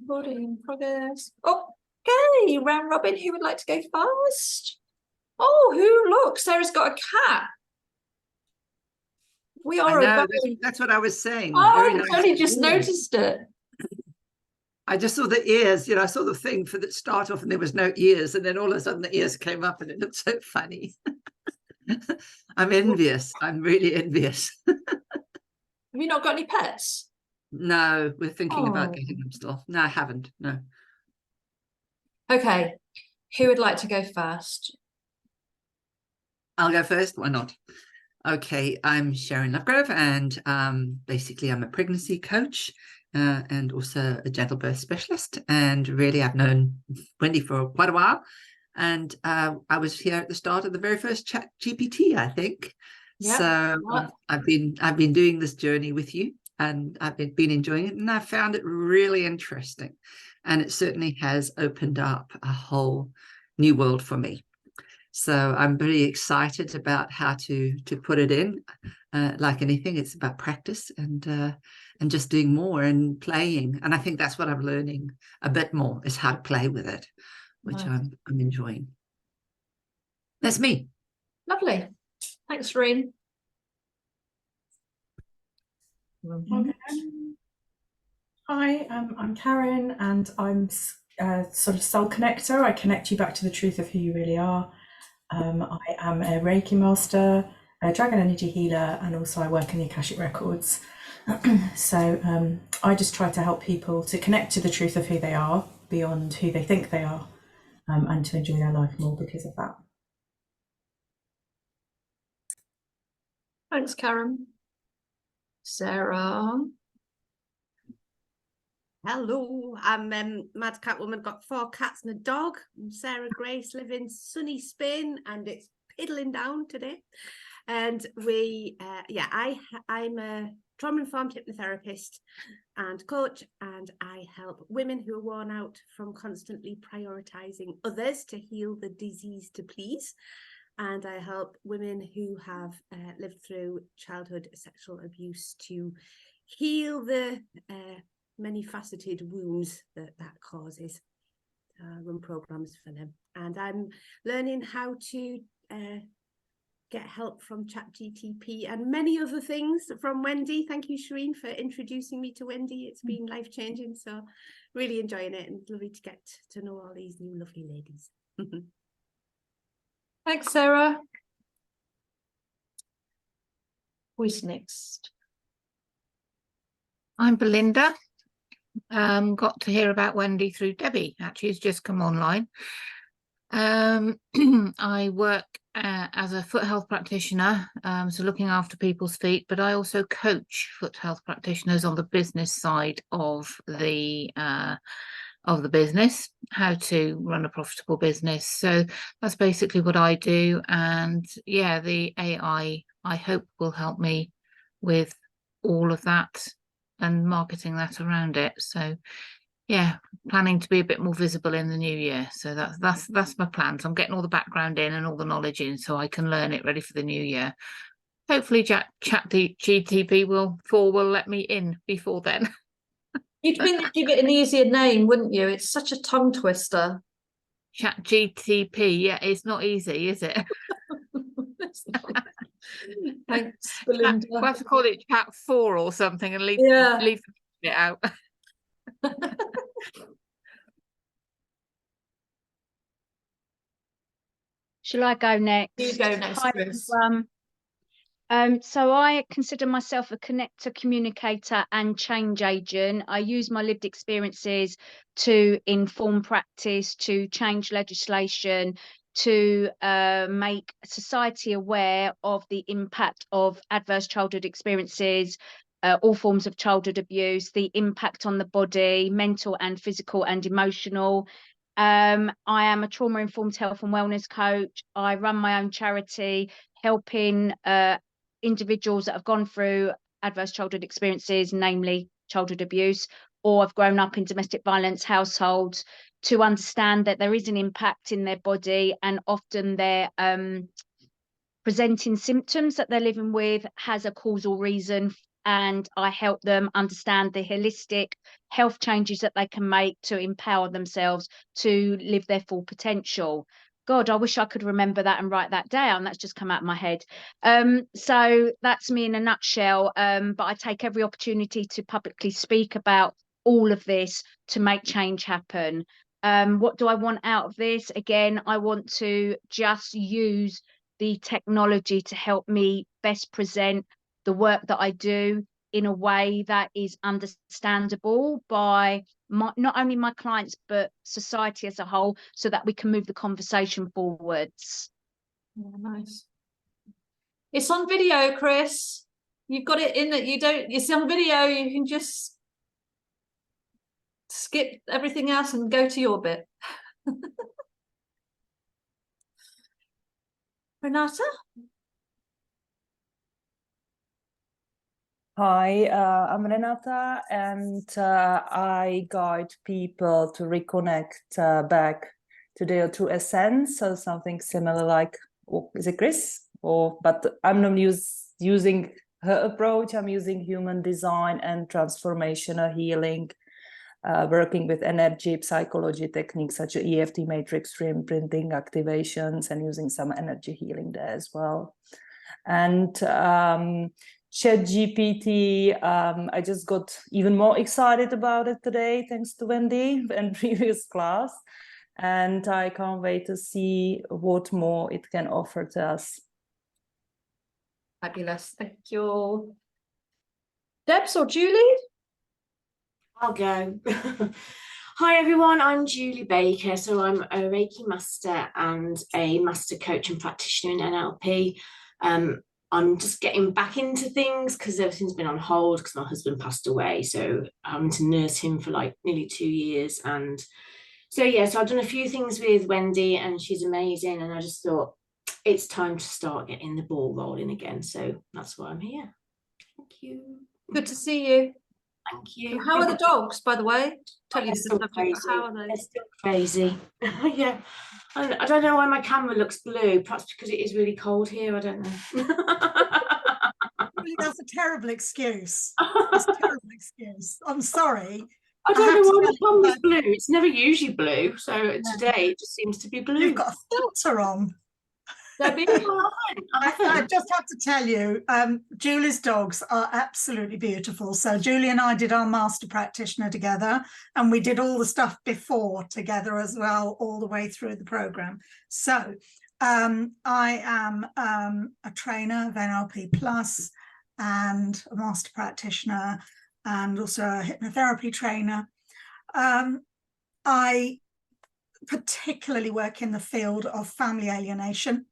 Recording in progress. Okay, round robin. Who would like to go first? Oh, who? Look, Sarah's got a cat. We are I know, a very... that's what I was saying. Oh, Very I've nice. only just noticed it. I just saw the ears, I saw the thing for the start off and there was no ears, and then all of a sudden the ears came up and it looked so funny. I'm envious. I'm really envious. Have you not got any pets? No, we're thinking about Oh. getting them still. No, I haven't. No. Okay, who would like to go first? I'll go first. Why not? Okay, I'm Sharon Lovegrove, and basically I'm a pregnancy coach and also a gentle birth specialist. And really, I've known Wendy for quite a while. And I was here at the start of the very first ChatGPT, I think. Yep. So I've been doing this journey with you, and I've been enjoying it, and I found it really interesting. And it certainly has opened up a whole new world for me. So I'm very excited about how to put it in. Like anything, it's about practice and just doing more and playing. And I think that's what I'm learning a bit more, is how to play with it, which I'm enjoying. That's me. Lovely. Thanks, Reen. Okay. Hi, I'm Karen, and I'm sort of soul connector. I connect you back to the truth of who you really are. I am a Reiki master, a dragon energy healer, and also I work in the Akashic Records. So I just try to help people to connect to the truth of who they are beyond who they think they are, and to enjoy their life more because of that. Thanks, Karen. Sarah. Hello, I'm Mad Cat Woman, got 4 cats and a dog. I'm Sarah Grace, live in sunny Spain, and it's piddling down today. And I'm a trauma-informed hypnotherapist and coach, and I help women who are worn out from constantly prioritizing others to heal the disease to please. And I help women who have lived through childhood sexual abuse to heal the many faceted wounds that causes. Run programs for them, and I'm learning how to get help from ChatGPT and many other things from Wendy. Thank you, Shireen, for introducing me to Wendy. It's been life-changing, so really enjoying it, and lovely to get to know all these new lovely ladies. Thanks, Sarah. Who's next? I'm Belinda. Got to hear about Wendy through Debbie. Actually, has just come online. I work as a foot health practitioner, so looking after people's feet, but I also coach foot health practitioners on the business side of the business, how to run a profitable business. So that's basically what I do. And yeah, the AI, I hope, will help me with all of that and marketing that around it. So yeah, planning to be a bit more visible in the new year. So that's my plans. I'm getting all the background in and all the knowledge in so I can learn it ready for the new year. Hopefully ChatGPT-4 will let me in before then. You'd think they'd give it an easier name, wouldn't you? It's such a tongue twister. ChatGPT, yeah, it's not easy, is it? Thanks, Belinda. We'll have to call it Chat4 or something and leave it out. Shall I go next? You go next, Hi, Chris. So I consider myself a connector, communicator and change agent. I use my lived experiences to inform practice, to change legislation, to make society aware of the impact of adverse childhood experiences, all forms of childhood abuse, the impact on the body, mental and physical and emotional. I am a trauma-informed health and wellness coach. I run my own charity, helping individuals that have gone through adverse childhood experiences, namely childhood abuse, or have grown up in domestic violence households, to understand that there is an impact in their body, and often they're presenting symptoms that they're living with has a causal reason and I help them understand the holistic health changes that they can make to empower themselves to live their full potential. God, I wish I could remember that and write that down. That's just come out of my head. So that's me in a nutshell. But I take every opportunity to publicly speak about all of this to make change happen. What do I want out of this? Again, I want to just use the technology to help me best present the work that I do in a way that is understandable by not only my clients but society as a whole, so that we can move the conversation forwards. Yeah, nice. It's on video, Chris. You've got it in that you don't. It's on video. You can just skip everything else and go to your bit. Renata? Hi, I'm Renata, and I guide people to reconnect back to their true essence. So something similar like, oh, is it Chris? But I'm not using her approach. I'm using human design and transformational healing, working with energy, psychology techniques such as EFT matrix, imprinting, activations, and using some energy healing there as well. And ChatGPT, I just got even more excited about it today, thanks to Wendy and previous class. And I can't wait to see what more it can offer to us. Fabulous. Thank you. Debs or Julie? I'll go. Hi everyone, I'm Julie Baker. So I'm a Reiki master and a master coach and practitioner in NLP. I'm just getting back into things because everything's been on hold because my husband passed away. So I'm having to nurse him for like nearly 2 years. And so, yeah, so I've done a few things with Wendy and she's amazing. And I just thought it's time to start getting the ball rolling again. So that's why I'm here. Thank you. Good to see you. Thank you. How are the dogs, by the way? Totally They're still different crazy. subject, but how are they? They're still crazy. Yeah. I don't know why my camera looks blue. Perhaps because it is really cold here. I don't know. Really, that's a terrible excuse. It's a terrible excuse. I'm sorry. I don't know why my camera's that blue. It's never usually blue. So today it just seems to be blue. you've got a filter on. Debbie? I just have to tell you, Julie's dogs are absolutely beautiful. So Julie and I did our master practitioner together, and we did all the stuff before together as well, all the way through the program. So I am a trainer of NLP Plus and a master practitioner and also a hypnotherapy trainer. I particularly work in the field of family alienation,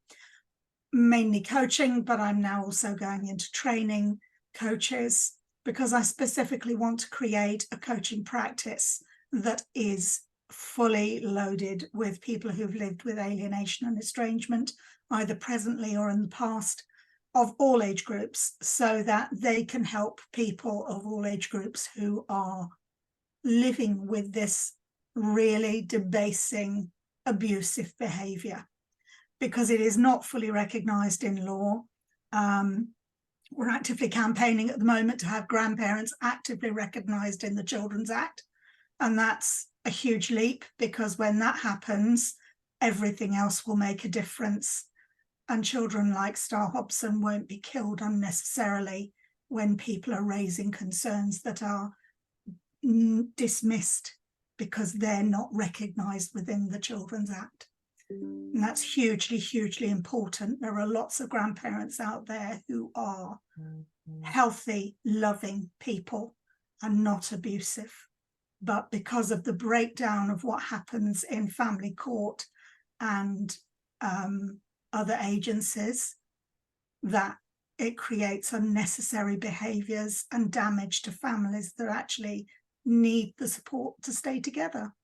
mainly coaching, but I'm now also going into training coaches because I specifically want to create a coaching practice that is fully loaded with people who've lived with alienation and estrangement, either presently or in the past, of all age groups, so that they can help people of all age groups who are living with this really debasing, abusive behavior, because it is not fully recognized in law. We're actively campaigning at the moment to have grandparents actively recognized in the Children's Act. And that's a huge leap, because when that happens, everything else will make a difference. And children like Star Hobson won't be killed unnecessarily when people are raising concerns that are dismissed because they're not recognized within the Children's Act. And that's hugely, hugely important. There are lots of grandparents out there who are healthy, loving people and not abusive. But because of the breakdown of what happens in family court and other agencies, that it creates unnecessary behaviours and damage to families that actually need the support to stay together.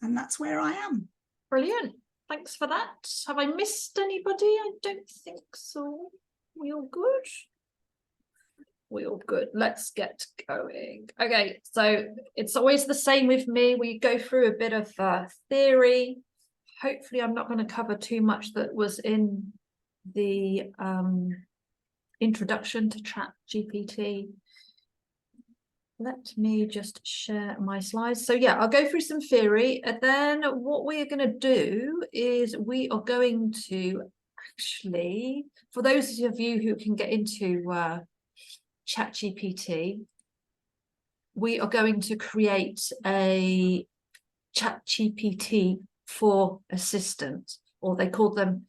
And that's where I am. Brilliant. Thanks for that. Have I missed anybody? I don't think so. We all good? We all good. Let's get going. Okay, so it's always the same with me. We go through a bit of theory. Hopefully I'm not going to cover too much that was in the introduction to ChatGPT. Let me just share my slides. So yeah, I'll go through some theory, and then what we are going to do is we are going to actually, for those of you who can get into ChatGPT, we are going to create a ChatGPT-4 assistant, or they call them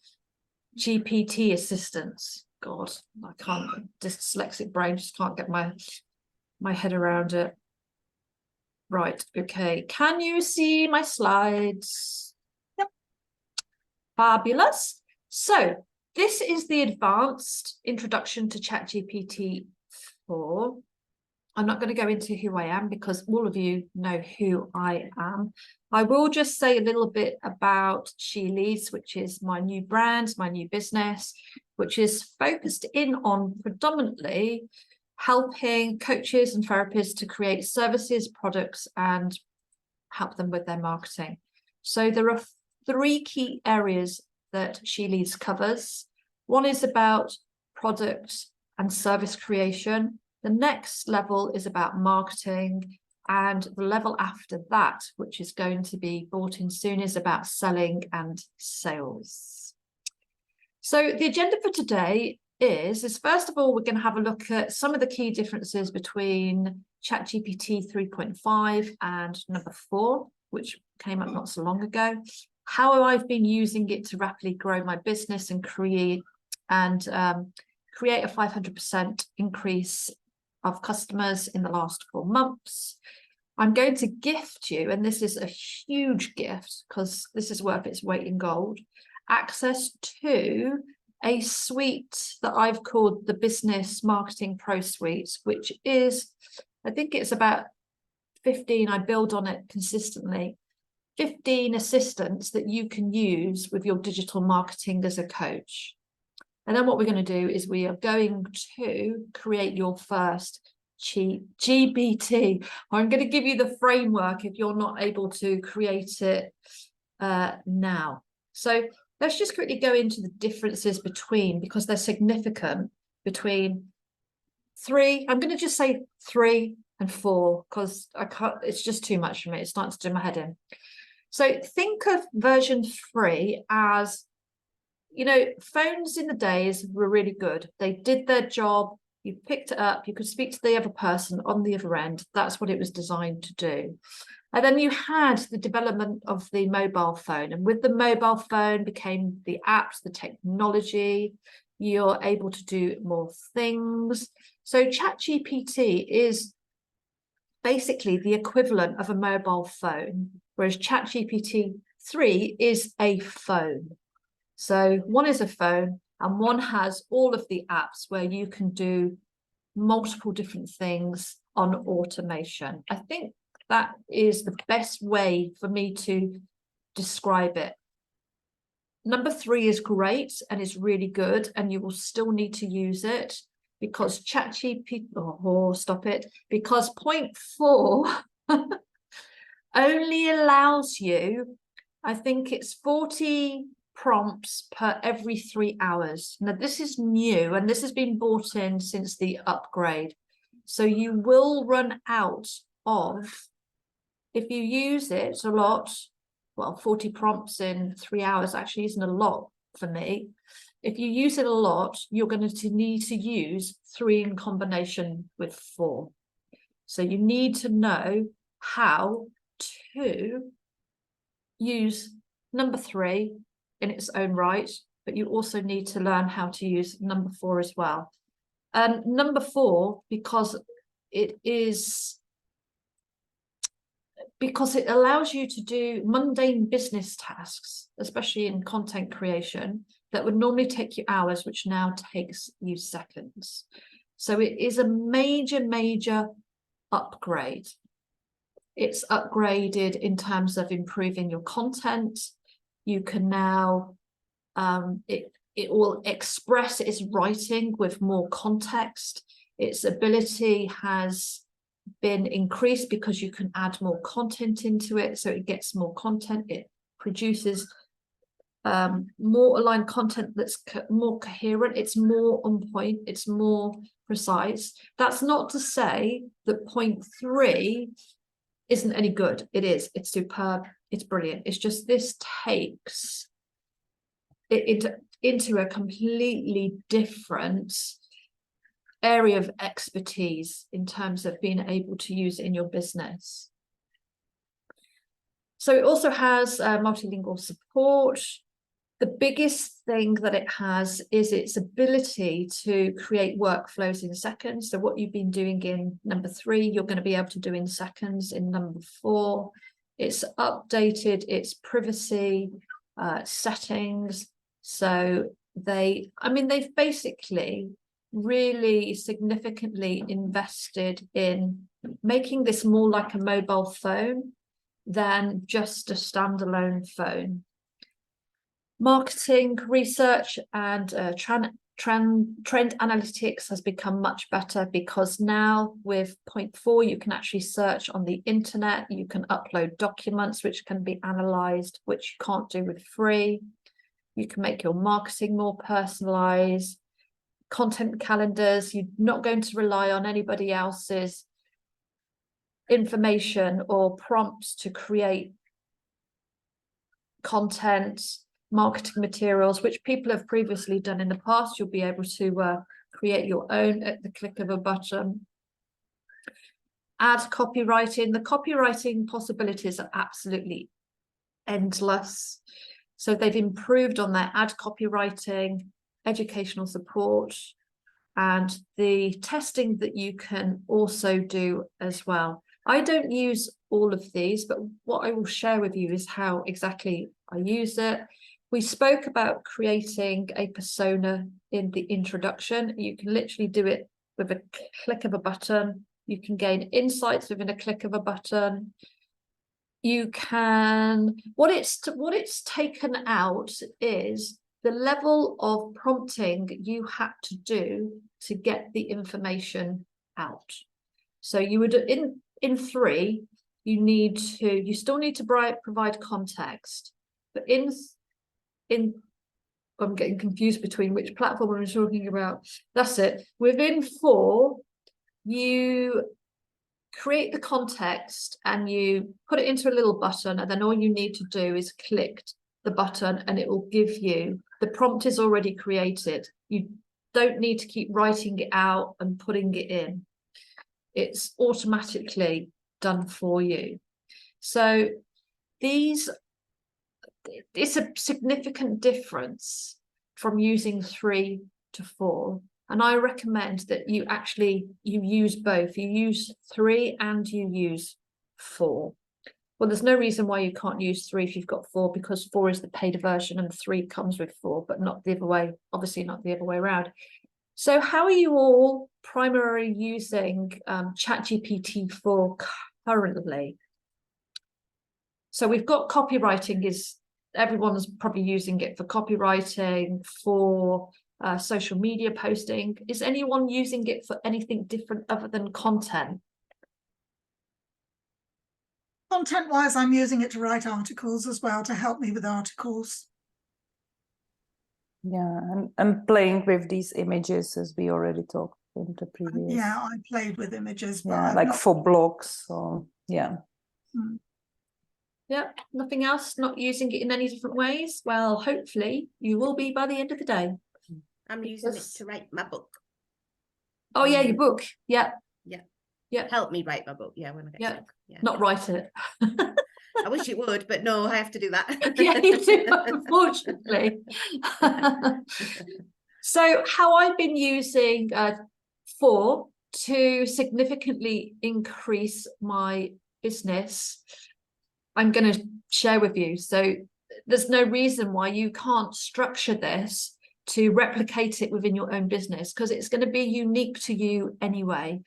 GPT assistants. God, I can't, dyslexic brain, just can't get my head around it. Right, okay. Can you see my slides? Yep. Fabulous. So this is the advanced introduction to ChatGPT-4. I'm not going to go into who I am because all of you know who I am. I will just say a little bit about She Leads, which is my new brand, my new business, which is focused in on predominantly helping coaches and therapists to create services, products, and help them with their marketing. So there are 3 key areas that She Leads covers. One is about product and service creation. The next level is about marketing, and the level after that, which is going to be brought in soon, is about selling and sales. So the agenda for today is first of all, we're going to have a look at some of the key differences between ChatGPT 3.5 and number 4, which came up not so long ago, how I've been using it to rapidly grow my business and create a 500% increase of customers in the last 4 months. I'm going to gift you, and this is a huge gift because this is worth its weight in gold, access to a suite that I've called the Business Marketing Pro Suite, which is, I think it's about 15, I build on it consistently, 15 assistants that you can use with your digital marketing as a coach. And then what we're going to do is we are going to create your first GPT. I'm going to give you the framework if you're not able to create it now. So let's just quickly go into the differences between, because they're significant, between 3, I'm going to just say 3 and 4, because I can't, it's just too much for me. It's starting to do my head in. So think of version 3 as, you know, phones in the days were really good. They did their job. You picked it up. You could speak to the other person on the other end. That's what it was designed to do. And then you had the development of the mobile phone. And with the mobile phone became the apps, the technology. You're able to do more things. So ChatGPT is basically the equivalent of a mobile phone, whereas ChatGPT-3 is a phone. So one is a phone and one has all of the apps where you can do multiple different things on automation. I think that is the best way for me to describe it. Number 3 is great and is really good, and you will still need to use it because ChatGPT, stop it, because point 4 only allows you, I think it's 40 prompts per every 3 hours. Now this is new and this has been brought in since the upgrade. So you will run out of, if you use it a lot, well, 40 prompts in 3 hours actually isn't a lot for me. If you use it a lot, you're going to need to use 3 in combination with 4. So you need to know how to use number 3 in its own right, but you also need to learn how to use number 4 as well. And number 4, because it allows you to do mundane business tasks, especially in content creation, that would normally take you hours, which now takes you seconds. So it is a major upgrade. It's upgraded in terms of improving your content. You can now, it will express its writing with more context. Its ability has been increased because you can add more content into it, so it gets more content. It produces more aligned content that's more coherent, it's more on point, it's more precise. That's not to say that point 3 isn't any good. It is. It's superb. It's brilliant. It's just this takes it into a completely different area of expertise in terms of being able to use it in your business. So it also has multilingual support. The biggest thing that it has is its ability to create workflows in seconds. So what you've been doing in number 3, you're going to be able to do in seconds in number 4. It's updated its privacy settings. So they've basically really significantly invested in making this more like a mobile phone than just a standalone phone. Marketing research and trend analytics has become much better, because now with point 4 you can actually search on the internet, you can upload documents which can be analyzed, which you can't do with free. You can make your marketing more personalized. Content calendars, you're not going to rely on anybody else's information or prompts to create content, marketing materials, which people have previously done in the past. You'll be able to create your own at the click of a button. Ad copywriting. The copywriting possibilities are absolutely endless. So they've improved on their ad copywriting, educational support, and the testing that you can also do as well. I don't use all of these, but what I will share with you is how exactly I use it. We spoke about creating a persona in the introduction. You can literally do it with a click of a button. You can gain insights within a click of a button. You can, what it's taken out is the level of prompting you had to do to get the information out. So you would, in 3, you still need to provide context, but I'm getting confused between which platform I'm talking about. That's it. Within 4, you create the context and you put it into a little button, and then all you need to do is click the button and it will give you, the prompt is already created. You don't need to keep writing it out and putting it in. It's automatically done for you. So it's a significant difference from using 3 to 4. And I recommend that you use both. You use 3 and you use 4. Well, there's no reason why you can't use 3 if you've got 4, because 4 is the paid version and 3 comes with 4, but not the other way, obviously not the other way around. So how are you all primarily using ChatGPT-4 currently? So we've got copywriting, everyone's probably using it for copywriting, for social media posting. Is anyone using it for anything different other than content? Content-wise, I'm using it to write articles as well, to help me with articles. Yeah, and playing with these images, as we already talked in the previous. Yeah, I played with images, but yeah, I've like not... for blogs. So yeah. Yeah, nothing else, not using it in any different ways. Well, hopefully you will be by the end of the day. I'm using it to write my book. Oh yeah, your book. Yeah. Yeah. Help me write my book. Yeah, when I get stuck. Yeah. Not write it. I wish it would, but no, I have to do that. Yeah, you do, unfortunately. So how I've been using 4 to significantly increase my business, I'm going to share with you. So there's no reason why you can't structure this to replicate it within your own business, because it's going to be unique to you anyway.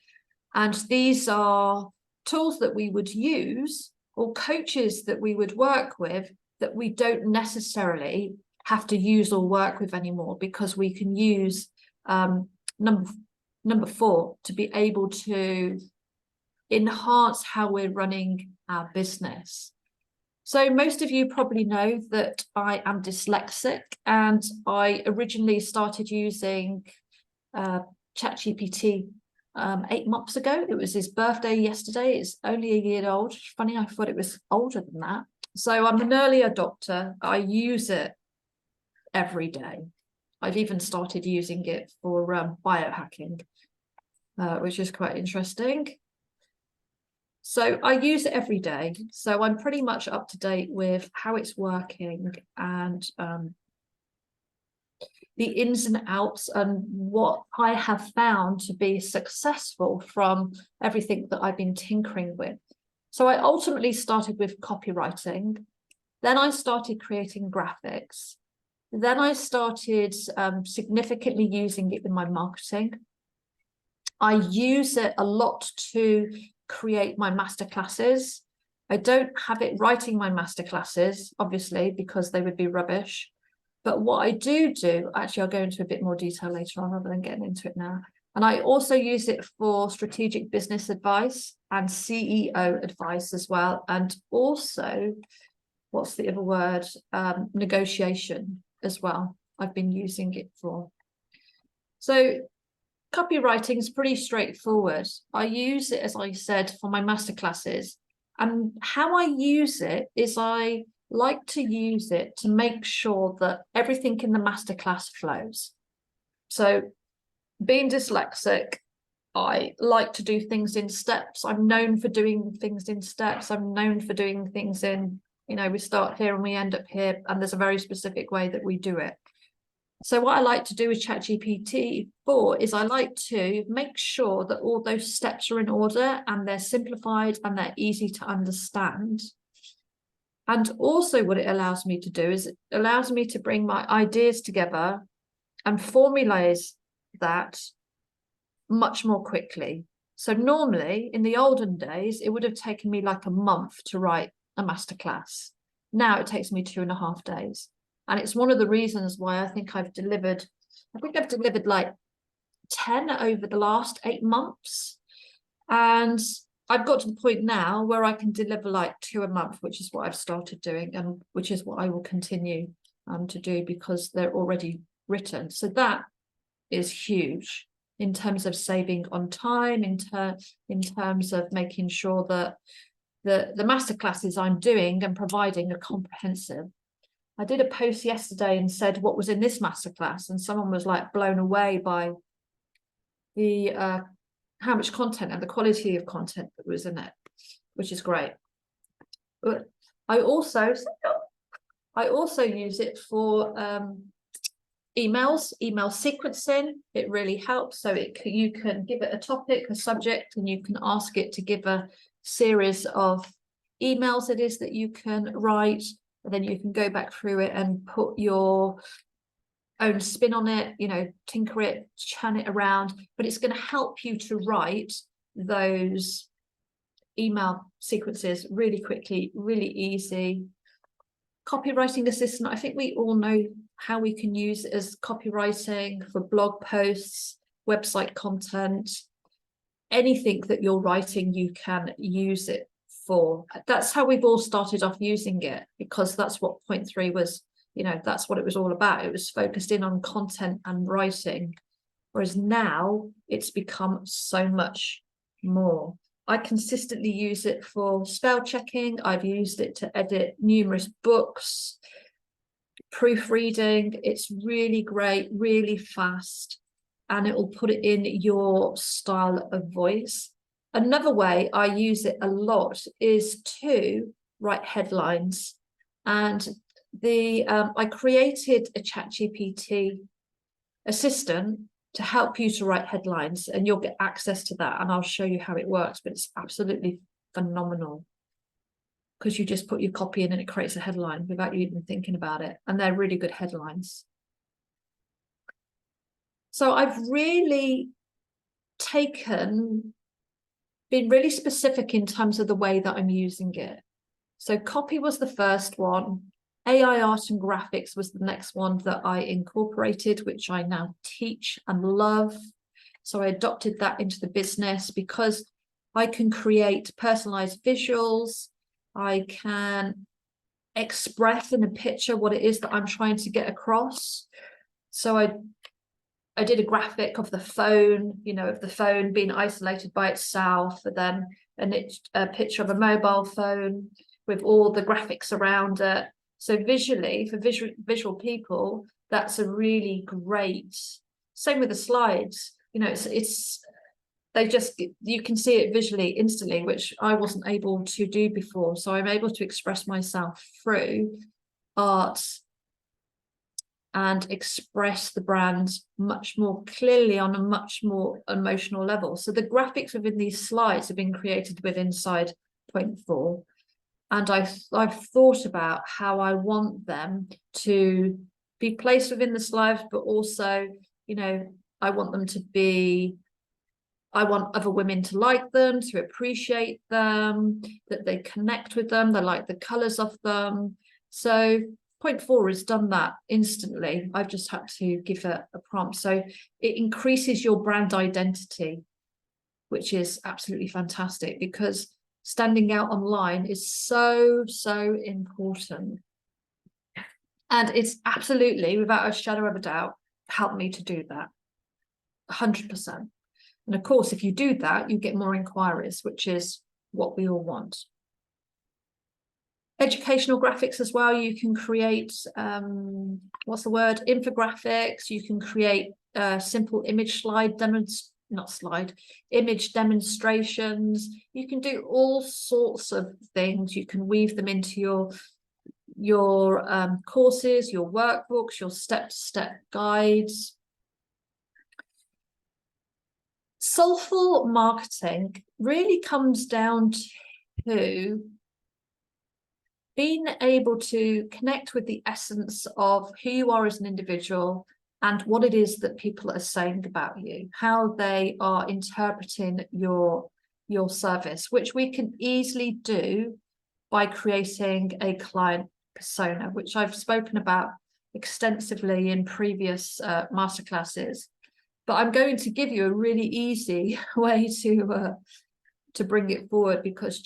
And these are tools that we would use, or coaches that we would work with, that we don't necessarily have to use or work with anymore, because we can use number 4 to be able to enhance how we're running our business. So most of you probably know that I am dyslexic, and I originally started using ChatGPT 8 months ago. It was his birthday yesterday. It's only a year old. Funny, I thought it was older than that. So I'm an early adopter. I use it every day. I've even started using it for biohacking, which is quite interesting. So I use it every day. So I'm pretty much up to date with how it's working and the ins and outs and what I have found to be successful from everything that I've been tinkering with. So I ultimately started with copywriting. Then I started creating graphics. Then I started significantly using it in my marketing. I use it a lot to create my masterclasses. I don't have it writing my masterclasses, obviously, because they would be rubbish. But what I do, actually, I'll go into a bit more detail later on rather than getting into it now. And I also use it for strategic business advice and CEO advice as well. And also, what's the other word? Negotiation as well. I've been using it for. So copywriting is pretty straightforward. I use it, as I said, for my masterclasses. And how I use it is I like to use it to make sure that everything in the masterclass flows. So being dyslexic, I like to do things in steps. I'm known for doing things in steps. I'm known for doing things in, we start here and we end up here, and there's a very specific way that we do it. So what I like to do with ChatGPT-4 is I like to make sure that all those steps are in order and they're simplified and they're easy to understand. And also what it allows me to do is it allows me to bring my ideas together and formulate that much more quickly. So normally in the olden days, it would have taken me like a month to write a masterclass. Now it takes me 2.5 days. And it's one of the reasons why I think I've delivered like 10 over the last 8 months. And I've got to the point now where I can deliver like 2 a month, which is what I've started doing, and which is what I will continue to do because they're already written. So that is huge in terms of saving on time, in terms of making sure that the masterclasses I'm doing and providing are comprehensive. I did a post yesterday and said what was in this masterclass, and someone was like blown away by the how much content and the quality of content that was in it, which is great. But I also use it for email sequencing. It really helps. So you can give it a topic, a subject, and you can ask it to give a series of emails it is that you can write. And then you can go back through it and put your own spin on it, tinker it, churn it around, but it's going to help you to write those email sequences really quickly, really easy. Copywriting assistant, I think we all know how we can use it as copywriting for blog posts, website content, anything that you're writing, you can use it for. That's how we've all started off using it, because that's what point 3 was, that's what it was all about. It was focused in on content and writing, whereas now it's become so much more. I consistently use it for spell checking. I've used it to edit numerous books, proofreading. It's really great, really fast, and it will put it in your style of voice. Another way I use it a lot is to write headlines. And I created a ChatGPT assistant to help you to write headlines, and you'll get access to that. And I'll show you how it works, but it's absolutely phenomenal because you just put your copy in and it creates a headline without you even thinking about it. And they're really good headlines. So I've really been really specific in terms of the way that I'm using it. So copy was the first one. AI art and graphics was the next one that I incorporated, which I now teach and love. So I adopted that into the business because I can create personalized visuals. I can express in a picture what it is that I'm trying to get across. So I did a graphic of the phone, you know, of the phone being isolated by itself, and then a picture of a mobile phone with all the graphics around it. So visually, for visual people, that's a really great. Same with the slides. You know, it's they just, you can see it visually instantly, which I wasn't able to do before. So I'm able to express myself through art and express the brand much more clearly on a much more emotional level. So the graphics within these slides have been created with inside Point 4. And I've thought about how I want them to be placed within the slides, but also, you know, I want other women to like them, to appreciate them, that they connect with them, they like the colors of them. So Point 4 has done that instantly. I've just had to give it a prompt. So it increases your brand identity, which is absolutely fantastic, because standing out online is so important. And it's absolutely, without a shadow of a doubt, helped me to do that 100%. And of course, if you do that, you get more inquiries, which is what we all want. Educational graphics as well. You can create, infographics. You can create simple image image demonstrations. You can do all sorts of things. You can weave them into your courses, your workbooks, your step-to-step guides. Soulful marketing really comes down to being able to connect with the essence of who you are as an individual and what it is that people are saying about you, how they are interpreting your service, which we can easily do by creating a client persona, which I've spoken about extensively in previous masterclasses. But I'm going to give you a really easy way to bring it forward, because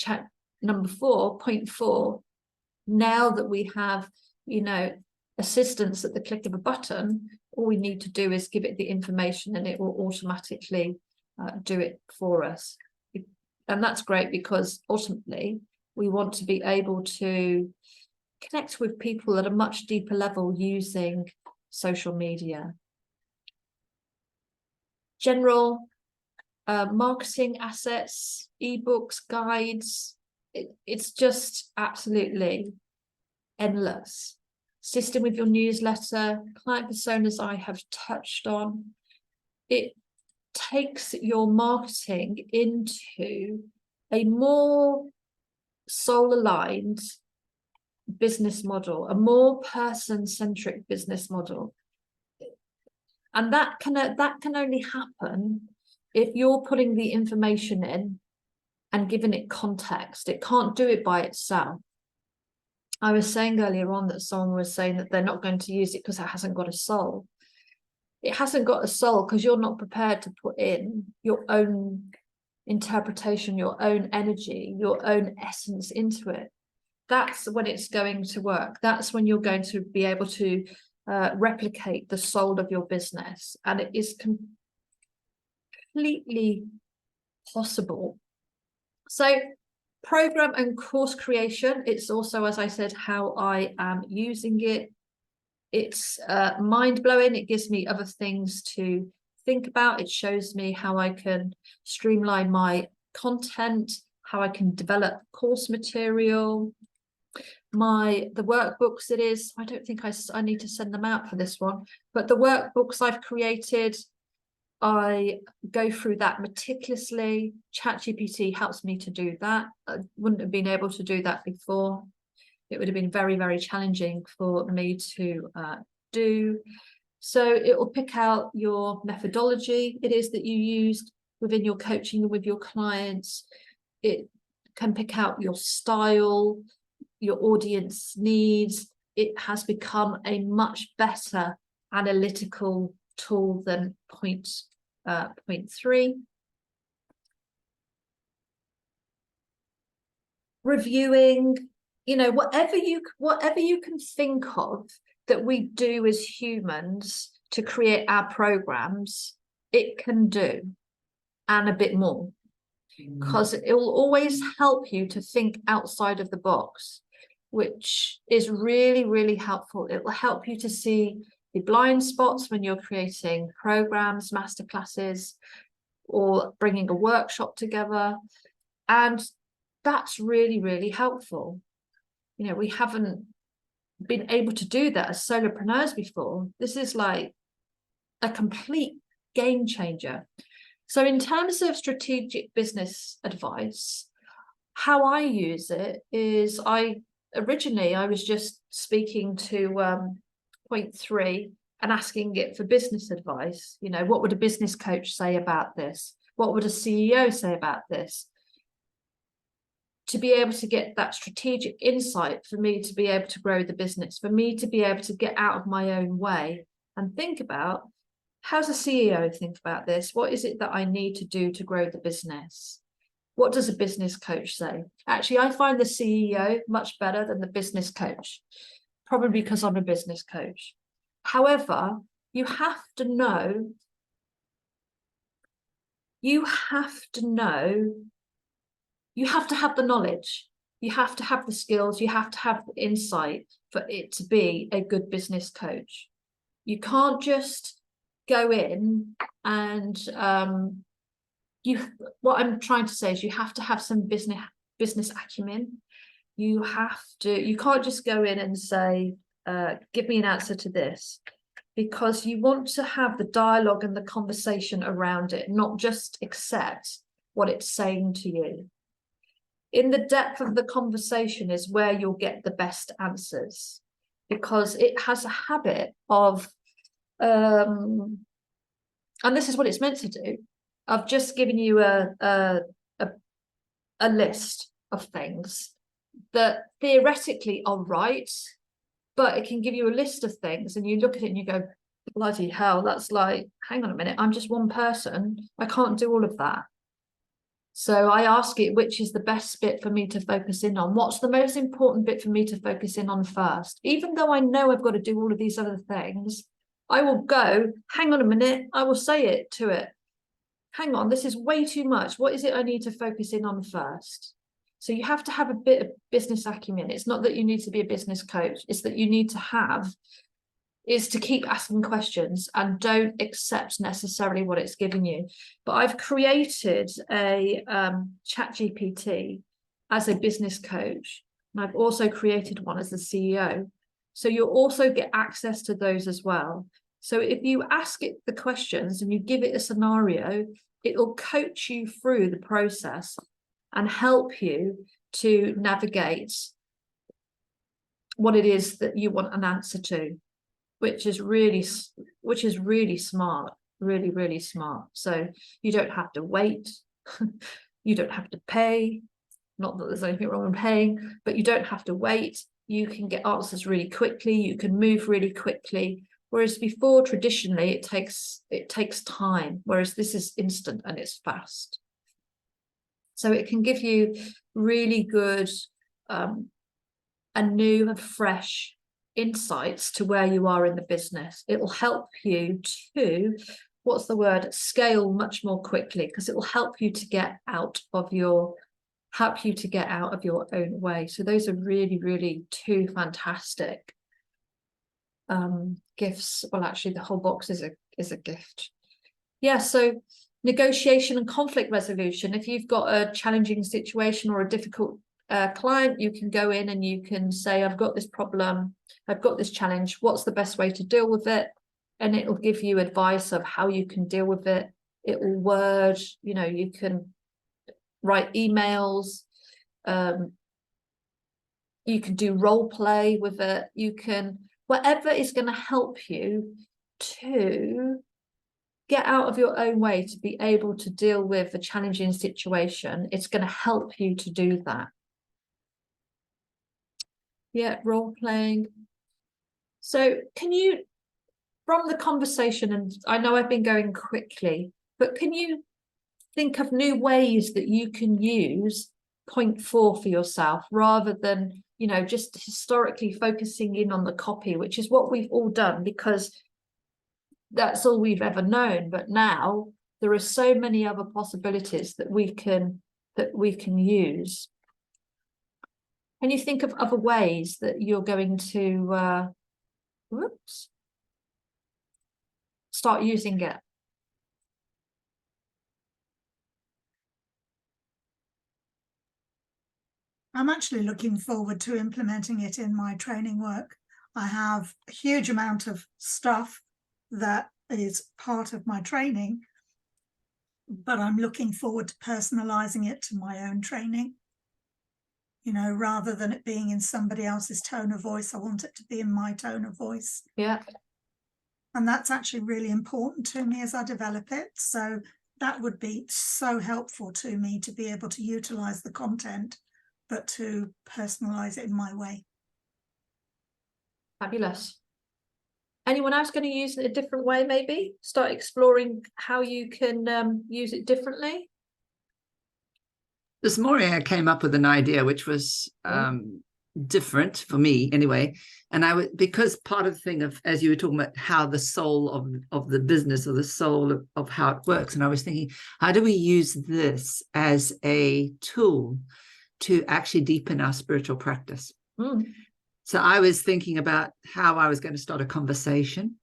Point 4, now that we have, you know, assistance at the click of a button, all we need to do is give it the information and it will automatically do it for us. And that's great, because ultimately we want to be able to connect with people at a much deeper level using social media. General marketing assets, ebooks, guides, it's just absolutely endless. System with your newsletter, client personas I have touched on. It takes your marketing into a more soul-aligned business model, a more person-centric business model. And that can only happen if you're putting the information in and giving it context. It can't do it by itself. I was saying earlier on that someone was saying that they're not going to use it because it hasn't got a soul. It hasn't got a soul because you're not prepared to put in your own interpretation, your own energy, your own essence into it. That's when it's going to work. That's when you're going to be able to replicate the soul of your business. And it is completely possible. So program and course creation, it's also, as I said, how I am using it. It's mind-blowing. It gives me other things to think about. It shows me how I can streamline my content, how I can develop course material. The workbooks, I don't think I need to send them out for this one, but the workbooks I've created, I go through that meticulously. ChatGPT helps me to do that. I wouldn't have been able to do that before. It would have been very, very challenging for me to do. So it will pick out your methodology it is that you used within your coaching with your clients. It can pick out your style, your audience needs. It has become a much better analytical tool than Point 3. Reviewing, you know, whatever you can think of that we do as humans to create our programs, it can do, and a bit more, because it will always help you to think outside of the box, which is really, really helpful. It will help you to see the blind spots when you're creating programs, masterclasses, or bringing a workshop together. And that's really, really helpful. You know, we haven't been able to do that as solopreneurs before. This is like a complete game changer. So in terms of strategic business advice, how I use it is originally I was just speaking to point 3 and asking it for business advice. You know, what would a business coach say about this? What would a CEO say about this? To be able to get that strategic insight for me to be able to grow the business, for me to be able to get out of my own way and think about, how's a CEO think about this? What is it that I need to do to grow the business? What does a business coach say? Actually, I find the CEO much better than the business coach, probably because I'm a business coach. However, you have to have the knowledge, you have to have the skills, you have to have the insight for it to be a good business coach. You can't just go in and what I'm trying to say is you have to have some business acumen. You can't just go in and say, give me an answer to this, because you want to have the dialogue and the conversation around it, not just accept what it's saying to you. In the depth of the conversation is where you'll get the best answers, because it has a habit of, and this is what it's meant to do, of just giving you a list of things that theoretically are right, but it can give you a list of things and you look at it and you go, bloody hell, that's like, hang on a minute, I'm just one person, I can't do all of that. So I ask it, which is the best bit for me to focus in on? What's the most important bit for me to focus in on first? Even though I know I've got to do all of these other things, I will go, hang on a minute, I will say it to it. Hang on, this is way too much. What is it I need to focus in on first? So you have to have a bit of business acumen. It's not that you need to be a business coach, it's that you need to have, is to keep asking questions and don't accept necessarily what it's giving you. But I've created a ChatGPT as a business coach, and I've also created one as the CEO. So you'll also get access to those as well. So if you ask it the questions and you give it a scenario, it will coach you through the process and help you to navigate what it is that you want an answer to, which is really smart, really, really smart. So you don't have to wait, you don't have to pay, not that there's anything wrong with paying, but you don't have to wait. You can get answers really quickly, you can move really quickly. Whereas before, traditionally, it takes time, whereas this is instant and it's fast. So it can give you really good and new and fresh insights to where you are in the business. It will help you to, scale much more quickly, because it will help you to get out of your own way. So those are really, really 2 fantastic gifts. Well, actually the whole box is a gift. Yeah, so negotiation and conflict resolution. If you've got a challenging situation or a difficult client, you can go in and you can say, I've got this problem, I've got this challenge, what's the best way to deal with it? And it will give you advice of how you can deal with it. It will word, you know, you can write emails, you can do role play with it, you can, whatever is going to help you to get out of your own way to be able to deal with a challenging situation. It's going to help you to do that. Yeah, role playing. So can you, from the conversation, and I know I've been going quickly, but can you think of new ways that you can use point 4 for yourself, rather than you know, just historically focusing in on the copy, which is what we've all done because that's all we've ever known. But now there are so many other possibilities that we can use. Can you think of other ways that you're going to start using it? I'm actually looking forward to implementing it in my training work. I have a huge amount of stuff that is part of my training, but I'm looking forward to personalizing it to my own training. You know, rather than it being in somebody else's tone of voice, I want it to be in my tone of voice. Yeah. And that's actually really important to me as I develop it. So that would be so helpful to me to be able to utilize the content, but to personalize it in my way. Fabulous. Anyone else going to use it a different way, maybe? Start exploring how you can use it differently? This morning I came up with an idea which was different for me anyway. And because part of the thing of, as you were talking about how the soul of the business or the soul of how it works. And I was thinking, how do we use this as a tool to actually deepen our spiritual practice? So I was thinking about how I was going to start a conversation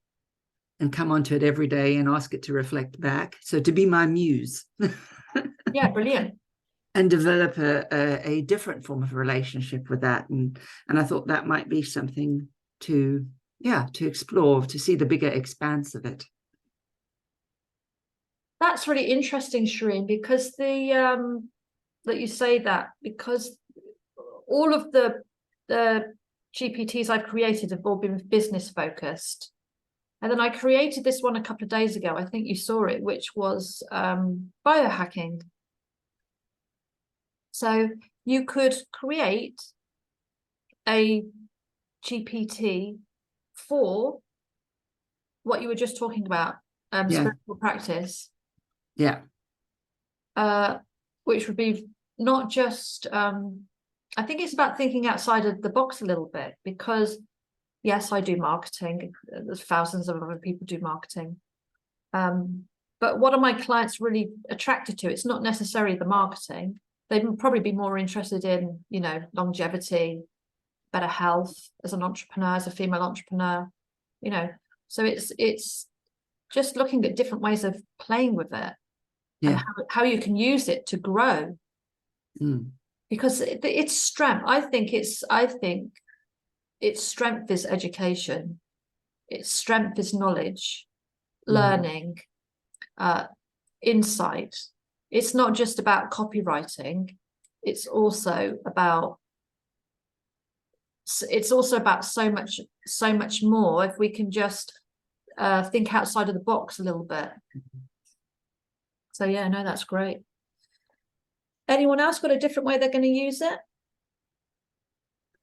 and come onto it every day and ask it to reflect back. So to be my muse. Yeah, brilliant. And develop a different form of relationship with that. And I thought that might be something to explore, to see the bigger expanse of it. That's really interesting, Shireen, because that you say that, because all of the GPTs I've created have all been business focused. And then I created this one a couple of days ago. I think you saw it, which was biohacking. So you could create a GPT for what you were just talking about, spiritual practice. Yeah. Which would be not just, I think it's about thinking outside of the box a little bit, because yes, I do marketing. There's thousands of other people do marketing. But what are my clients really attracted to? It's not necessarily the marketing. They'd probably be more interested in, you know, longevity, better health as an entrepreneur, as a female entrepreneur, you know. So it's just looking at different ways of playing with it and how you can use it to grow. Because its strength, I think its strength is education. Its strength is knowledge, learning, insight. It's not just about copywriting. It's also about so much more if we can just think outside of the box a little bit. So yeah, no, that's great. Anyone else got a different way they're going to use it?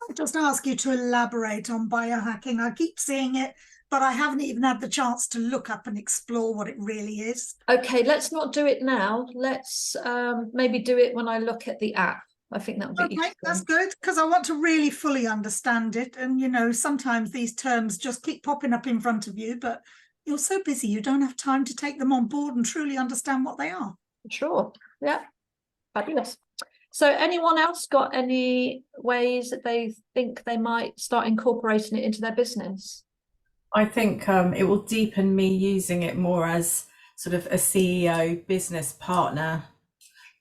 I'll just ask you to elaborate on biohacking. I keep seeing it, but I haven't even had the chance to look up and explore what it really is. Okay, let's not do it now. Let's maybe do it when I look at the app. I think that would be okay. That's good, because I want to really fully understand it. And, you know, sometimes these terms just keep popping up in front of you, but you're so busy, you don't have time to take them on board and truly understand what they are. Sure. Yeah. Fabulous. So anyone else got any ways that they think they might start incorporating it into their business? I think it will deepen me using it more as sort of a CEO business partner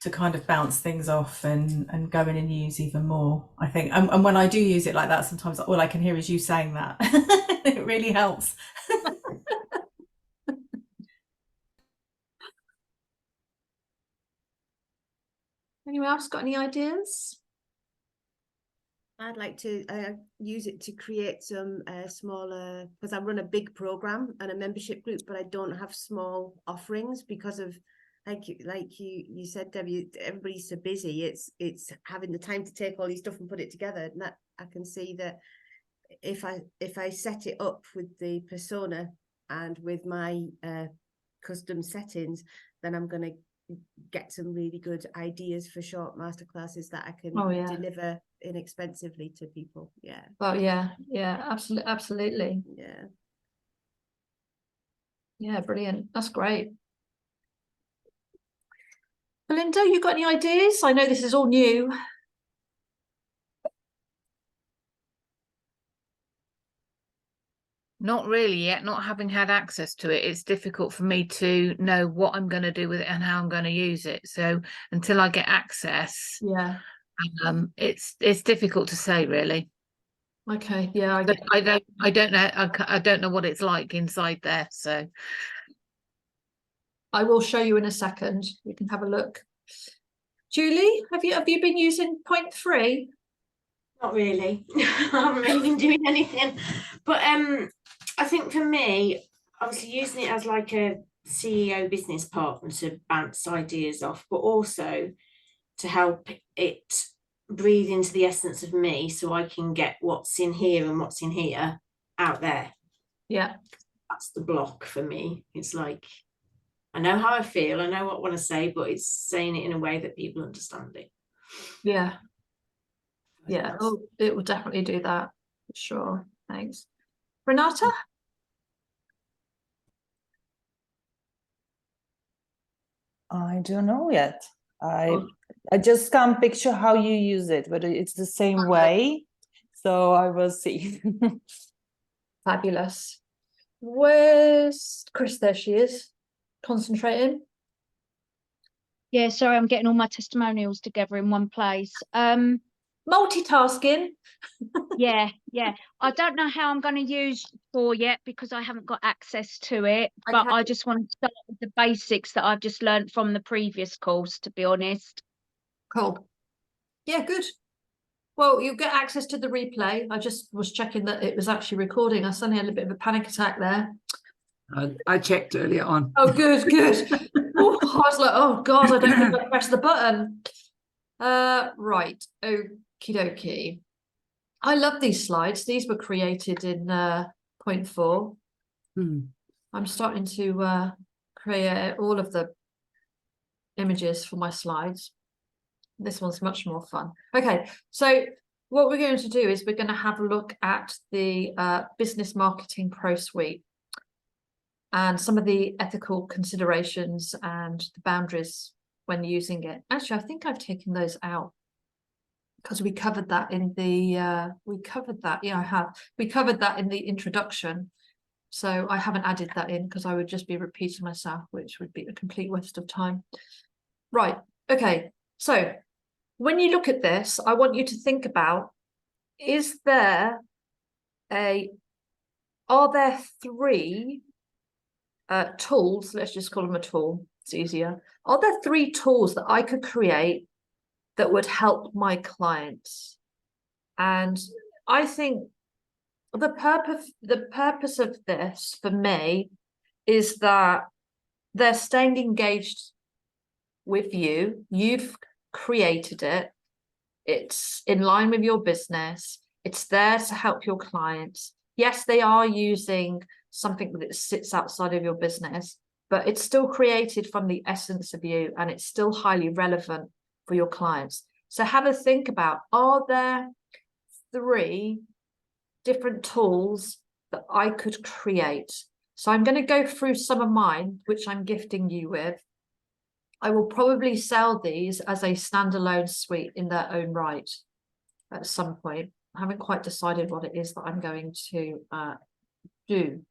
to kind of bounce things off and go in and use even more, I think. And when I do use it like that, sometimes all I can hear is you saying that. It really helps. Anyone else got any ideas? I'd like to use it to create some smaller, because I run a big program and a membership group, but I don't have small offerings because of, like you said, Debbie, everybody's so busy. It's having the time to take all these stuff and put it together. And that I can see that if I set it up with the persona and with my custom settings, then I'm going to get some really good ideas for short masterclasses that I can Oh, yeah. deliver inexpensively to people. Yeah. Oh yeah, absolutely. Yeah. Yeah, brilliant. That's great. Belinda, you got any ideas? I know this is all new. Not really yet, not having had access to it. It's difficult for me to know what I'm going to do with it and how I'm going to use it. So until I get access, Yeah. it's difficult to say really. Okay. Yeah, I But get I don't know. I don't know what it's like inside there. So I will show you in a second. You can have a look. Julie, have you been using point 3? Not really. I haven't really been doing anything. But I think for me, obviously using it as like a CEO business partner to bounce ideas off, but also to help it breathe into the essence of me so I can get what's in here and what's in here out there. Yeah. That's the block for me. It's like, I know how I feel, I know what I want to say, but it's saying it in a way that people understand it. Yeah. I think Yeah. that's- Oh, it will definitely do that. For sure. Thanks. Renata? I don't know yet. Oh. I just can't picture how you use it, but it's the same way. So I will see. Fabulous. Where's Chris? There she is. Concentrating. Yeah, sorry, I'm getting all my testimonials together in one place. Multitasking. Yeah. I don't know how I'm going to use 4 yet because I haven't got access to it, but Okay. I just want to start with the basics that I've just learned from the previous course, to be honest. Cool. Yeah, good. Well, you'll get access to the replay. I just was checking that it was actually recording. I suddenly had a bit of a panic attack there. I checked earlier on. Oh, good. Oh, I was like, oh God, I don't think I pressed the button. Right. Okie dokie. I love these slides. These were created in point 4. I'm starting to create all of the images for my slides. This one's much more fun. Okay, so what we're going to do is we're going to have a look at the Business Marketing Pro Suite and some of the ethical considerations and the boundaries when using it. Actually, I think I've taken those out because we covered that in the yeah, I have. We covered that in the introduction. So I haven't added that in because I would just be repeating myself, which would be a complete waste of time. Right, okay, so when you look at this, I want you to think about, are there 3 tools, let's just call them a tool, it's easier. Are there 3 tools that I could create that would help my clients? And I think the purpose of this for me is that they're staying engaged with you. You've created it. It's in line with your business. It's there to help your clients. Yes, they are using something that sits outside of your business, but it's still created from the essence of you and it's still highly relevant for your clients. So have a think about, are there 3 different tools that I could create? So I'm going to go through some of mine, which I'm gifting you with. I will probably sell these as a standalone suite in their own right at some point. I haven't quite decided what it is that I'm going to do.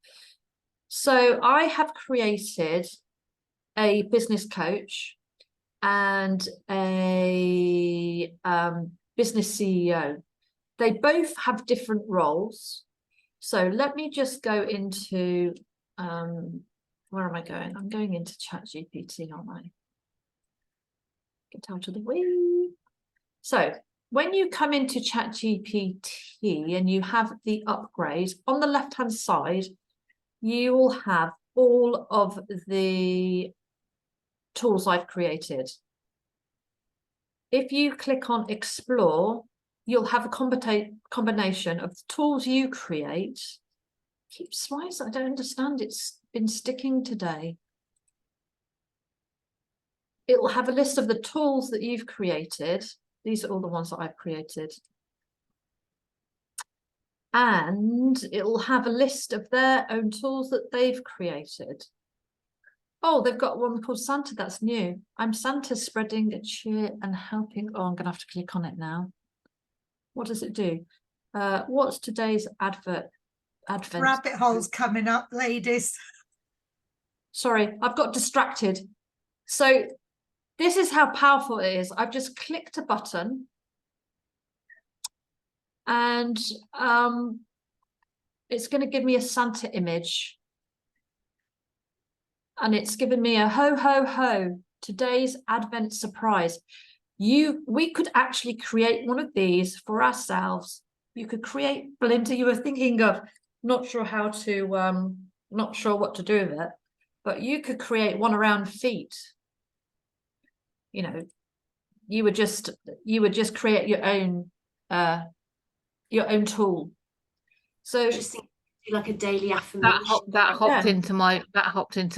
So I have created a business coach and a business CEO. They both have different roles. So let me just go into, where am I going? I'm going into ChatGPT, aren't I? Get out of the way. So when you come into ChatGPT and you have the upgrade, on the left-hand side, you will have all of the tools I've created. If you click on Explore, you'll have a combination of the tools you create. Why is I don't understand, it's been sticking today. it'll have a list of the tools that you've created. These are all the ones that I've created. And it'll have a list of their own tools that they've created. Oh, they've got one called Santa. That's new. I'm Santa, spreading a cheer and helping. Oh, I'm going to have to click on it now. What does it do? What's today's advent? Rabbit holes coming up, ladies. Sorry, I've got distracted. So this is how powerful it is. I've just clicked a button and it's going to give me a Santa image. And it's given me a ho, ho, ho, today's Advent surprise. We could actually create one of these for ourselves. You could create, Belinda, you were thinking of, not sure how to, not sure what to do with it, but you could create one around feet. You know, you would just create your own tool. So Just think, like a daily affirmation. That hopped into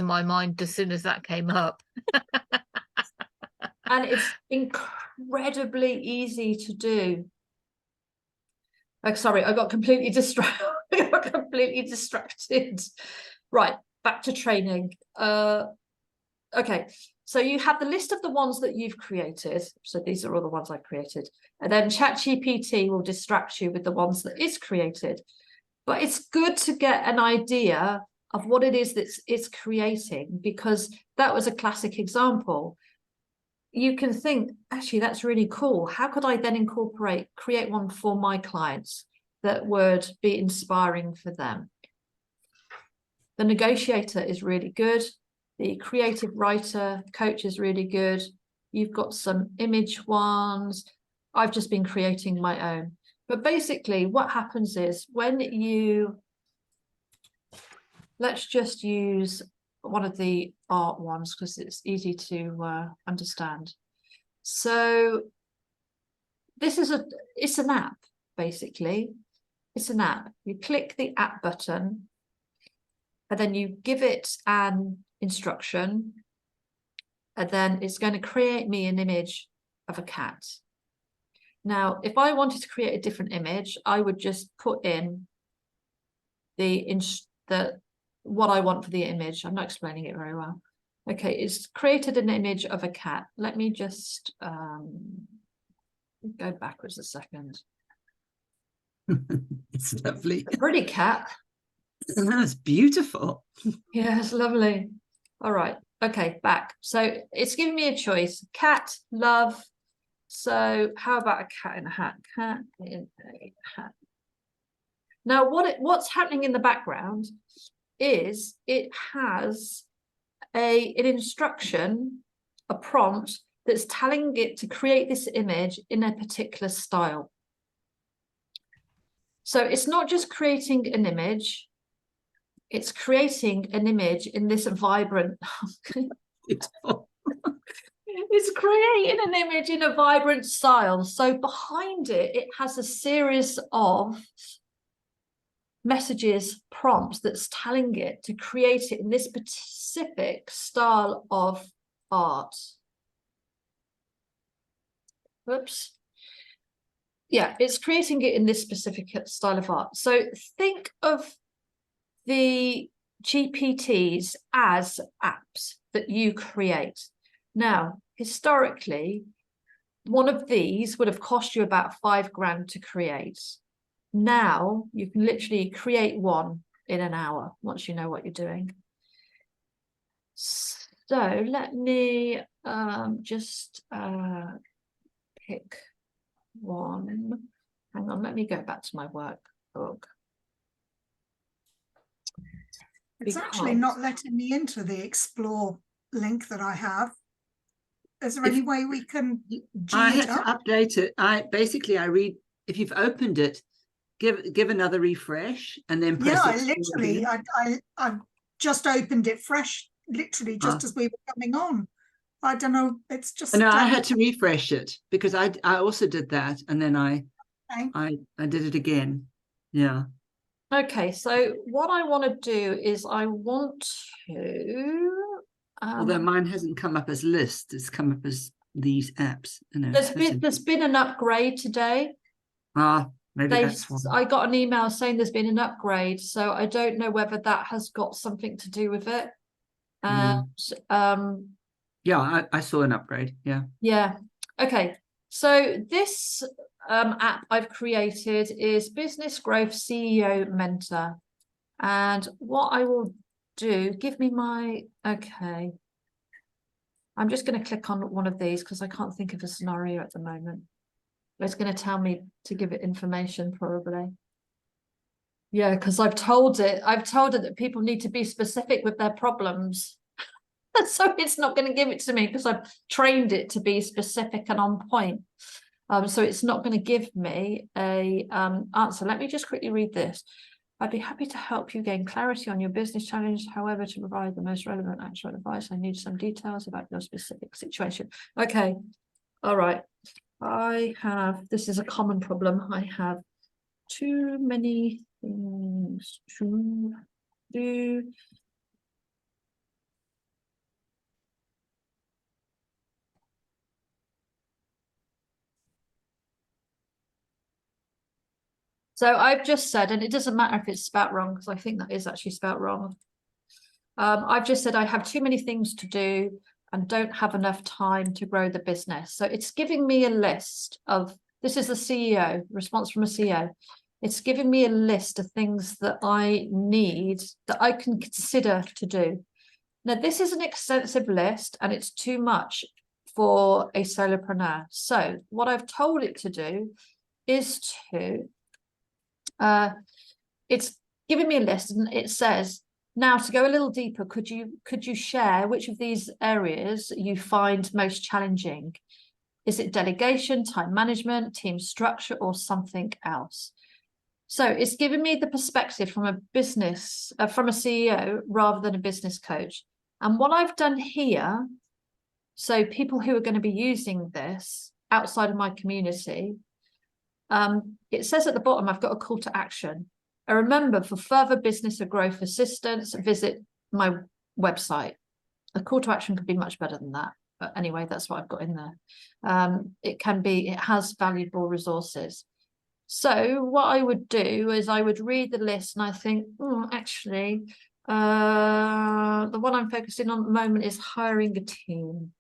my mind as soon as that came up. And it's incredibly easy to do. Like, sorry, I got completely distracted. Right, back to training. Okay, so you have the list of the ones that you've created. So these are all the ones I created. And then ChatGPT will distract you with the ones that is created. But it's good to get an idea of what it is that it's creating, because that was a classic example. You can think, actually, that's really cool. How could I then create one for my clients that would be inspiring for them? The negotiator is really good. The creative writer coach is really good. You've got some image ones. I've just been creating my own. But basically what happens is when let's just use one of the art ones because it's easy to understand. So this is it's an app, basically. It's an app. You click the app button and then you give it an instruction, and then it's going to create me an image of a cat. Now, if I wanted to create a different image, I would just put in what I want for the image. I'm not explaining it very well. Okay, it's created an image of a cat. Let me just go backwards a second. It's lovely. A pretty cat. That's beautiful. Yeah, it's lovely. All right. Okay, back. So it's giving me a choice. Cat, love. So how about a cat in a hat? Cat in a hat. Now, what's happening in the background is it has an instruction, a prompt that's telling it to create this image in a particular style. So it's not just creating an image, it's creating an image in this vibrant it's creating an image in a vibrant style. So behind it, it has a series of messages, prompts that's telling it to create it in this specific style of art. Whoops. Yeah, it's creating it in this specific style of art. So think of the GPTs as apps that you create. Now, historically, one of these would have cost you about $5,000 to create. Now you can literally create one in an hour once you know what you're doing. So let me just pick one. Hang on, let me go back to my workbook. It's actually not letting me into the explore link that I have. Is there any way we can I had to update it. I read, if you've opened it, give another refresh and then press I just opened it fresh, literally just as we were coming on. I don't know, it's just I had to refresh it because I also did that, and then I did it again. Yeah. Okay, so what I want to do is I want to Although mine hasn't come up as list, it's come up as these apps. No, there's been an upgrade today. Maybe that's one. I got an email saying there's been an upgrade, so I don't know whether that has got something to do with it. And yeah, I saw an upgrade. Yeah. Okay. So this app I've created is Business Growth CEO Mentor. And what I will do, give me my, okay. I'm just going to click on one of these because I can't think of a scenario at the moment. It's going to tell me to give it information probably. Yeah, because I've told it that people need to be specific with their problems. So it's not going to give it to me because I've trained it to be specific and on point. So it's not going to give me a answer. Let me just quickly read this. I'd be happy to help you gain clarity on your business challenge. However, to provide the most relevant actual advice, I need some details about your specific situation. Okay. All right. This is a common problem. I have too many things to do. So I've just said, and it doesn't matter if it's spelt wrong, because I think that is actually spelt wrong. I've just said I have too many things to do and don't have enough time to grow the business. So it's giving me a list of, this is the CEO, response from a CEO. It's giving me a list of things that I need, that I can consider to do. Now, this is an extensive list and it's too much for a solopreneur. So what I've told it to do is to, it's giving me a list and it says, now to go a little deeper, could you share which of these areas you find most challenging? Is it delegation, time management, team structure, or something else? So it's giving me the perspective from a business, from a CEO rather than a business coach. And what I've done here, so people who are going to be using this outside of my community, it says at the bottom, I've got a call to action. And remember, for further business or growth assistance, visit my website. A call to action could be much better than that. But anyway, that's what I've got in there. It has valuable resources. So what I would do is I would read the list and I think, actually, the one I'm focusing on at the moment is hiring a team.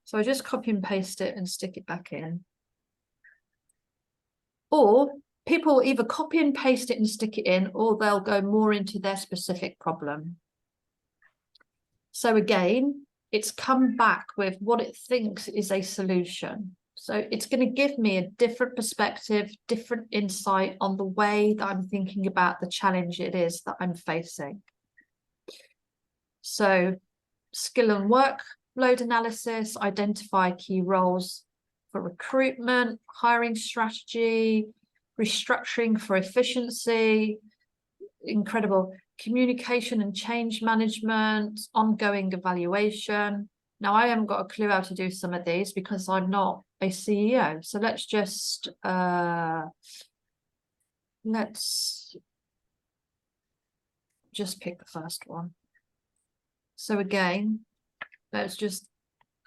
So I just copy and paste it and stick it back in. Or people either copy and paste it and stick it in, or they'll go more into their specific problem. So again, it's come back with what it thinks is a solution. So it's going to give me a different perspective, different insight on the way that I'm thinking about the challenge it is that I'm facing. So skill and workload analysis, identify key roles for recruitment, hiring strategy, restructuring for efficiency, incredible communication and change management, ongoing evaluation. Now, I haven't got a clue how to do some of these because I'm not a CEO. So let's just, pick the first one. So again,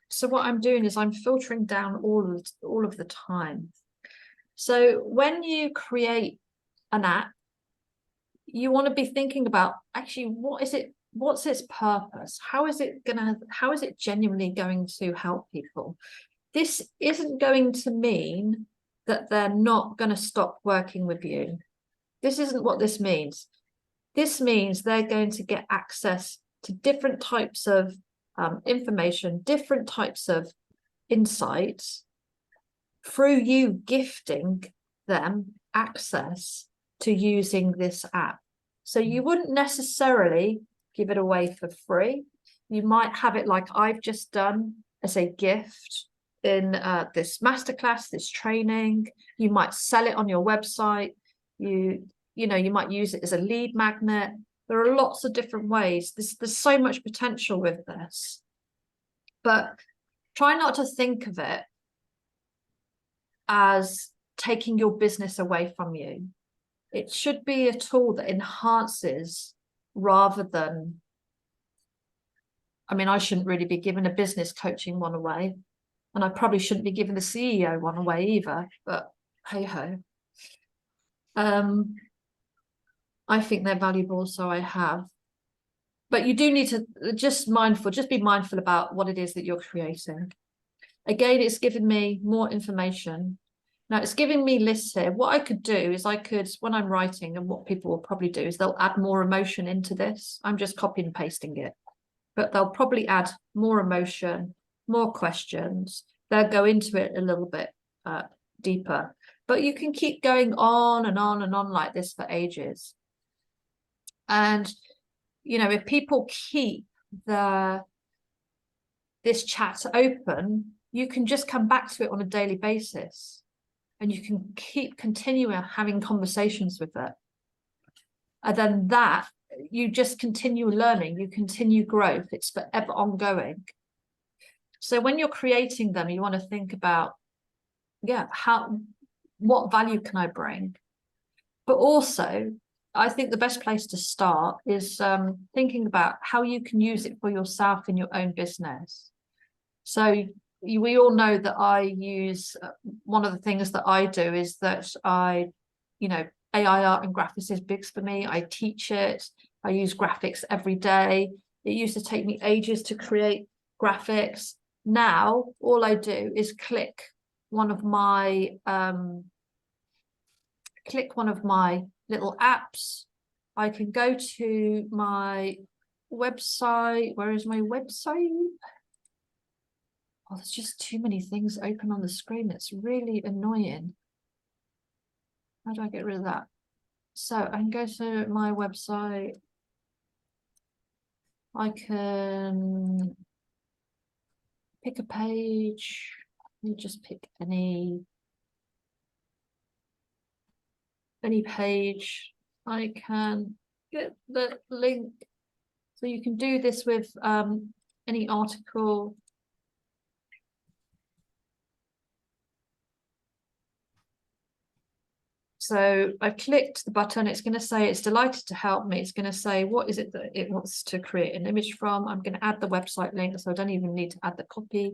so what I'm doing is I'm filtering down all of the time. So when you create an app, you want to be thinking about actually what's its purpose? How is it genuinely going to help people? This isn't going to mean that they're not going to stop working with you. This isn't what this means. This means they're going to get access to different types of information, different types of insights through you gifting them access to using this app. So you wouldn't necessarily give it away for free. You might have it like I've just done as a gift in this masterclass, this training. You might sell it on your website. You might use it as a lead magnet. There are lots of different ways. There's so much potential with this. But try not to think of it as taking your business away from you. It should be a tool that enhances rather than I mean, I shouldn't really be giving a business coaching one away, and I probably shouldn't be giving the CEO one away either, but hey ho. I think they're valuable, so I have. But you do need to just be mindful about what it is that you're creating. Again, it's given me more information. Now it's giving me lists here. What I could do is when I'm writing, and what people will probably do is they'll add more emotion into this. I'm just copying and pasting it, but they'll probably add more emotion, more questions. They'll go into it a little bit deeper, but you can keep going on and on and on like this for ages. And, you know, if people keep this chat open, you can just come back to it on a daily basis, and you can continuing having conversations with it. And then you just continue learning, you continue growth. It's forever ongoing. So when you're creating them, you want to think about, what value can I bring? But also, I think the best place to start is thinking about how you can use it for yourself in your own business. So we all know that I use, one of the things that I do is that AI art and graphics is big for me. I teach it. I use graphics every day. It used to take me ages to create graphics. Now, all I do is click one of my little apps. I can go to my website. Where is my website? Oh, there's just too many things open on the screen. It's really annoying. How do I get rid of that? So I can go to my website. I can pick a page. You just pick any page. I can get the link. So you can do this with any article. So I clicked the button. It's going to say it's delighted to help me. It's going to say what is it that it wants to create an image from. I'm going to add the website link, so I don't even need to add the copy.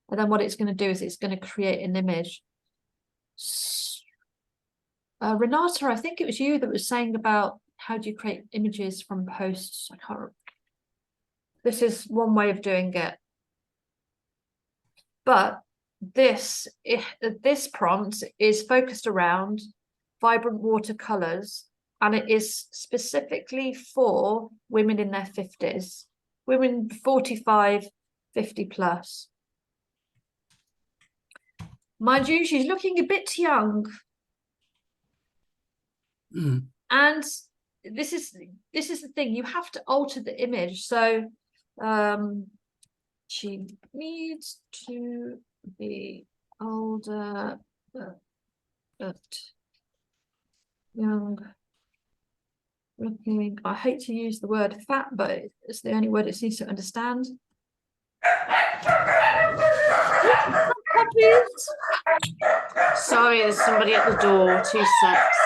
And then what it's going to do is it's going to create an image. Renata, I think it was you that was saying about how do you create images from posts. I can't remember. This is one way of doing it. But this prompt is focused around vibrant watercolors, and it is specifically for women in their 50s, women 45, 50 plus. Mind you, she's looking a bit young. And this is the thing, you have to alter the image. So she needs to be older but young looking. I hate to use the word fat, but it's the only word it seems to understand. Sorry, there's somebody at the door. 2 secs.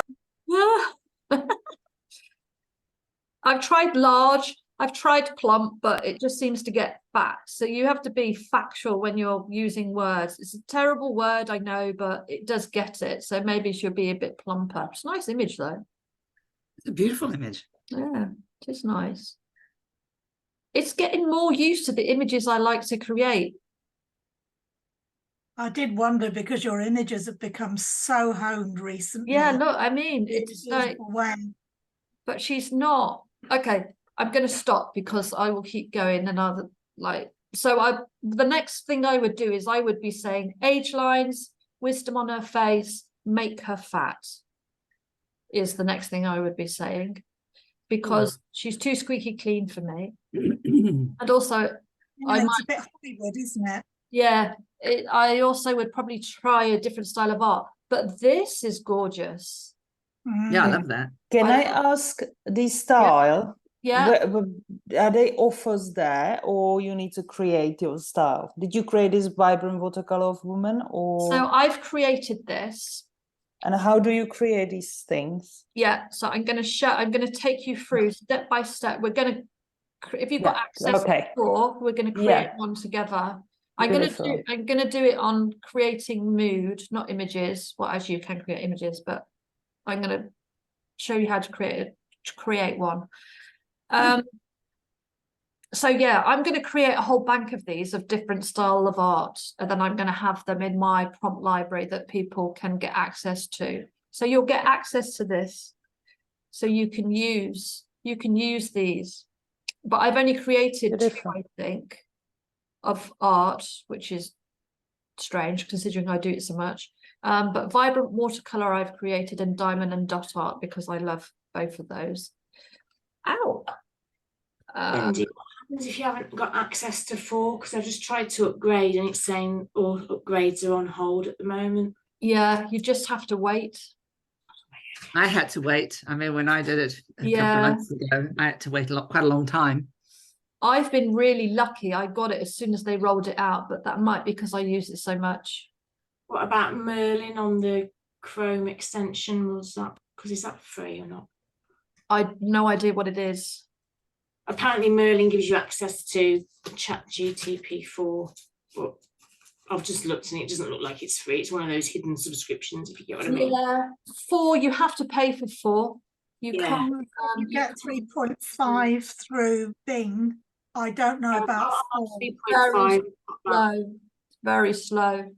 I've tried large, I've tried plump, but it just seems to get fat. So you have to be factual when you're using words. It's a terrible word, I know, but it does get it. So maybe she'll be a bit plumper. It's a nice image though. It's a beautiful image. Yeah, it is nice. It's getting more used to the images I like to create. I did wonder, because your images have become so honed recently. Yeah, no, I mean, it's like, but she's not. Okay, I'm going to stop because I will keep going and other the next thing I would do is I would be saying age lines, wisdom on her face, make her fat is the next thing I would be saying, because she's too squeaky clean for me. And also it's a bit Hollywood, isn't it? Yeah, I also would probably try a different style of art, but this is gorgeous. Yeah, I love that. Can I ask this style? Yeah. Are they offers there, or you need to create your style? Did you create this vibrant watercolor of woman, or? So I've created this. And how do you create these things? Yeah, so I'm going to take you through step by step. We're going to if you've got Yeah, access okay. to 4, we're going to create one together. I'm going to do it on creating mood, not images. Well, as you can create images, but I'm going to show you how to create one. So yeah, I'm going to create a whole bank of these of different style of art, and then I'm going to have them in my prompt library that people can get access to. So you'll get access to this, so you can use these. But I've only created 2, I think, of art, which is strange considering I do it so much. But vibrant watercolor I've created, and diamond and dot art, because I love both of those. Ow. Benji, what happens if you haven't got access to 4? Because I've just tried to upgrade and it's saying all upgrades are on hold at the moment. Yeah, you just have to wait. I had to wait. I mean, when I did it a couple of months ago, I had to wait quite a long time. I've been really lucky. I got it as soon as they rolled it out, but that might be because I use it so much. What about Merlin on the Chrome extension? Was that, because is that free or not? I no idea what it is. Apparently Merlin gives you access to ChatGPT-4, but I've just looked and it doesn't look like it's free. It's one of those hidden subscriptions, if you get what I mean. Yeah, 4, you have to pay for 4. You Yeah. can't. You get 3.5 through Bing. I don't know about 4. 3.5. Slow, very slow.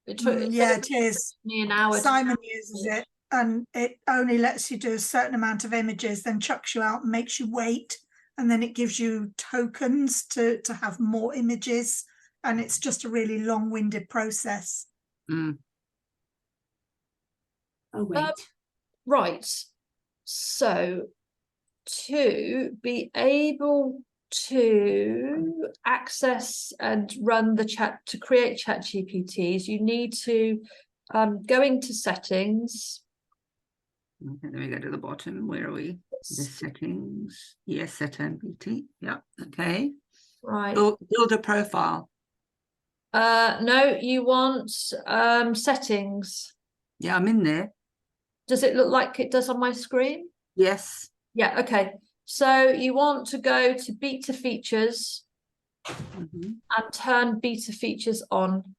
It took It is. me an hour. Simon uses it, and it only lets you do a certain amount of images, then chucks you out and makes you wait, and then it gives you tokens to have more images, and it's just a really long-winded process. Oh wait. Right. So to be able to access and run the chat, to create chat GPTs, you need to go into settings. Okay, then we go to the bottom. Where are we? The settings. Yes, set GPT. Yeah. Okay. Right. Build a profile. No, you want settings. Yeah, I'm in there. Does it look like it does on my screen? Yes. Yeah, okay. So you want to go to beta features and turn beta features on.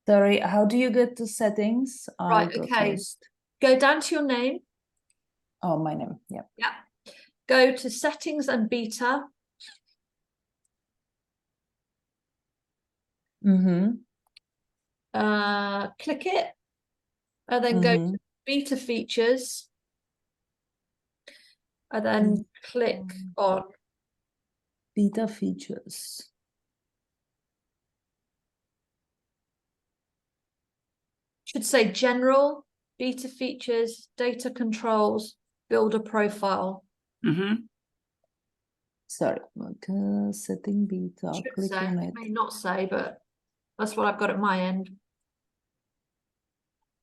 Sorry, how do you get to settings? Right, okay. Go down to your name. Oh, my name. Yeah. Yeah. Go to settings and beta. Click it, and then go to beta features, and then click on beta features. Should say general, beta features, data controls, build a profile. Sorry, setting beta. Should click say, on it it. may not say, but that's what I've got at my end.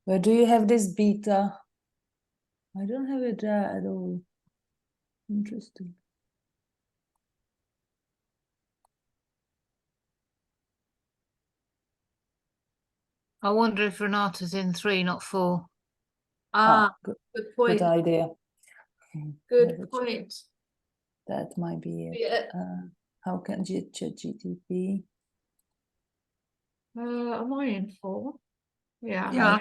Where do you have this beta? I don't have it there at all. Interesting. I wonder if Renata's in 3, not 4. Good point. Good idea. Good point. That might be it. Yeah. How can ChatGPT? Am I in 4? Yeah. Yeah.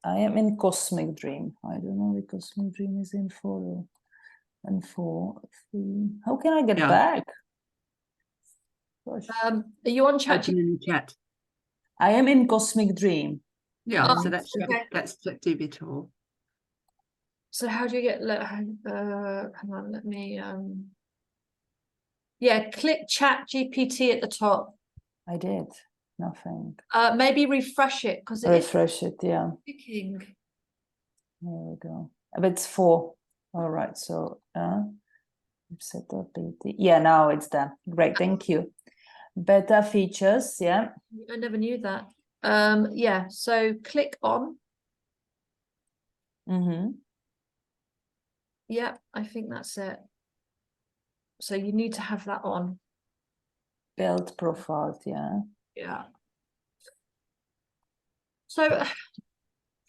I am in Cosmic Dream. I don't know if Cosmic Dream is in 4 and 4. 3. How can I get back? Gosh. Are you on chat? Open in the chat. I am in Cosmic Dream. Yeah, so that's okay. that's ChatGPT-4. So how do you get? Hang on, let me. Yeah, click Chat GPT at the top. I did nothing. Maybe refresh it because it refresh it. Yeah. Clicking. There we go. But it's 4. All right. So set up beta. Yeah, now it's done. Great. Thank you. Beta features. Yeah. I never knew that. Yeah. So click on. Yeah, I think that's it. So you need to have that on. Build profile. Yeah. Yeah. So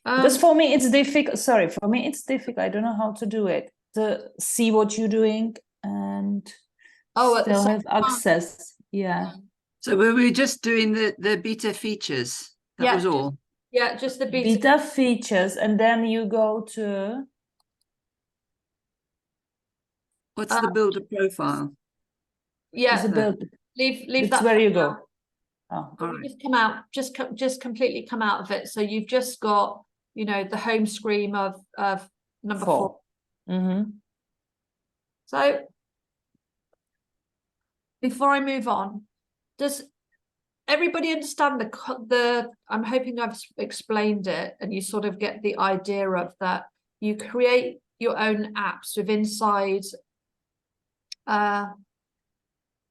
because for me it's difficult. Sorry, for me it's difficult. I don't know how to do it. To see what you're doing and Oh, at the still same have time. access. Yeah. So were we just doing the beta features? That Yeah, was all. Yeah, just the Beta features, and then you go to What's the builder profile? Yeah, the build. leave That's that. where you go. Oh, All right. Just come out, just completely come out of it. So you've just got, you know, the home screen of number 4. Mm-hmm. So before I move on, does everybody understand the I'm hoping I've explained it and you sort of get the idea of that. You create your own apps with inside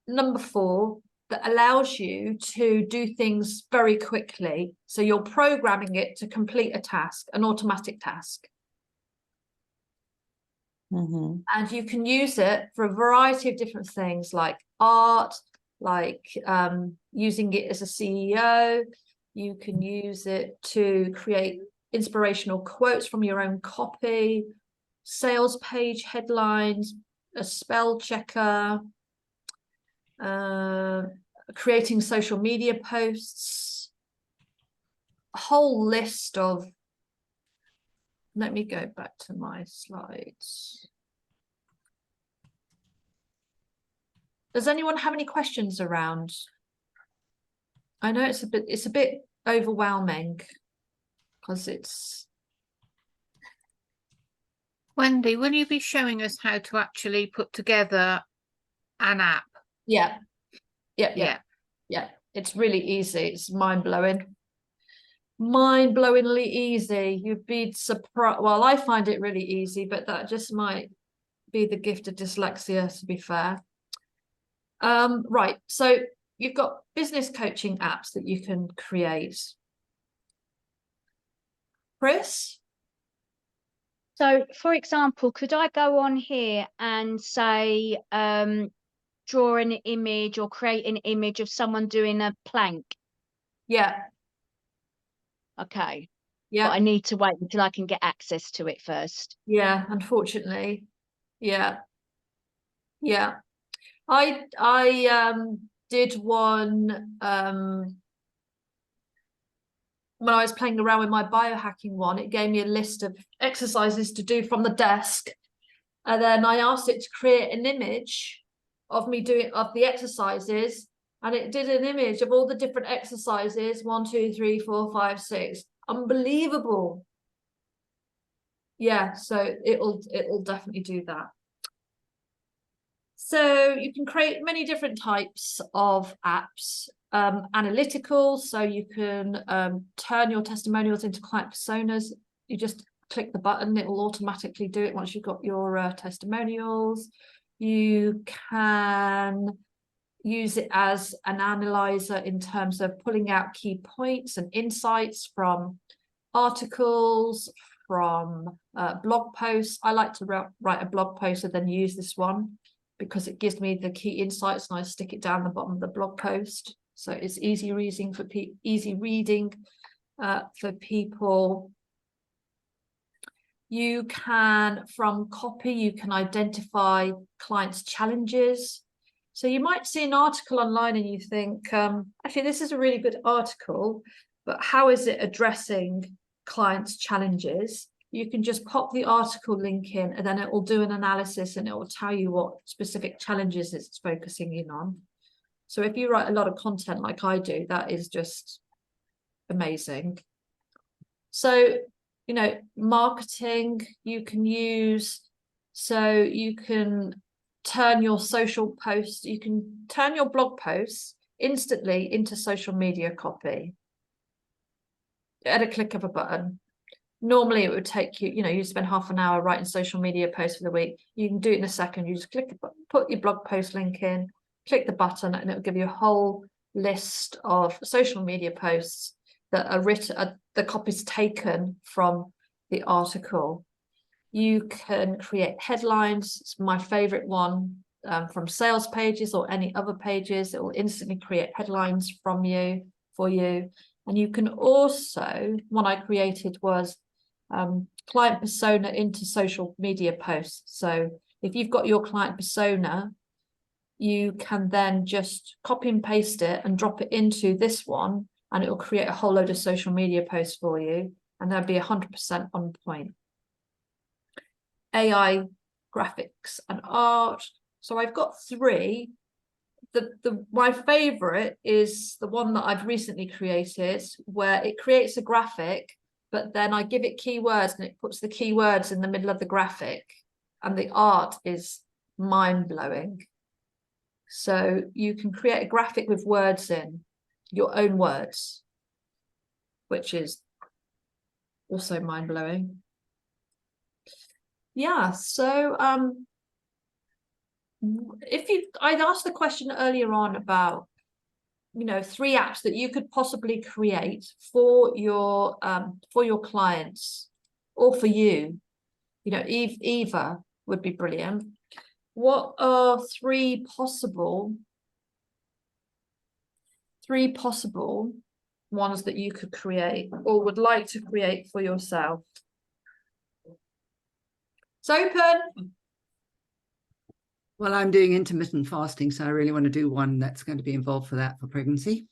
number 4 that allows you to do things very quickly. So you're programming it to complete a task, an automatic task. Mm-hmm. And you can use it for a variety of different things like art, like using it as a CEO. You can use it to create inspirational quotes from your own copy, sales page headlines, a spell checker, creating social media posts, a whole list of, let me go back to my slides. Does anyone have any questions around? I know it's a bit overwhelming because it's. Wendy, will you be showing us how to actually put together an app? Yeah. Yeah. It's really easy. It's mind-blowing. Mind-blowingly easy. You'd be surprised. Well, I find it really easy, but that just might be the gift of dyslexia, to be fair. Right, so you've got business coaching apps that you can create. Chris? So, for example, could I go on here and say, draw an image or create an image of someone doing a plank? Yeah. Okay. Yeah. But I need to wait until I can get access to it first. Yeah, unfortunately. Yeah. Yeah. I did one when I was playing around with my biohacking one. It gave me a list of exercises to do from the desk. And then I asked it to create an image of me doing the exercises. And it did an image of all the different exercises, 1, 2, 3, 4, 5, 6. Unbelievable. Yeah, so it'll definitely do that. So you can create many different types of apps. Analytical, so you can turn your testimonials into client personas. You just click the button, it will automatically do it once you've got your testimonials. You can use it as an analyzer in terms of pulling out key points and insights from articles, from blog posts. I like to write a blog post and then use this one because it gives me the key insights and I stick it down the bottom of the blog post. So it's easy reading for people. You can, from copy, you can identify clients' challenges. So you might see an article online and you think, actually, this is a really good article, but how is it addressing clients' challenges? You can just pop the article link in and then it will do an analysis and it will tell you what specific challenges it's focusing in on. So if you write a lot of content like I do, that is just amazing. So, you know, marketing you can use, so you can turn your social posts, you can turn your blog posts instantly into social media copy at a click of a button. Normally it would take you, you spend half an hour writing social media posts for the week. You can do it in a second. You just click the button, put your blog post link in, click the button, and it'll give you a whole list of social media posts that are written, the copies taken from the article. You can create headlines. It's my favorite one, from sales pages or any other pages. It will instantly create headlines for you. And you can also, one I created was client persona into social media posts. So if you've got your client persona you can then just copy and paste it and drop it into this one, and it will create a whole load of social media posts for you, and they'll be 100% on point. AI, graphics and art. So I've got 3. My favorite is the one that I've recently created, where it creates a graphic, but then I give it keywords and it puts the keywords in the middle of the graphic, and the art is mind-blowing. So you can create a graphic with words in, your own words, which is also mind-blowing. Yeah, so I'd asked the question earlier on about, 3 apps that you could possibly create for your clients or for you. Eva would be brilliant. What are 3 possible ones that you could create or would like to create for yourself? It's open. Well, I'm doing intermittent fasting, so I really want to do one that's going to be involved for that for pregnancy.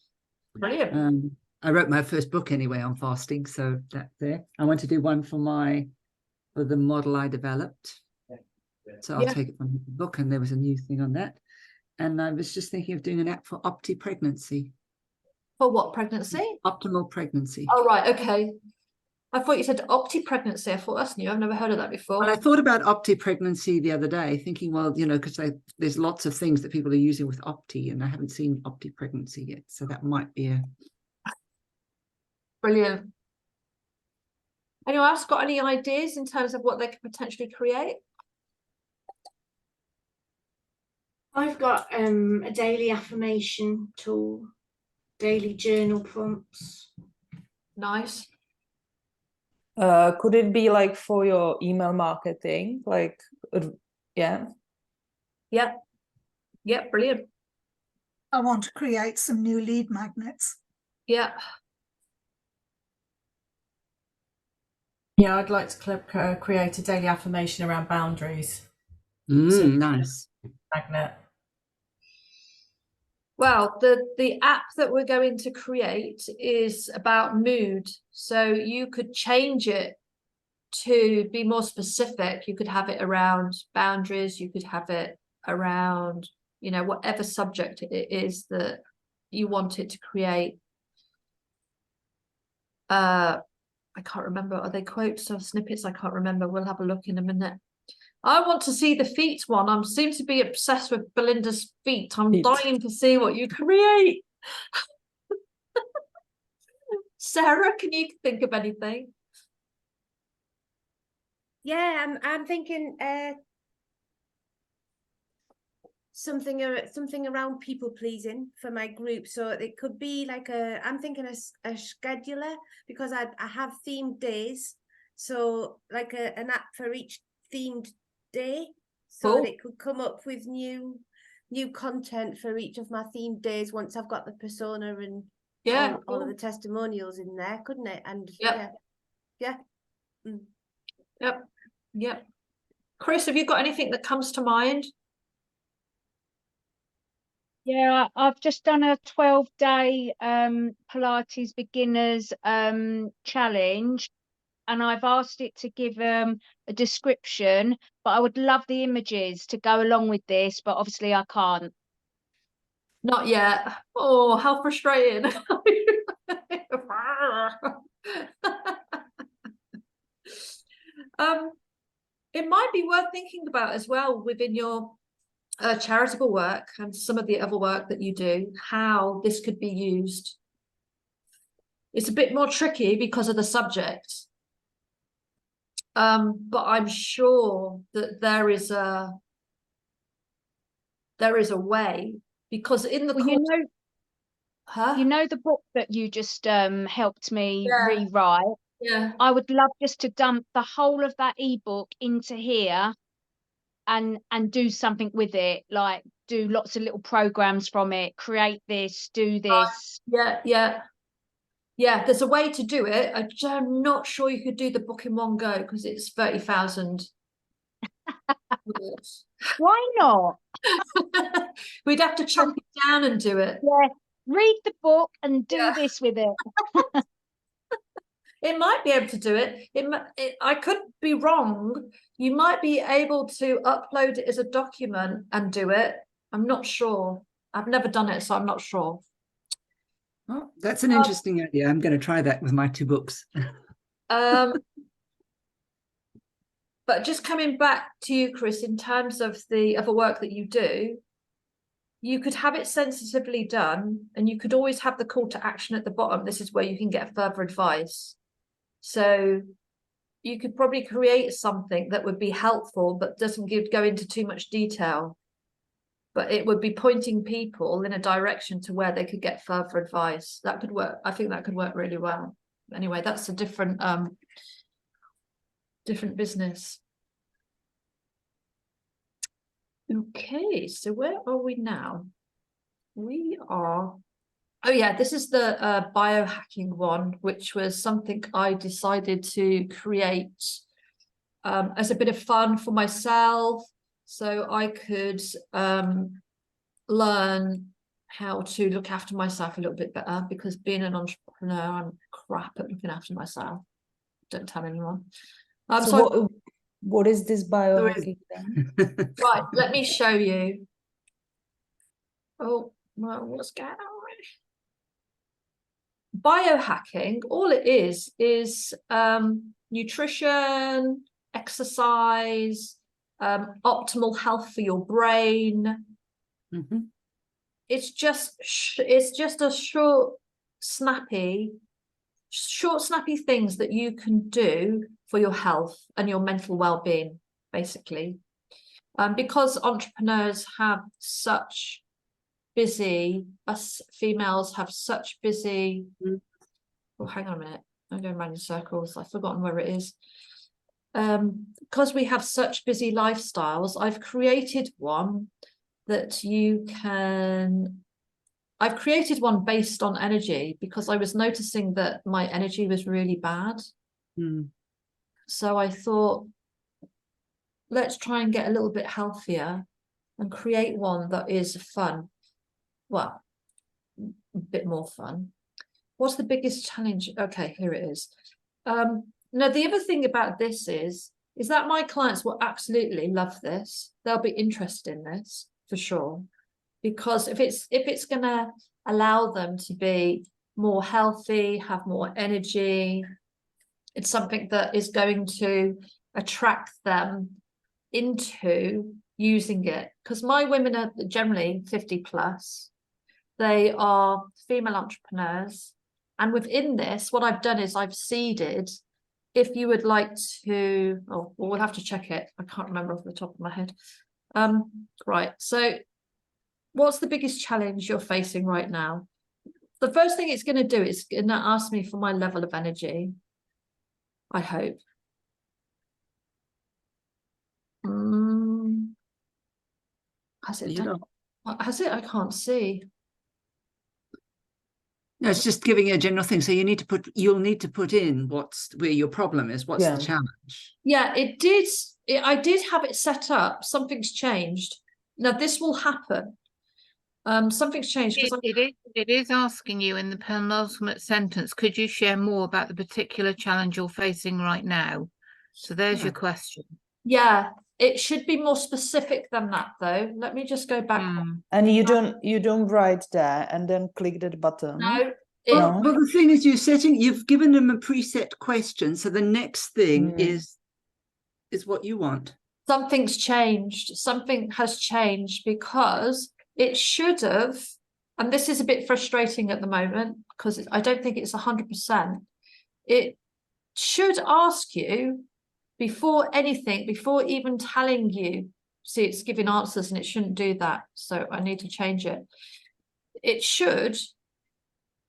Brilliant. I wrote my first book anyway on fasting, so that's there. I want to do one for the model I developed. So I'll take it from the book, and there was a new thing on that. And I was just thinking of doing an app for pregnancy. For what pregnancy? Optimal pregnancy. Oh, right. Okay. I thought you said opti-pregnancy. I thought that's new. I've never heard of that before. Well, I thought about opti-pregnancy the other day, thinking, well, because there's lots of things that people are using with opti, and I haven't seen opti-pregnancy yet. So that might be a... Brilliant. Anyone else got any ideas in terms of what they could potentially create? I've got a daily affirmation tool, daily journal prompts. Nice. Could it be like for your email marketing? Like, yeah. Yeah, brilliant. I want to create some new lead magnets. Yeah. Yeah, I'd like to create a daily affirmation around boundaries. Nice. Magnet. Well, the app that we're going to create is about mood. So you could change it to be more specific. You could have it around boundaries. You could have it around, whatever subject it is that you want it to create. I can't remember. Are they quotes or snippets? I can't remember. We'll have a look in a minute. I want to see the feet one. I seem to be obsessed with Belinda's feet. I'm dying to see what you create. Sarah, can you think of anything? Yeah, I'm thinking something around people pleasing for my group. So it could be like I'm thinking a scheduler, because I have themed days. So like an app for each themed day, so that it could come up with new content for each of my themed days once I've got the persona and all of the testimonials in there, couldn't it? And Yep. Chris, have you got anything that comes to mind? Yeah, I've just done a 12-day Pilates beginners challenge, and I've asked it to give a description, but I would love the images to go along with this, but obviously I can't. Not yet. Oh, how frustrating. It might be worth thinking about as well within your charitable work and some of the other work that you do, how this could be used. It's a bit more tricky because of the subject, but I'm sure that there is a way, because in the course, the book that you just helped me rewrite. Yeah, I would love just to dump the whole of that ebook into here and do something with it, like do lots of little programs from it, create this, do this. Yeah, there's a way to do it. I'm not sure you could do the book in one go because it's 30,000 Why not? We'd have to chunk it down and do it. Yeah, read the book and do Yeah. this with it. It might be able to do it. I could be wrong. You might be able to upload it as a document and do it. I'm not sure. I've never done it, so I'm not sure. Oh, that's an interesting idea. I'm going to try that with my 2 books. But just coming back to you, Chris, in terms of the other work that you do, you could have it sensitively done, and you could always have the call to action at the bottom. This is where you can get further advice. So you could probably create something that would be helpful, but doesn't go into too much detail. But it would be pointing people in a direction to where they could get further advice. That could work. I think that could work really well. Anyway, that's a different business. Okay, so where are we now? We are, oh yeah, this is the biohacking one, which was something I decided to create as a bit of fun for myself, so I could learn how to look after myself a little bit better, because being an entrepreneur, I'm crap at looking after myself. Don't tell anyone. So what is this biohacking then? Right, let me show you. Oh, well, what's going on? Biohacking, all it is nutrition, exercise, optimal health for your brain. Mm-hmm. It's just a short, snappy things that you can do for your health and your mental well-being, basically. Because entrepreneurs have such busy, us females have such busy, oh, hang on a minute, I'm going around in circles, I've forgotten where it is. Because we have such busy lifestyles, I've created one that you can, I've created one based on energy, because I was noticing that my energy was really bad. So I thought, let's try and get a little bit healthier and create one that is fun. Well, a bit more fun. What's the biggest challenge? Okay, here it is. Now, the other thing about this is that my clients will absolutely love this. They'll be interested in this for sure, because if it's going to allow them to be more healthy, have more energy, it's something that is going to attract them into using it. Because my women are generally 50 plus. They are female entrepreneurs. And within this, what I've done is I've seeded, if you would like to, oh, well, we'll have to check it. I can't remember off the top of my head. Right, so what's the biggest challenge you're facing right now? The first thing it's going to do is going to ask me for my level of energy, I hope. Has it done? Has it? I can't see. No, it's just giving you a general thing. So you'll need to put in where your problem is. What's the challenge? Yeah, it did. I did have it set up. Something's changed. Now this will happen. Something's changed because it is asking you in the penultimate sentence, could you share more about the particular challenge you're facing right now? So there's your question. Yeah, it should be more specific than that though. Let me just go back. And you don't write there and then click that button. No. Well, the thing is, you've given them a preset question, so the next thing is what you want. Something's changed. Something has changed, because it should have, and this is a bit frustrating at the moment because I don't think it's 100%. It should ask you before anything, before even telling you. See, it's giving answers and it shouldn't do that. So I need to change it. It should,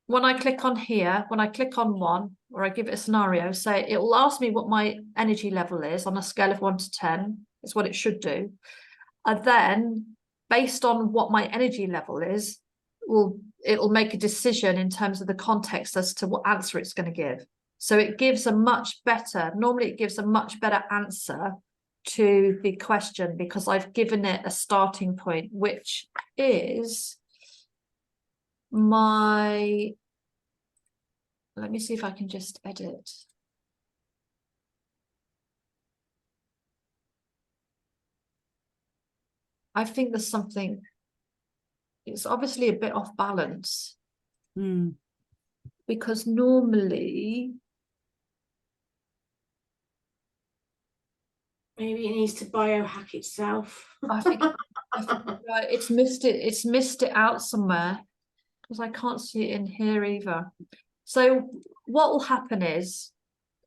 when I click on here, when I click on one, or I give it a scenario, say it will ask me what my energy level is on a scale of 1 to 10. It's what it should do. And then, based on what my energy level is, it'll make a decision in terms of the context as to what answer it's going to give. So it gives a much better, normally it gives a much better answer to the question because I've given it a starting point, which is my, let me see if I can just edit. I think there's something, it's obviously a bit off balance because normally, Maybe it needs to biohack itself. I think right, it's missed it out somewhere because I can't see it in here either. So what will happen is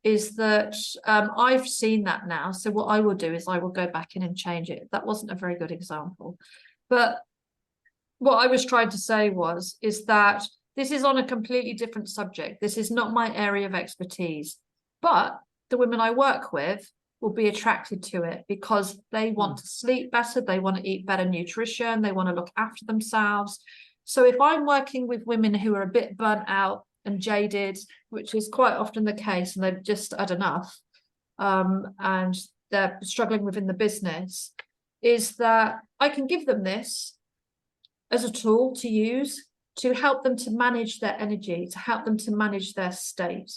that I've seen that now. So what I will do is I will go back in and change it. That wasn't a very good example, but what I was trying to say is that this is on a completely different subject. This is not my area of expertise, but the women I work with will be attracted to it because they want to sleep better, they want to eat better nutrition, they want to look after themselves. So if I'm working with women who are a bit burnt out and jaded, which is quite often the case, and they've just had enough, and they're struggling within the business, is that I can give them this as a tool to use to help them to manage their energy, to help them to manage their state.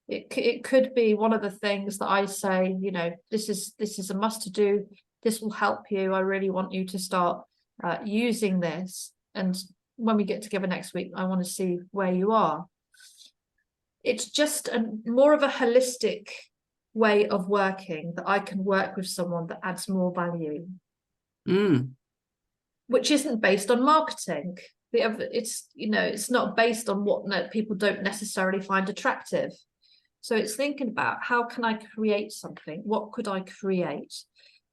It could be one of the things that I say, you know, this is a must to do. This will help you. I really want you to start using this. And when we get together next week, I want to see where you are. It's just more of a holistic way of working that I can work with someone that adds more value, which isn't based on marketing. It's, you know, it's not based on what people don't necessarily find attractive. So it's thinking about how can I create something? What could I create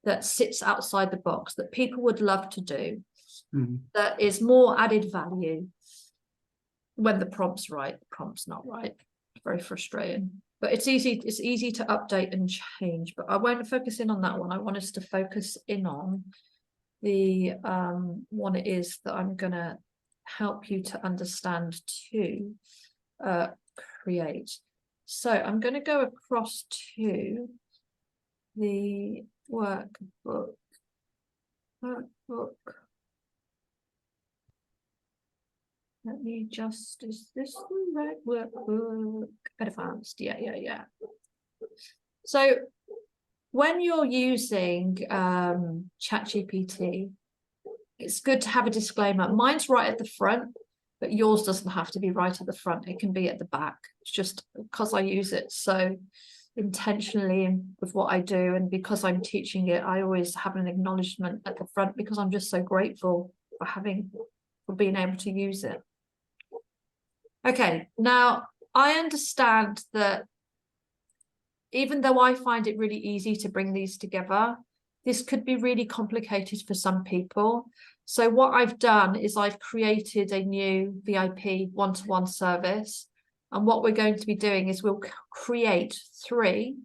that sits outside the box that people would love to do, that is more added value when the prompt's right, the prompt's not right. Very frustrating, but it's easy to update and change, but I won't focus in on that one. I want us to focus in on the one it is that I'm gonna help you to understand to create. So I'm going to go across to the workbook. Let me just, is this the right workbook? Advanced, yeah. So when you're using ChatGPT, it's good to have a disclaimer. Mine's right at the front, but yours doesn't have to be right at the front. It can be at the back. It's just because I use it so intentionally with what I do, and because I'm teaching it, I always have an acknowledgement at the front because I'm just so grateful for being able to use it. Okay, now I understand that even though I find it really easy to bring these together, this could be really complicated for some people. So what I've done is I've created a new VIP one-to-one service. And what we're going to be doing is we'll create 3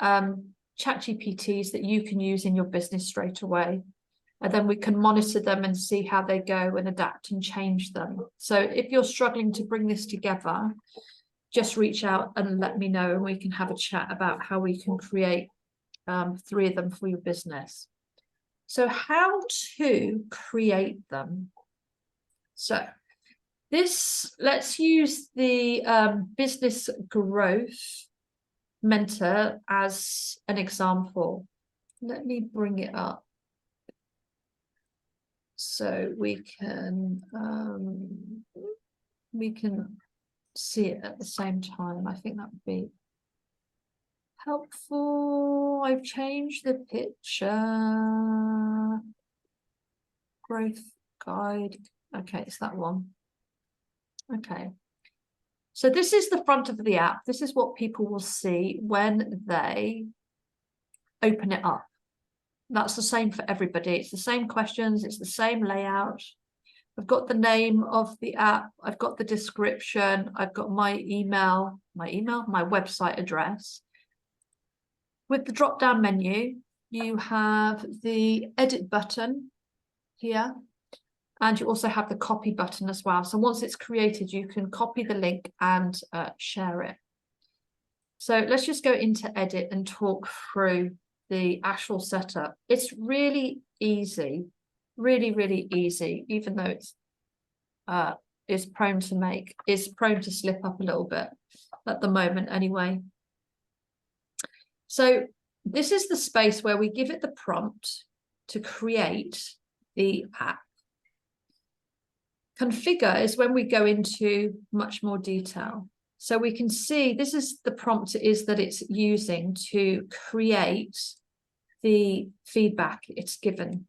ChatGPTs that you can use in your business straight away. And then we can monitor them and see how they go and adapt and change them. So if you're struggling to bring this together, just reach out and let me know, and we can have a chat about how we can create 3 of them for your business. So how to create them. So let's use the business growth mentor as an example. Let me bring it up so we can see it at the same time. I think that would be helpful. I've changed the picture. Growth guide. Okay, it's that one. Okay. So this is the front of the app. This is what people will see when they open it up. That's the same for everybody. It's the same questions. It's the same layout. I've got the name of the app. I've got the description. I've got my email, my website address. With the drop-down menu, you have the edit button here, and you also have the copy button as well. So once it's created, you can copy the link and share it. So let's just go into edit and talk through the actual setup. It's really easy, really easy, even though it's prone to slip up a little bit at the moment anyway. So this is the space where we give it the prompt to create the app. Configure is when we go into much more detail. So we can see this is the prompt that it's using to create the feedback it's given.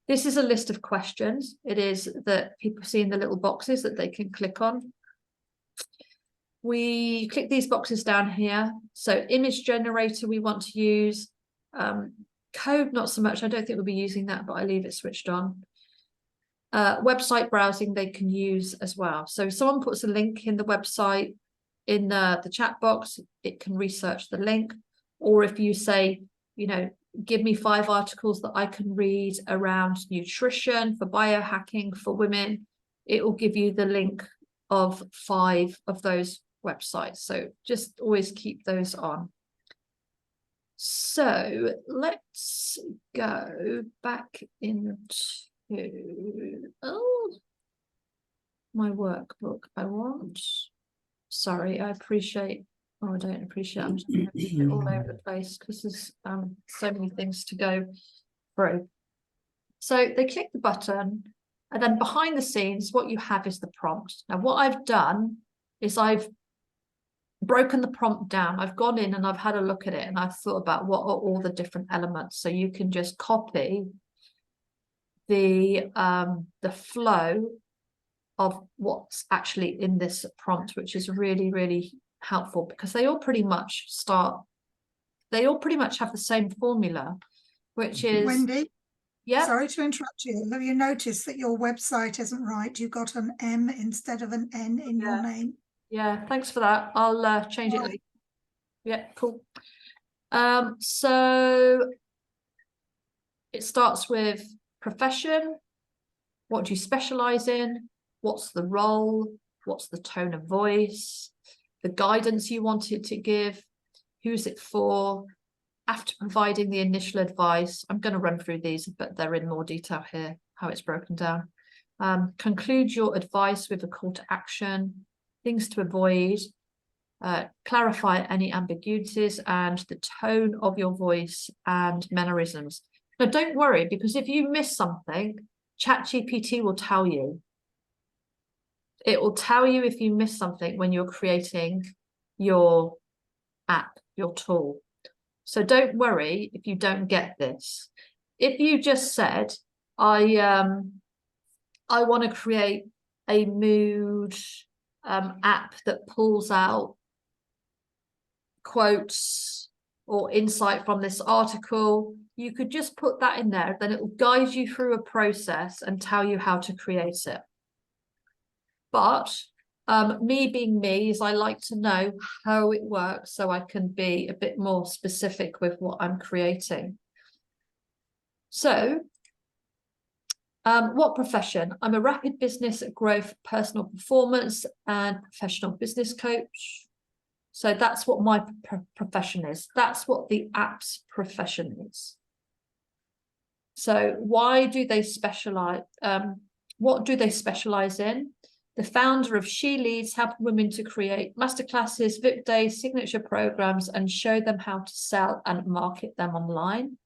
This is a list of questions. It is that people see in the little boxes that they can click on. We click these boxes down here. So image generator we want to use. Code, not so much. I don't think we'll be using that, but I leave it switched on. Website browsing they can use as well. So if someone puts a link in the website in the chat box, it can research the link. Or if you say, you know, give me 5 articles that I can read around nutrition, for biohacking, for women, it will give you the link of 5 of those websites. So just always keep those on. So let's go back into my workbook. Sorry, I appreciate. Oh, I don't appreciate. I'm just going to put it all over the place because there's so many things to go through. So they click the button, and then behind the scenes, what you have is the prompt. Now, what I've done is I've broken the prompt down. I've gone in and I've had a look at it, and I've thought about what are all the different elements. So you can just copy the flow of what's actually in this prompt, which is really helpful because they all pretty much have the same formula, which is Wendy, yeah. sorry to interrupt you. Have you noticed that your website isn't right? You've got an M instead of an N in your name. Yeah, thanks for that. I'll change it later. Yeah, cool. So it starts with profession. What do you specialize in? What's the role? What's the tone of voice? The guidance you want it to give? Who's it for? After providing the initial advice, I'm going to run through these, but they're in more detail here, how it's broken down. Conclude your advice with a call to action, things to avoid, clarify any ambiguities, and the tone of your voice and mannerisms. Now, don't worry, because if you miss something, ChatGPT will tell you. It will tell you if you miss something when you're creating your app, your tool. So don't worry if you don't get this. If you just said, I want to create a mood app that pulls out quotes or insight from this article, you could just put that in there. Then it will guide you through a process and tell you how to create it. But me being me is I like to know how it works so I can be a bit more specific with what I'm creating. So what profession? I'm a rapid business growth, personal performance and professional business coach. So that's what my profession is. That's what the app's profession is. So why do they specialize? What do they specialize in? The founder of She Leads help women to create masterclasses, VIP days, signature programs, and show them how to sell and market them online.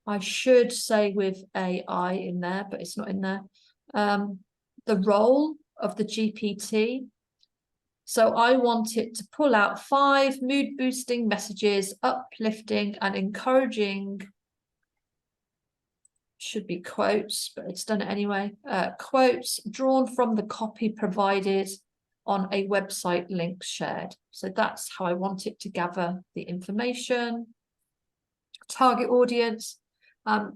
I should say with AI in there, but it's not in there. The role of the GPT. So I want it to pull out 5 mood-boosting messages, uplifting and encouraging. Should be quotes, but it's done it anyway. Quotes drawn from the copy provided on a website link shared. So that's how I want it to gather the information. Target audience,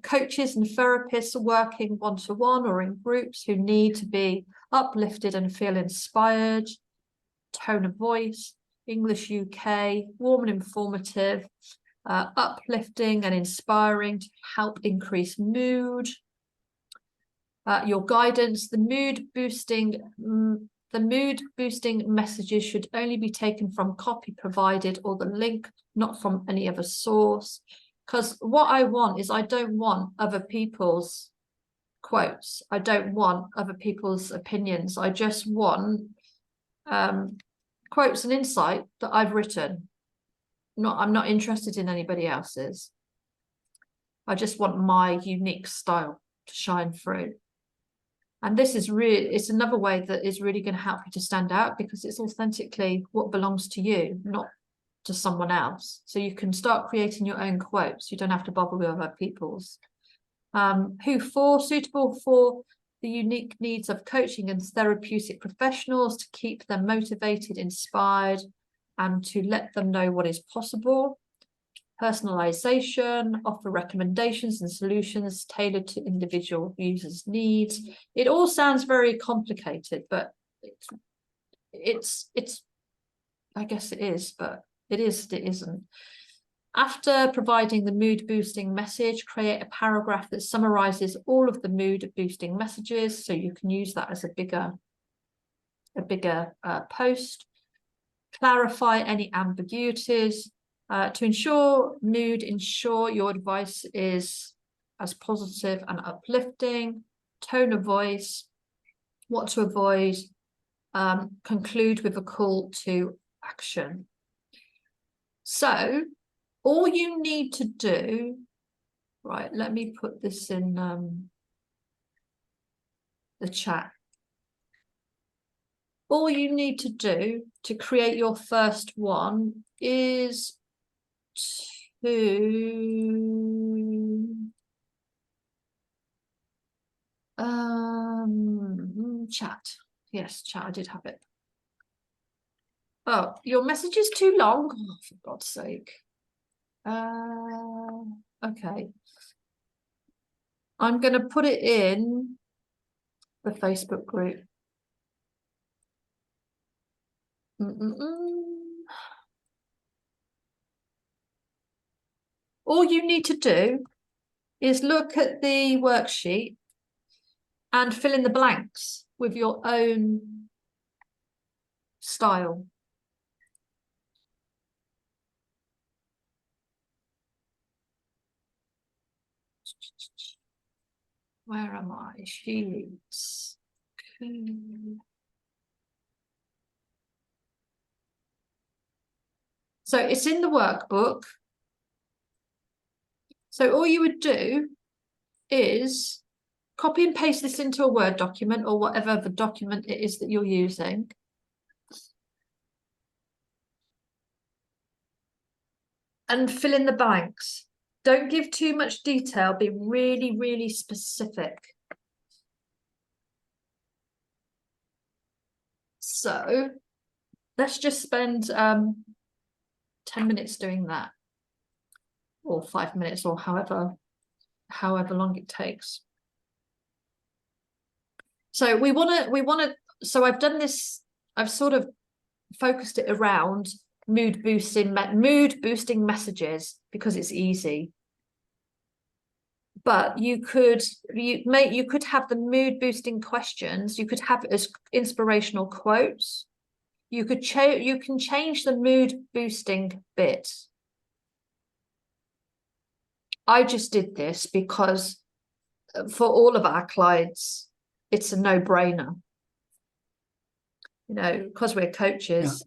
coaches and therapists working one-to-one or in groups who need to be uplifted and feel inspired. Tone of voice, English UK, warm and informative. Uplifting and inspiring to help increase mood. Your guidance, the mood boosting The mood boosting messages should only be taken from copy provided or the link, not from any other source. Because what I want is, I don't want other people's quotes. I don't want other people's opinions. I just want quotes and insight that I've written. I'm not interested in anybody else's. I just want my unique style to shine through. And this is really, it's another way that is really going to help you to stand out, because it's authentically what belongs to you, not to someone else. So you can start creating your own quotes. You don't have to bother with other people's. Suitable for the unique needs of coaching and therapeutic professionals, to keep them motivated, inspired, and to let them know what is possible. Personalization, offer recommendations and solutions tailored to individual users' needs. It all sounds very complicated, but it's I guess it is, but it isn't. After providing the mood boosting message, create a paragraph that summarizes all of the mood boosting messages, so you can use that as a bigger post. Clarify any ambiguities. To ensure your advice is as positive and uplifting. Tone of voice, what to avoid. Conclude with a call to action. So all you need to do, right, let me put this in the chat. All you need to do to create your first one is to chat. Yes, chat, I did have it. Oh, your message is too long. Oh, for God's sake. Okay. I'm going to put it in the Facebook group. All you need to do is look at the worksheet and fill in the blanks with your own style. Where am I? Sheets. Okay. So it's in the workbook. So all you would do is copy and paste this into a Word document or whatever the document it is that you're using. And fill in the blanks. Don't give too much detail. Be really, really specific. So let's just spend 10 minutes doing that, or 5 minutes, or however long it takes. So we want to, so I've done this, I've sort of focused it around mood boosting messages because it's easy. But you could have the mood boosting questions, you could have it as inspirational quotes. You can change the mood boosting bit. I just did this because for all of our clients, it's a no-brainer. You know, because we're coaches,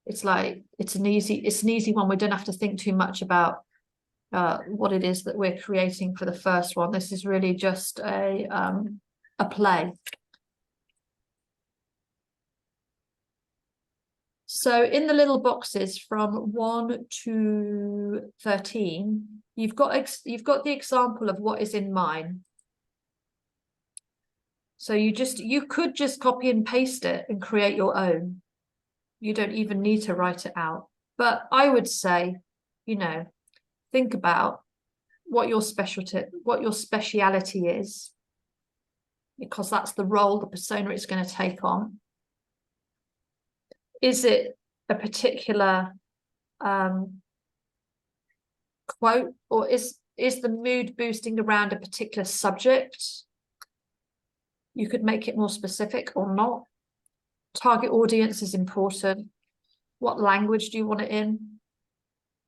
it's like it's an easy one. We don't have to think too much about what it is that we're creating for the first one. This is really just a play. So in the little boxes from 1 to 13, you've got the example of what is in mine. So you could just copy and paste it and create your own. You don't even need to write it out. But I would say, you know, think about what your speciality is, because that's the role, the persona it's going to take on. Is it a particular quote, or is the mood boosting around a particular subject? You could make it more specific or not. target audience is important. What language do you want it in?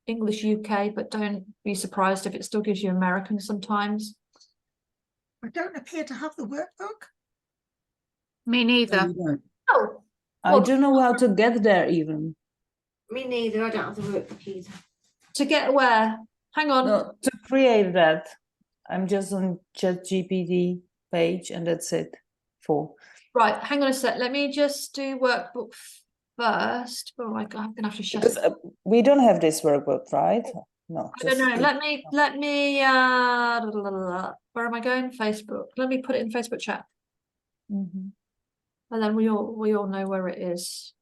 English UK, but don't be surprised if it still gives you American sometimes. I don't appear to have the workbook. Me No, neither. you don't. Oh, I well, don't know how to get there even. Me neither. I don't have the workbook either. to get where? Hang on. No, to create that, I'm just on ChatGPT page and that's it. Right, hang on a sec. Let me just do workbook first. Oh my God, I'm gonna have to shut Because it. we don't have this workbook, right? No, I don't know. it- Let me where am I going? Facebook. Let me put it in Facebook chat. Mhm. And then we all know where it is.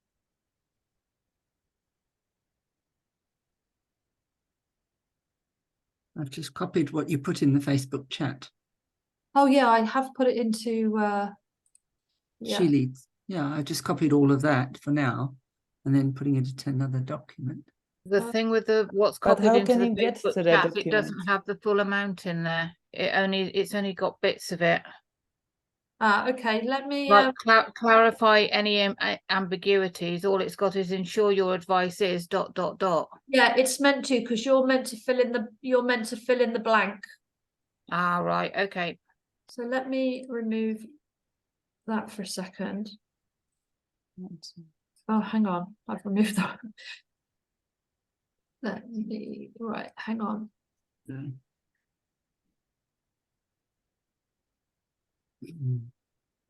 I've just copied what you put in the Facebook chat. Oh yeah, I have put it into She yeah. leads. Yeah, I just copied all of that for now, and then putting it into another document. The thing with the what's But copied how into can the you get Facebook to that chat, it doesn't document? have the full amount in there. It's only got bits of it. Okay, let me Like clarify any ambiguities. All it's got is ensure your advice is ... yeah, it's meant to, because you're meant to fill in the blank. Ah, right, okay. So let me remove that for a second. Oh, hang on, I've removed that. Let me, right, hang on. Mm.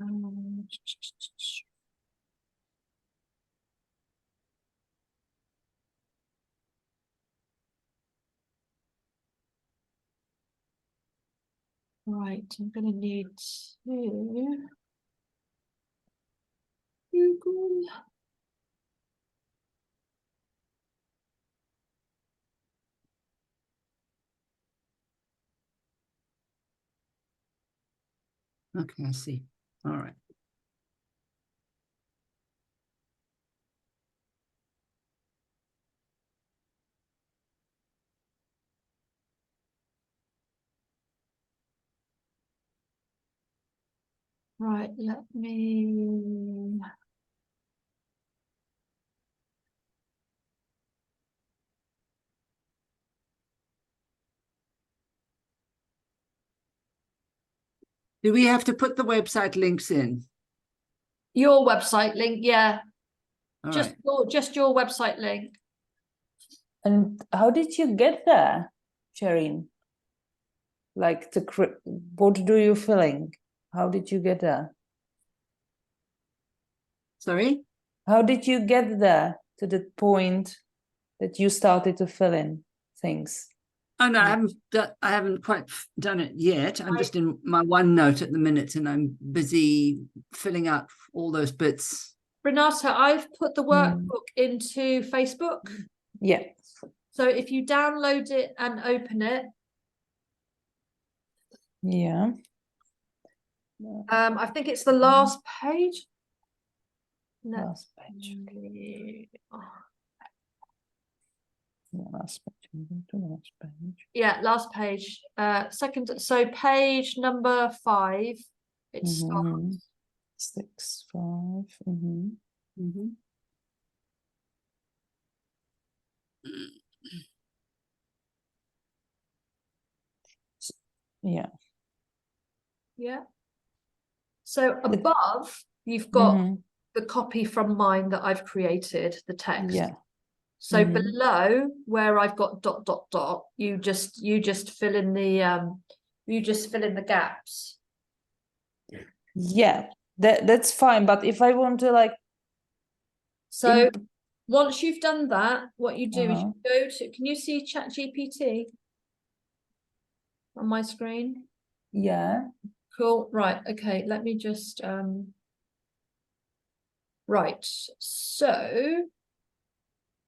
Um, right, I'm gonna need to Google. Okay, I see. All right. Right, let me. Do we have to put the website links in? Your website link, yeah. All Just right. just your website link. And how did you get there, Shereen? Like what do you filling? How did you get there? Sorry? How did you get there to the point that you started to fill in things? Oh no, I haven't quite done it yet. I'm just in my OneNote at the minute, and I'm busy filling out all those bits. Renata, I've put the Mm. workbook into Facebook. Yeah. So if you download it and open it, Yeah. I think it's the last page. Last page. Yeah, last page. Moving to the last page. Yeah, last page. Second, so page number 5. It Mhm. starts. 6, 5. Mhm. Mhm. Yeah. Yeah. So above, you've got Mhm. the copy from mine that I've created, the text. Yeah. So Mhm. below where I've got ... you just fill in the gaps. Yeah. That's fine, but if I want to like So once you've done that, what you do is Uh-huh. you go to, can you see ChatGPT on my screen? Yeah. Cool. Right. Okay. Let me just right. So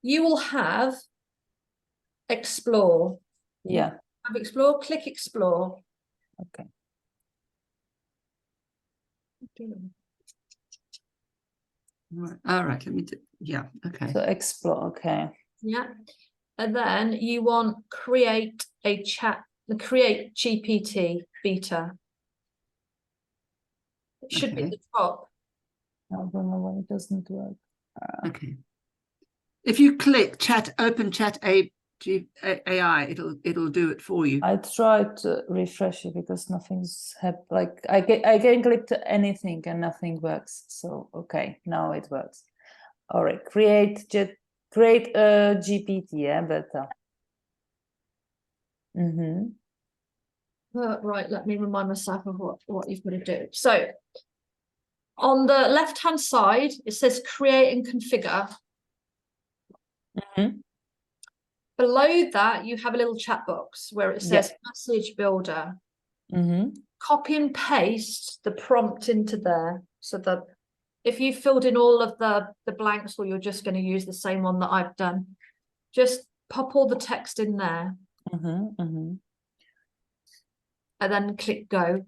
you will have explore. Yeah. Have explore, click explore. Okay. All right. Let me do. Yeah. Okay. So explore. Okay. Yeah. And then you want create GPT beta. It should be at Okay. the top. I don't know why it doesn't work. Okay. If you click open chat AI, it'll do it for you. I tried to refresh it because nothing's happened. Like I can click to anything and nothing works. So okay, now it works. All right, create a GPT, yeah, better. Right, let me remind myself of what you've got to do. So on the left-hand side, it says create and configure. Below that, you have a little chat box where it says message builder. Copy and paste the prompt into there. So that if you filled in all of the blanks, or you're just going to use the same one that I've done, just pop all the text in there. And then click go.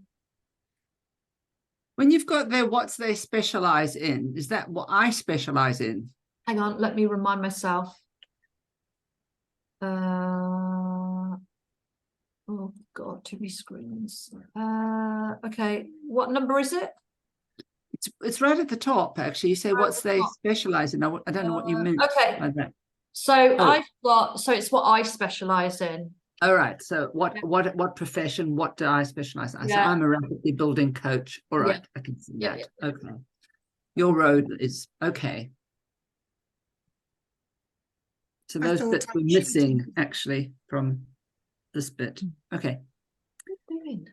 When you've got there, what's they specialize in? Is that what I specialize in? Hang on, let me remind myself. Oh God, too many screens. Okay, what number is it? It's right at the top, actually. You say what's they specialize in. I don't know what you meant by that. So I've got, so it's what I specialize in. All right. So what profession, what do I specialize in? So I'm a rapidly building coach. All right. I can see that. Okay. Your road is okay. So those bits were missing actually from this bit. Okay. What are you doing?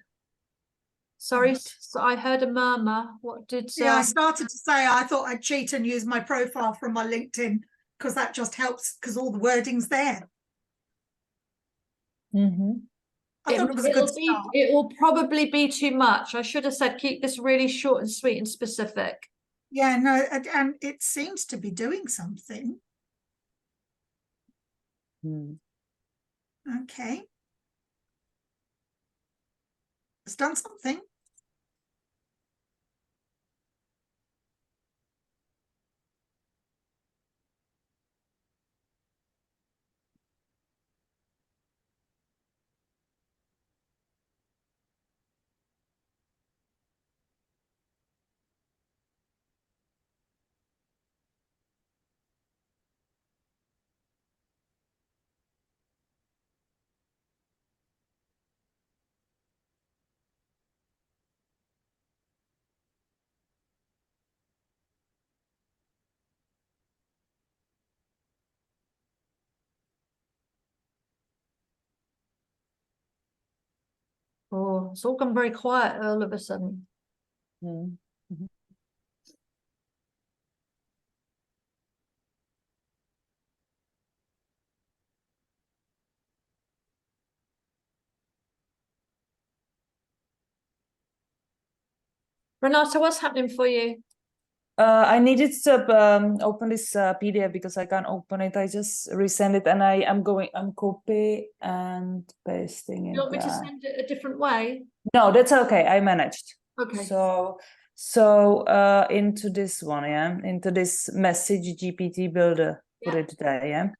Sorry, so I heard a murmur. What did I started to say I thought I'd cheat and use my profile from my LinkedIn, because that just helps because all the wording's there. I thought it was a good start. It will probably be too much. I should have said keep this really short and sweet and specific. Yeah, no, and it seems to be doing something. Okay. It's done something. Oh, it's all gone very quiet all of a sudden. Renata, what's happening for you? I needed to open this PDF because I can't open it. I just resend it, and I'm copy and pasting it. You want me to send it a different way? No, that's okay. I managed. Okay. So into this one, into this message GPT builder, put it there,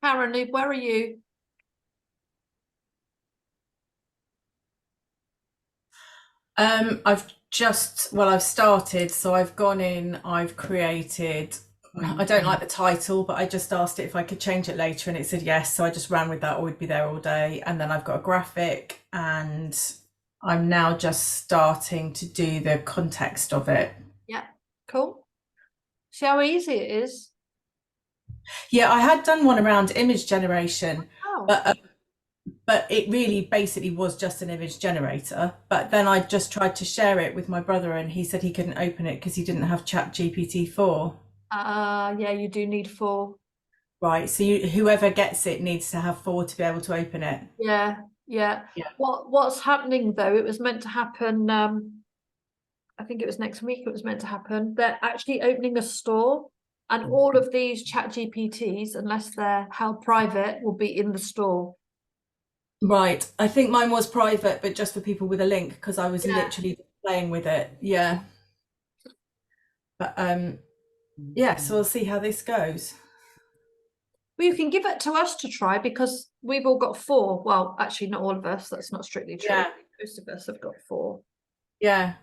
Karen, where are you? I've started, so I've gone in, I've created, I don't like the title, but I just asked it if I could change it later and it said yes, so I just ran with that, or we'd be there all day. And then I've got a graphic, and I'm now just starting to do the context of it. Yeah, cool. See how easy it is? Yeah, I had done one around image generation, but but it really basically was just an image generator. But then I just tried to share it with my brother, and he said he couldn't open it because he didn't have ChatGPT-4. Yeah, you do need 4. Right, so whoever gets it needs to have 4 to be able to open it. Yeah. Yeah. What's happening though? It was meant to happen. I think it was next week. It was meant to happen. They're actually opening a store, and all of these ChatGPTs, unless they're held private, will be in the store. Right, I think mine was private, but just for people with a link, because I was Yeah. literally playing with it. Yeah. But yeah, so we'll see how this goes. Well, you can give it to us to try because we've all got 4. Well, actually, not all of us. That's not strictly true. Yeah. Most of us have got 4. Yeah,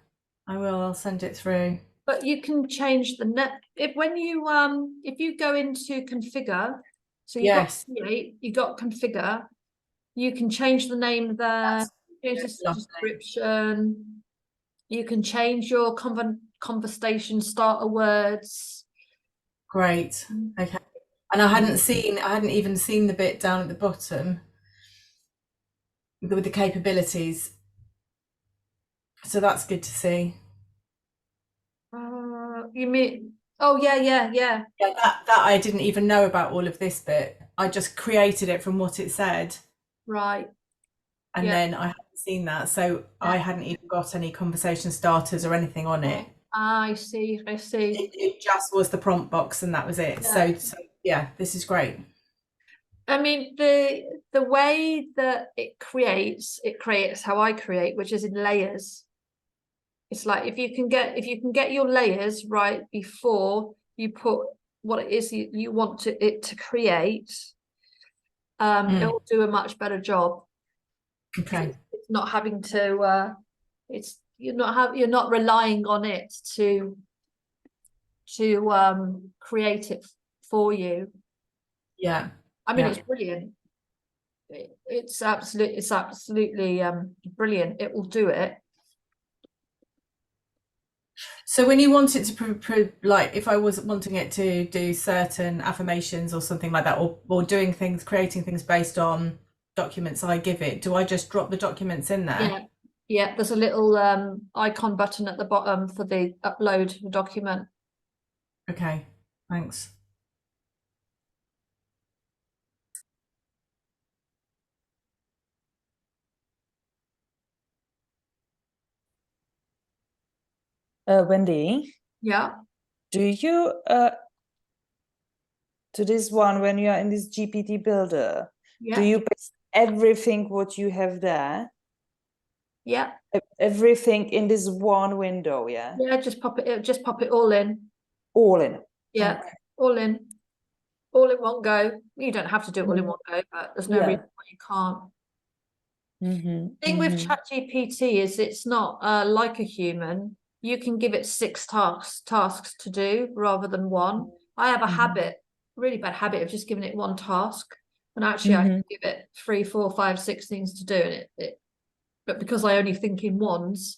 I will. I'll send it through. But you can change the net if you go into configure. So you Yes. got create, you got configure. You can change the name there. Change the lovely. description. You can change your conversation starter words. Great. Okay. And I hadn't even seen the bit down at the bottom with the capabilities. So that's good to see. You mean? Oh yeah. Yeah, that I didn't even know about all of this bit. I just created it from what it said. Right. And Yeah. then I hadn't seen that. So I hadn't even got any conversation starters or anything on it. I see. It just was the prompt box and that was it. Yeah. So yeah, this is great. I mean, the way that it creates how I create, which is in layers. It's like if you can get your layers right before you put what it is you want it to create, it'll do a much better job. Okay. It's not having to you're not relying on it to create it for you. Yeah. I mean, Yeah. it's brilliant. It's absolutely brilliant. It will do it. So when you want it to like, if I was wanting it to do certain affirmations or something like that, or doing things, creating things based on documents I give it, do I just drop the documents in there? Yeah. There's a little icon button at the bottom for the upload document. Okay, thanks. Wendy, Yeah. do you to this one when you are in this GPT builder, do you paste everything what you have there? Yeah. Everything in this one window, yeah? Yeah, just pop it all in. All in. Yeah, Okay. all in one go. You don't have to do it all in one go, but there's no reason why you can't. The thing with ChatGPT is it's not like a human. You can give it 6 tasks to do rather than 1. I have a really bad habit of just giving it 1 task, and actually I can give it 3, 4, 5, 6 things to do, and but because I only think in ones,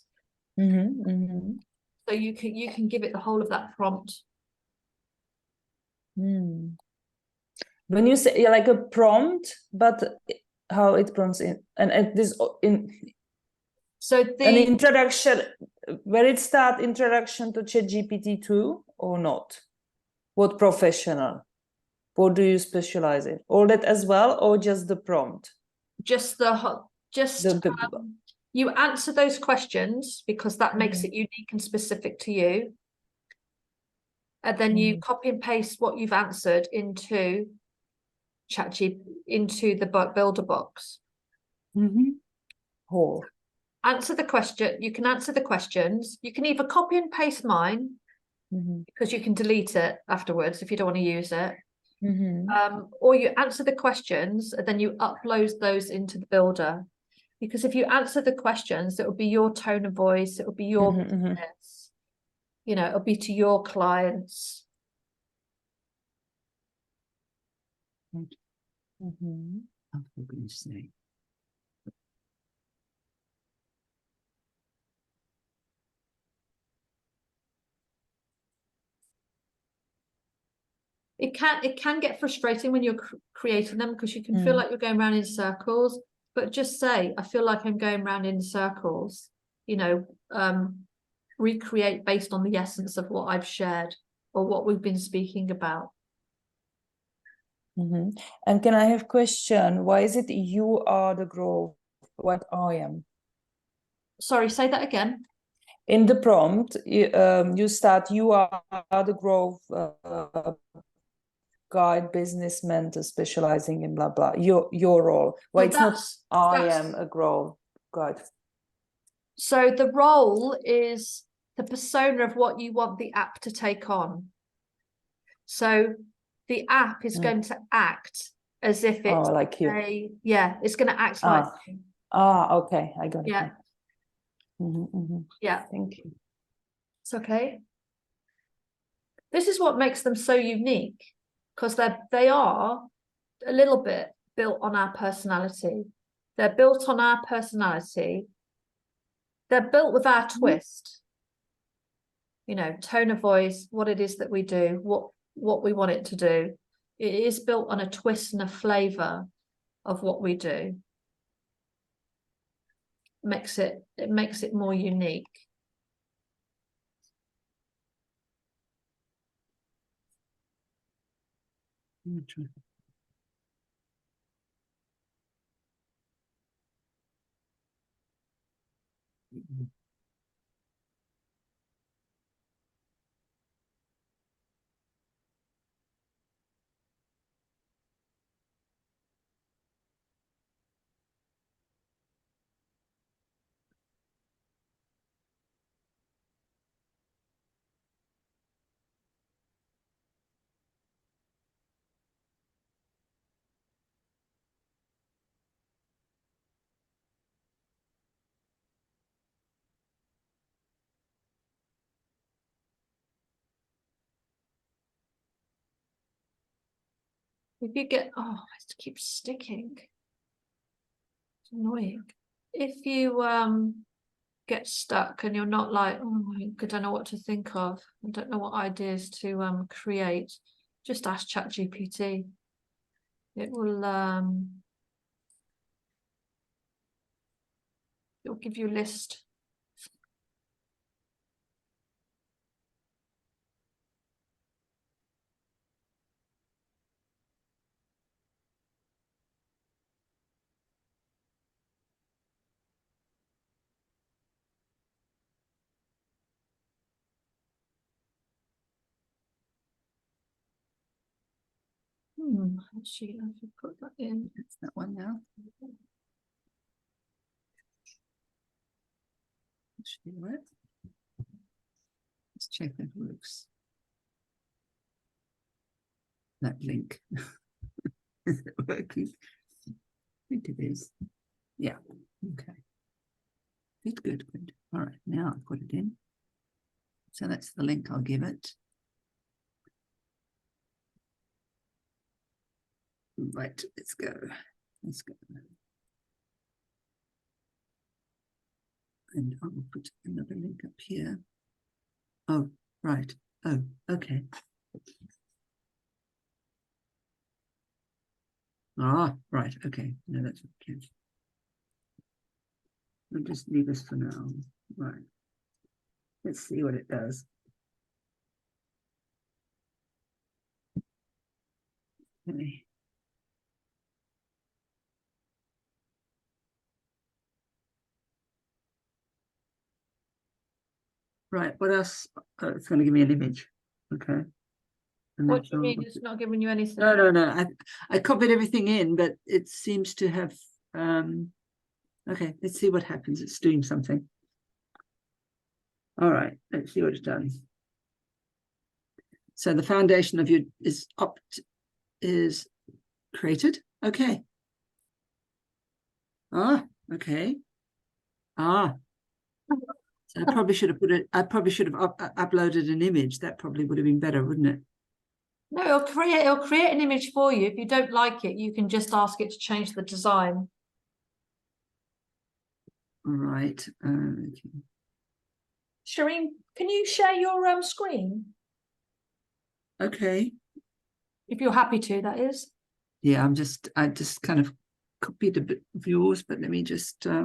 so you can give it the whole of that prompt. When you say like a prompt, but how it prompts in and this in so an introduction, where it start introduction to ChatGPT-2 or not? What professional? What do you specialize in? All that as well, or just the prompt? You answer those questions because that makes it unique and specific to you. And then you copy and paste what you've answered into into the builder box. Answer the question. You can answer the questions. You can either copy and paste mine because you can delete it afterwards if you don't want to use it. Or you answer the questions and then you upload those into the builder. Because if you answer the questions, it will be your tone of voice, it will be your business, it'll be to your clients. It can get frustrating when you're creating them because you can feel like you're going around in circles. but just say, I feel like I'm going round in circles, you know, recreate based on the essence of what I've shared or what we've been speaking about. And can I have a question? Why is it you are the growth, what I am? Sorry, say that again. In the prompt, you start, you are the growth guide, business mentor, specializing in blah, blah, your role. Well, So it's not, I that's- am a growth guide. So the role is the persona of what you want the app to take on. So the app is going to act as if it's like you. It's going to act like you. Okay, I got it. Yeah. Yeah, Thank you. it's okay. This is what makes them so unique, because they are a little bit built on our personality. They're built on our personality. They're built with our twist. You know, tone of voice, what it is that we do, what we want it to do. It is built on a twist and a flavor of what we do. It makes it more unique. If you get, it keeps sticking. It's annoying. If you get stuck and you're not like, I don't know what to think of, I don't know what ideas to create, just ask ChatGPT. It will it'll give you a list. Actually, I should put that in. That's that one now. Should work. Let's check that works. That link. Is it working? I think it is. Yeah. Okay. Good. All right, now I've put it in. So that's the link I'll give it. Right, let's go. And I will put another link up here. Oh, right. Oh, okay. Right. Okay. No, that's okay. I'll just leave this for now. Right. Let's see what it does. Okay. Right, what else? Oh, it's going to give me an image. Okay. And What do you mean it's not giving you anything? No. I copied everything in, but it seems to have okay, let's see what happens. It's doing something. All right, let's see what it's done. So the foundation of your is created. Okay. Okay. So I probably should have uploaded an image. That probably would have been better, wouldn't it? No, it'll create an image for you. If you don't like it, you can just ask it to change the design. All right. Okay. Shireen, can you share your screen? Okay. If you're happy to, that is. Yeah, I just kind of copied a bit of yours, but let me just share.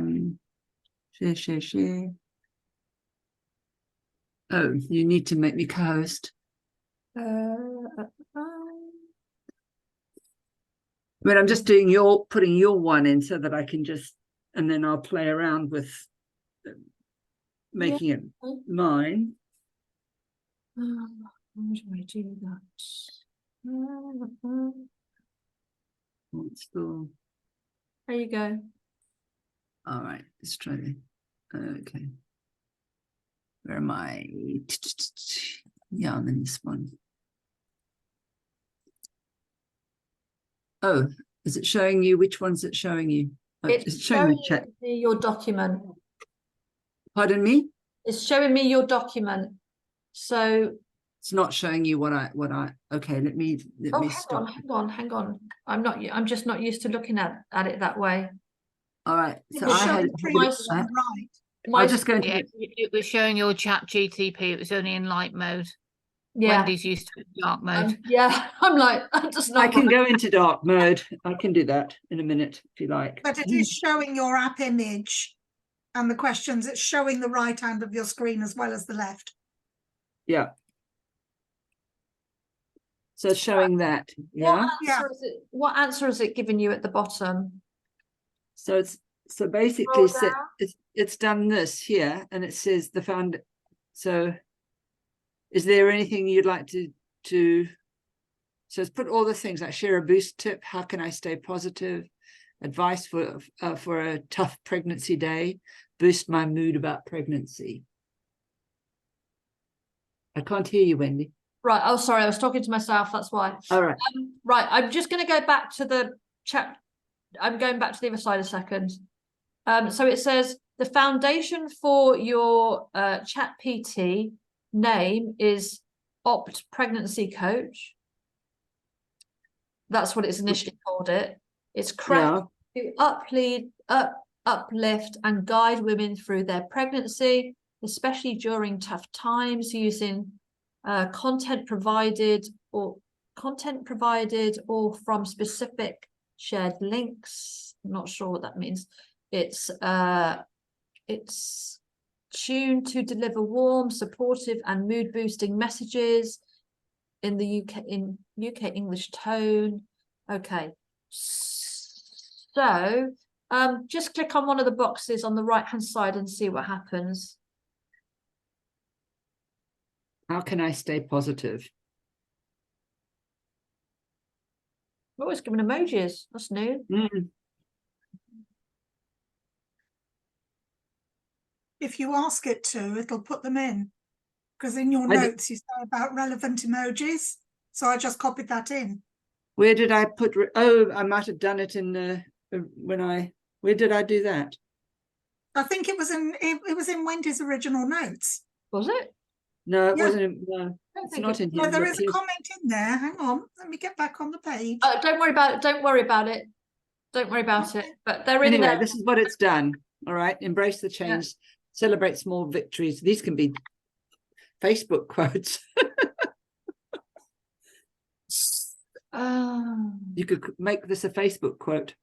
Oh, you need to make me co-host. But I'm just doing putting your one in so that I can just, and then I'll play around with making it mine. How do I do that? It's still, There you go. all right, let's try it. Okay. Where am I? Yeah, I'm in this one. Oh, is it showing you? Which one's it showing you? Oh, It's showing me chat. me your document. Pardon me? It's showing me your document. So It's not showing you what I okay, let me stop. hang on. I'm just not used to looking at it that way. All right. So It's I had showing previously, right. I'm just going to Yeah, it was showing your ChatGPT. It was only in light mode. Yeah. Wendy's used to dark mode. Yeah, I'm like, I'm just not. I can go into dark mode. I can do that in a minute if you like. But it is showing your app image and the questions. It's showing the right hand of your screen as well as the left. Yeah. So it's showing that. Yeah. What answer is it giving you at the bottom? So basically Scroll down. it's done this here, and it says the found. So is there anything you'd like to so it's put all the things like share a boost tip, how can I stay positive, advice for a tough pregnancy day, boost my mood about pregnancy. I can't hear you, Wendy. Right. Oh, sorry. I was talking to myself. That's why. All right. Right. I'm just going to go back to the chat. I'm going back to the other side a second. So it says the foundation for your ChatGPT name is Opt Pregnancy Coach. That's what it's initially called it. It's crafted to uplift and guide women through their pregnancy, especially during tough times, using content provided or from specific shared links. I'm not sure what that means. It's tuned to deliver warm, supportive, and mood-boosting messages in the UK English tone. Okay, so just click on one of the boxes on the right-hand side and see what happens. How can I stay positive? Oh, it's giving emojis. That's new. If you ask it to, it'll put them in. Because in your notes, you say about relevant emojis. So I just copied that in. Where did I put? Oh, I might have done it in the where did I do that? I think it was in Wendy's original notes. Was it? No, it wasn't. No, it's not in here. No, there is a comment in there. Hang on, let me get back on the page. Don't worry about it. Don't worry about it. Don't worry about it. But they're in anyway, there. this is what it's done. All right, embrace the change. Yeah. Celebrate small victories. These can be Facebook quotes. You could make this a Facebook quote.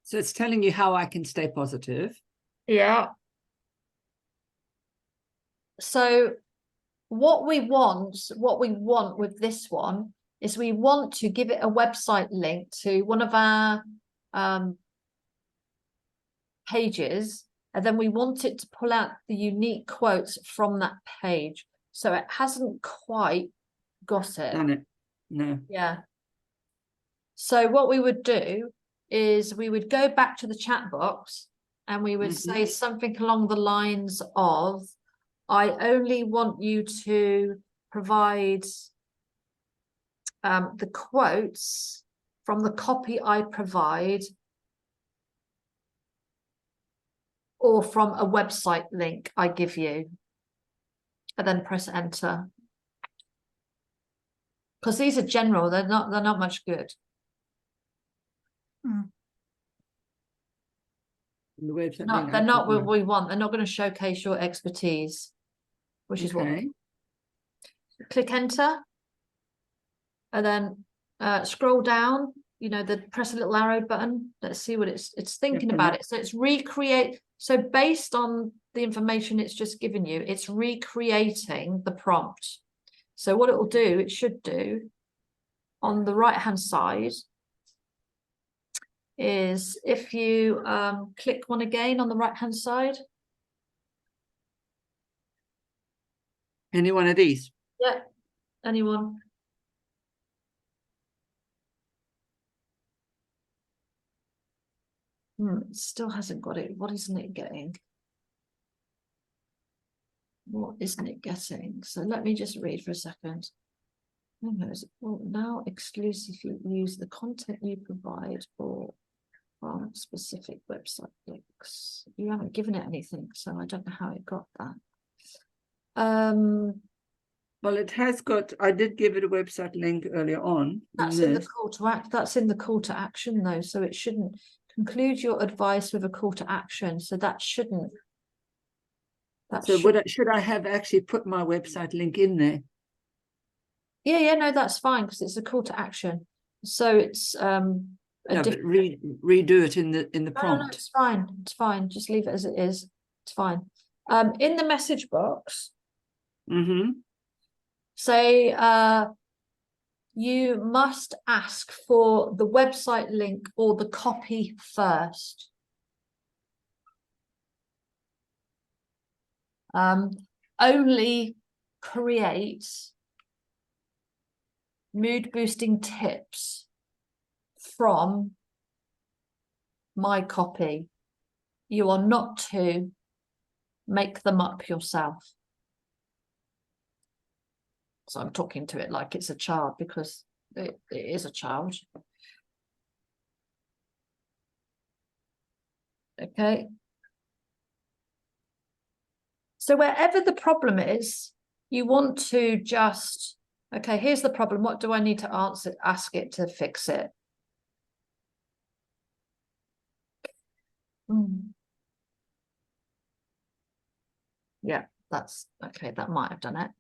So it's telling you how I can stay positive. Yeah. So what we want with this one is we want to give it a website link to one of our pages, and then we want it to pull out the unique quotes from that page. So it hasn't quite got it. Done it. No. Yeah. So what we would do is we would go back to the chat box and we would say something along the lines of, I only want you to provide the quotes from the copy I provide or from a website link I give you, and then press enter. Because these are general, they're not much good. They're not what we want. They're not going to showcase your expertise, which is what. Click enter. and then scroll down, you know, press a little arrow button. Let's see what it's thinking about it. So it's recreate. So based on the information it's just given you, it's recreating the prompt. So what it will do, it should do on the right hand side is if you click one again on the right hand side. Any one of these? Yeah, anyone? It still hasn't got it. What isn't it getting? What isn't it getting? So let me just read for a second. Will now exclusively use the content you provide or from specific website links. You haven't given it anything, so I don't know how it got that. Well, it has got, I did give it a website link earlier on. That's in the call to act. That's in the call to action though, so it shouldn't conclude your advice with a call to action. So that shouldn't. So should I have actually put my website link in there? Yeah, no, that's fine because it's a call to action. So it's no, but redo it in the prompt. No, it's fine. It's fine. Just leave it as it is. It's fine. In the message box, say you must ask for the website link or the copy first. Only create mood boosting tips from my copy. You are not to make them up yourself. So I'm talking to it like it's a child because it is a child. Okay. So wherever the problem is, you want to just, okay, here's the problem. What do I need to ask it to fix it? Yeah, that's okay. That might have done it.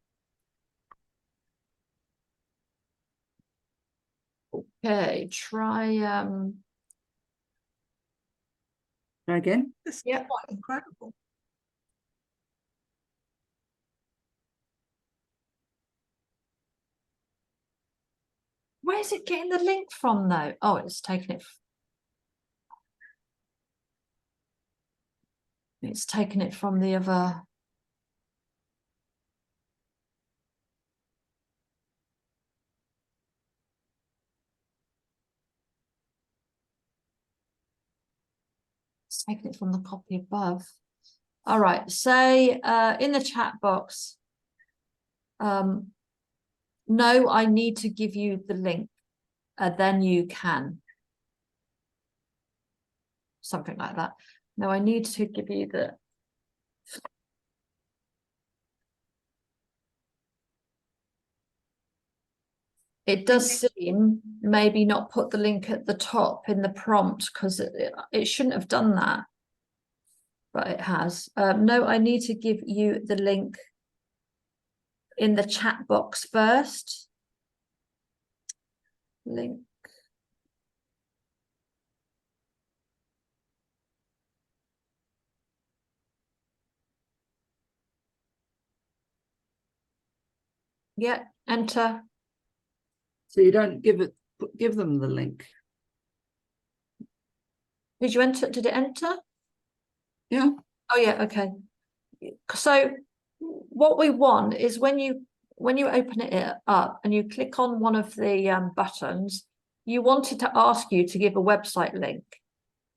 Okay, try again. This is yeah, quite incredible. Where's it getting the link from though? Oh, it's taken it. It's taken it from the other. It's taken it from the copy above. All right, say in the chat box, no, I need to give you the link, then you can. Something like that. No, I need to give you the. It does seem maybe not put the link at the top in the prompt because it shouldn't have done that. But it has. No, I need to give you the link in the chat box first. Link. Yeah, enter. So you don't give them the link. Did you enter? Did it enter? Yeah. Oh yeah, okay. So what we want is when you open it up and you click on one of the buttons, you want it to ask you to give a website link,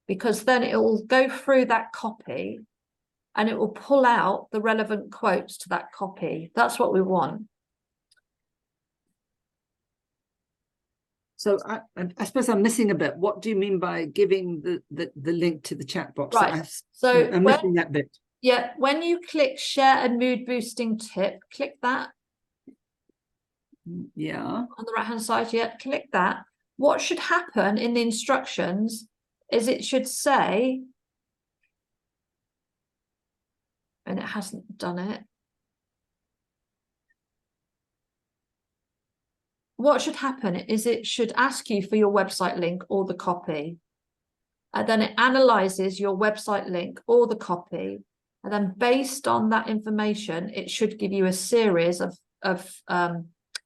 because then it will go through that copy and it will pull out the relevant quotes to that copy. That's what we want. So I suppose I'm missing a bit. What do you mean by giving the link to the chat box? Right. So I'm missing that bit. Yeah, when you click share a mood boosting tip, click that. Yeah. On the right hand side, yeah, click that. What should happen in the instructions is it should say, and it hasn't done it. what should happen is it should ask you for your website link or the copy. And then it analyzes your website link or the copy. And then based on that information, it should give you a series of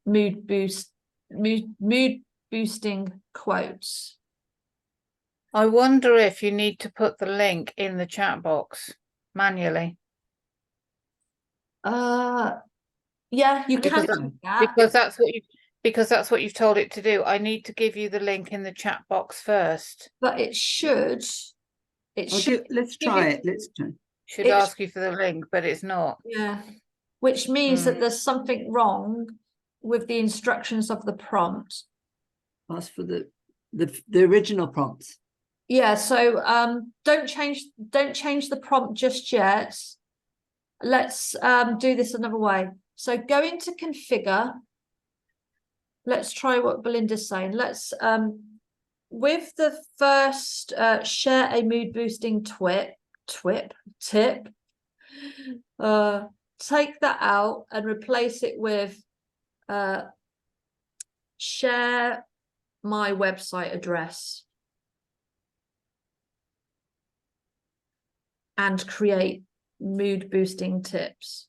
mood boosting quotes. I wonder if you need to put the link in the chat box manually. Yeah, you can Because do that. because that's what you've told it to do. I need to give you the link in the chat box first. But it should. Let's try it. Let's try. Should ask you for the link, but it's not. Yeah, which means that there's something wrong with the instructions of the prompt. Ask for the original prompts. Yeah, so don't change the prompt just yet. Let's do this another way. So go into configure. Let's try what Belinda's saying. Let's with the first share a mood boosting tip, take that out and replace it with share my website address and create mood boosting tips.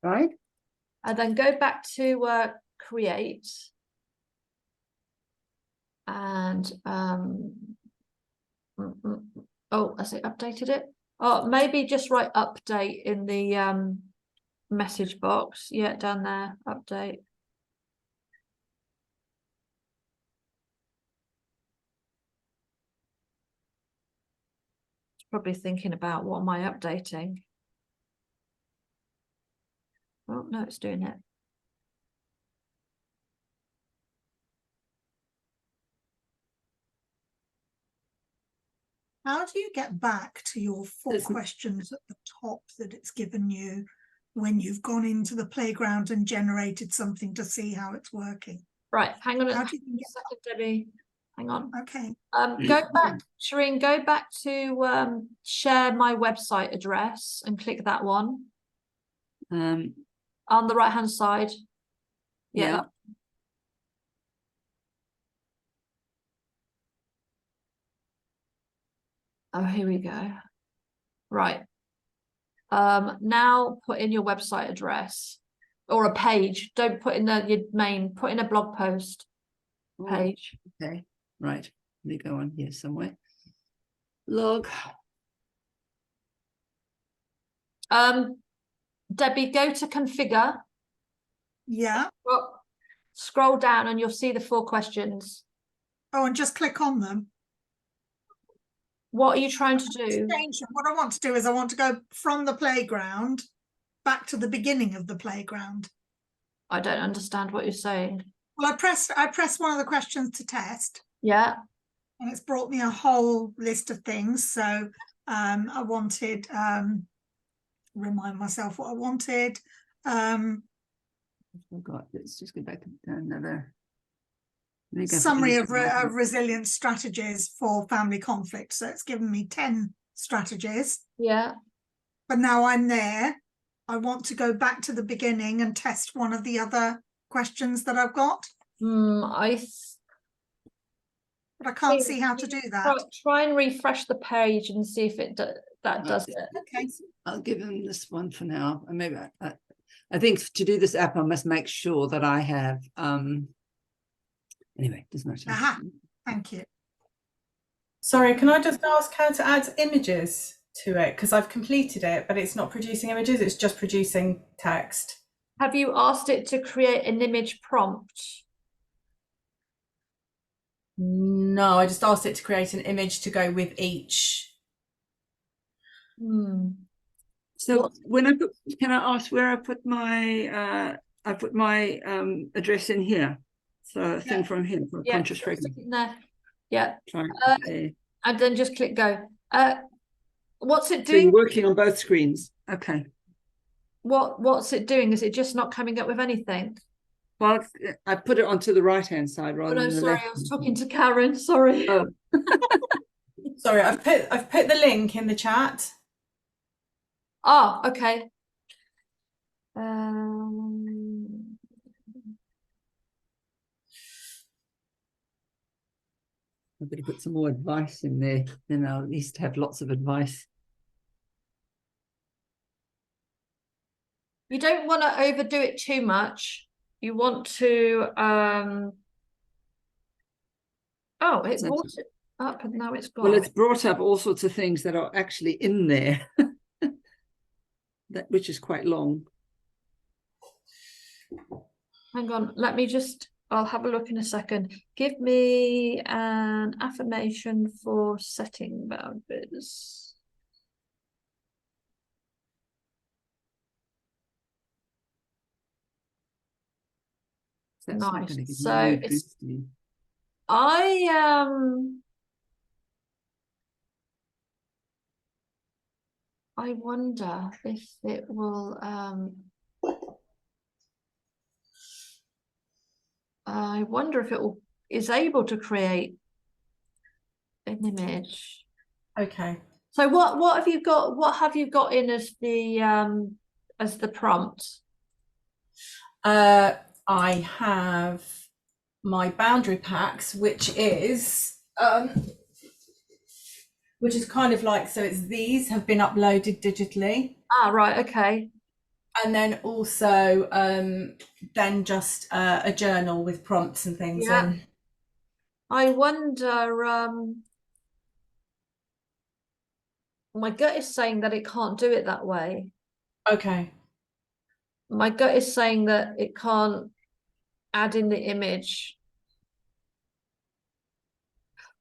Right. And then go back to create and oh, has it updated it? Oh, maybe just write update in the message box. Yeah, down there, update. It's probably thinking about what am I updating? Oh, no, it's doing it. How do you get back to your 4 questions at the top that it's given you when you've gone into the playground and generated something to see how it's working? Right, hang on a How do you get second, Debbie. Hang on. Okay. Go back, Shireen, go back to share my website address and click that one. On the right hand side. Yeah. Oh, here we go. Right. Now put in your website address or a page. Don't put in your main, put in a blog post page. Okay, right. Let me go on here somewhere. Log. Debbie, go to configure. Yeah. Scroll down and you'll see the 4 questions. Oh, and just click on them. What are you trying to do? What I want to do is I want to go from the playground back to the beginning of the playground. I don't understand what you're saying. Well, I pressed one of the questions to test. Yeah. And it's brought me a whole list of things. So I wanted, remind myself what I wanted. I forgot. Let's just go back to another. Summary of resilient strategies for family conflict. So it's given me 10 strategies. Yeah. But now I'm there. I want to go back to the beginning and test one of the other questions that I've got. But I can't see how to do that. Try and refresh the page and see if it that does it. Okay. I'll give him this one for now. And maybe I think to do this app, I must make sure that I have anyway, doesn't matter. Aha, thank you. Sorry, can I just ask how to add images to it? Because I've completed it, but it's not producing images, it's just producing text. Have you asked it to create an image prompt? No, I just asked it to create an image to go with each. So when can I ask where I put my address in here? So a thing from here for conscious pregnancy. There. Yeah. And then just click go. What's it doing? So you're working on both screens. Okay. What's it doing? Is it just not coming up with anything? Well, I put it onto the right-hand side Oh rather no, than the sorry, left. I was talking to Karen. Sorry. Oh, Sorry, I've put the link in the chat. Oh, okay. I'm going to put some more advice in there. Then I'll at least have lots of advice. You don't want to overdo it too much. You want to oh, it brought it up and now it's gone. Well, it's brought up all sorts of things that are actually in there, which is quite long. Hang on, I'll have a look in a second. Give me an affirmation for setting boundaries. That's not Nice. going to give So me mood it's boosting. I wonder if it will I wonder if is able to create an image. Okay. So what have you got? What have you got in as the prompt? I have my boundary packs, which is kind of like, so it's these have been uploaded digitally. Ah, right, okay. And then also then just a journal with prompts and things in. I wonder, my gut is saying that it can't do it that way. Okay. My gut is saying that it can't add in the image.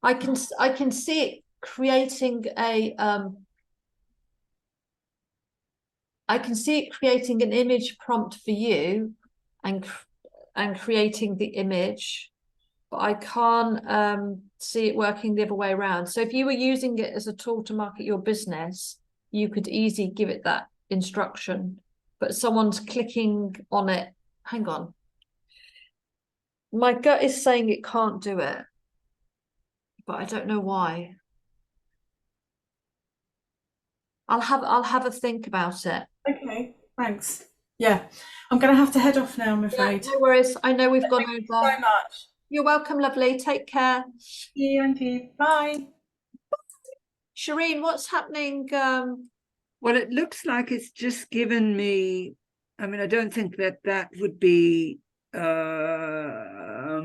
I can see it creating a I can see it creating an image prompt for you and creating the image, but I can't see it working the other way around. So if you were using it as a tool to market your business, you could easily give it that instruction, but someone's clicking on it. Hang on. My gut is saying it can't do it, but I don't know why. I'll have a think about it. Okay, thanks. Yeah, I'm going to have to head off now, I'm afraid. Yeah, no worries. I know we've gone Thank you over. so much. You're welcome, lovely. Take care. See you, and you. Bye. Shireen, what's happening? Well, it looks like it's just given me, I mean, I don't think that would be, I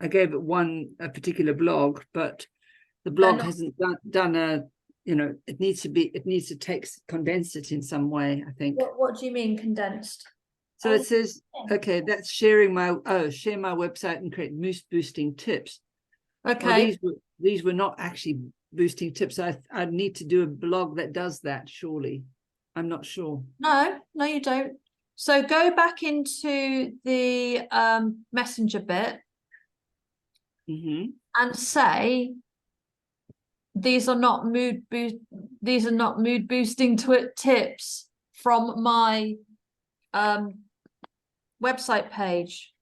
gave it a particular blog, but the blog hasn't done a, it needs to condense it in some way, I think. What do you mean condensed? So it says, okay, that's share my website and create mood boosting tips. Okay. Well, these were not actually boosting tips. I'd need to do a blog that does that, surely. I'm not sure. No, you don't. So go back into the messenger bit and say these are not mood boosting tips from my website page.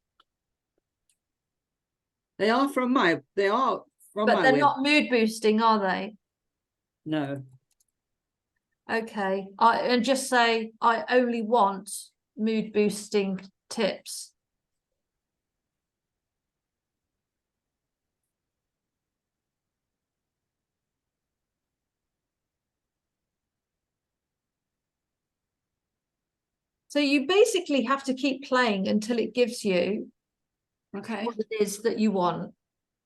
They are from my But they're not mood boosting, are they? No. Okay. And just say I only want mood boosting tips. So you basically have to keep playing until it gives you what it is that you want.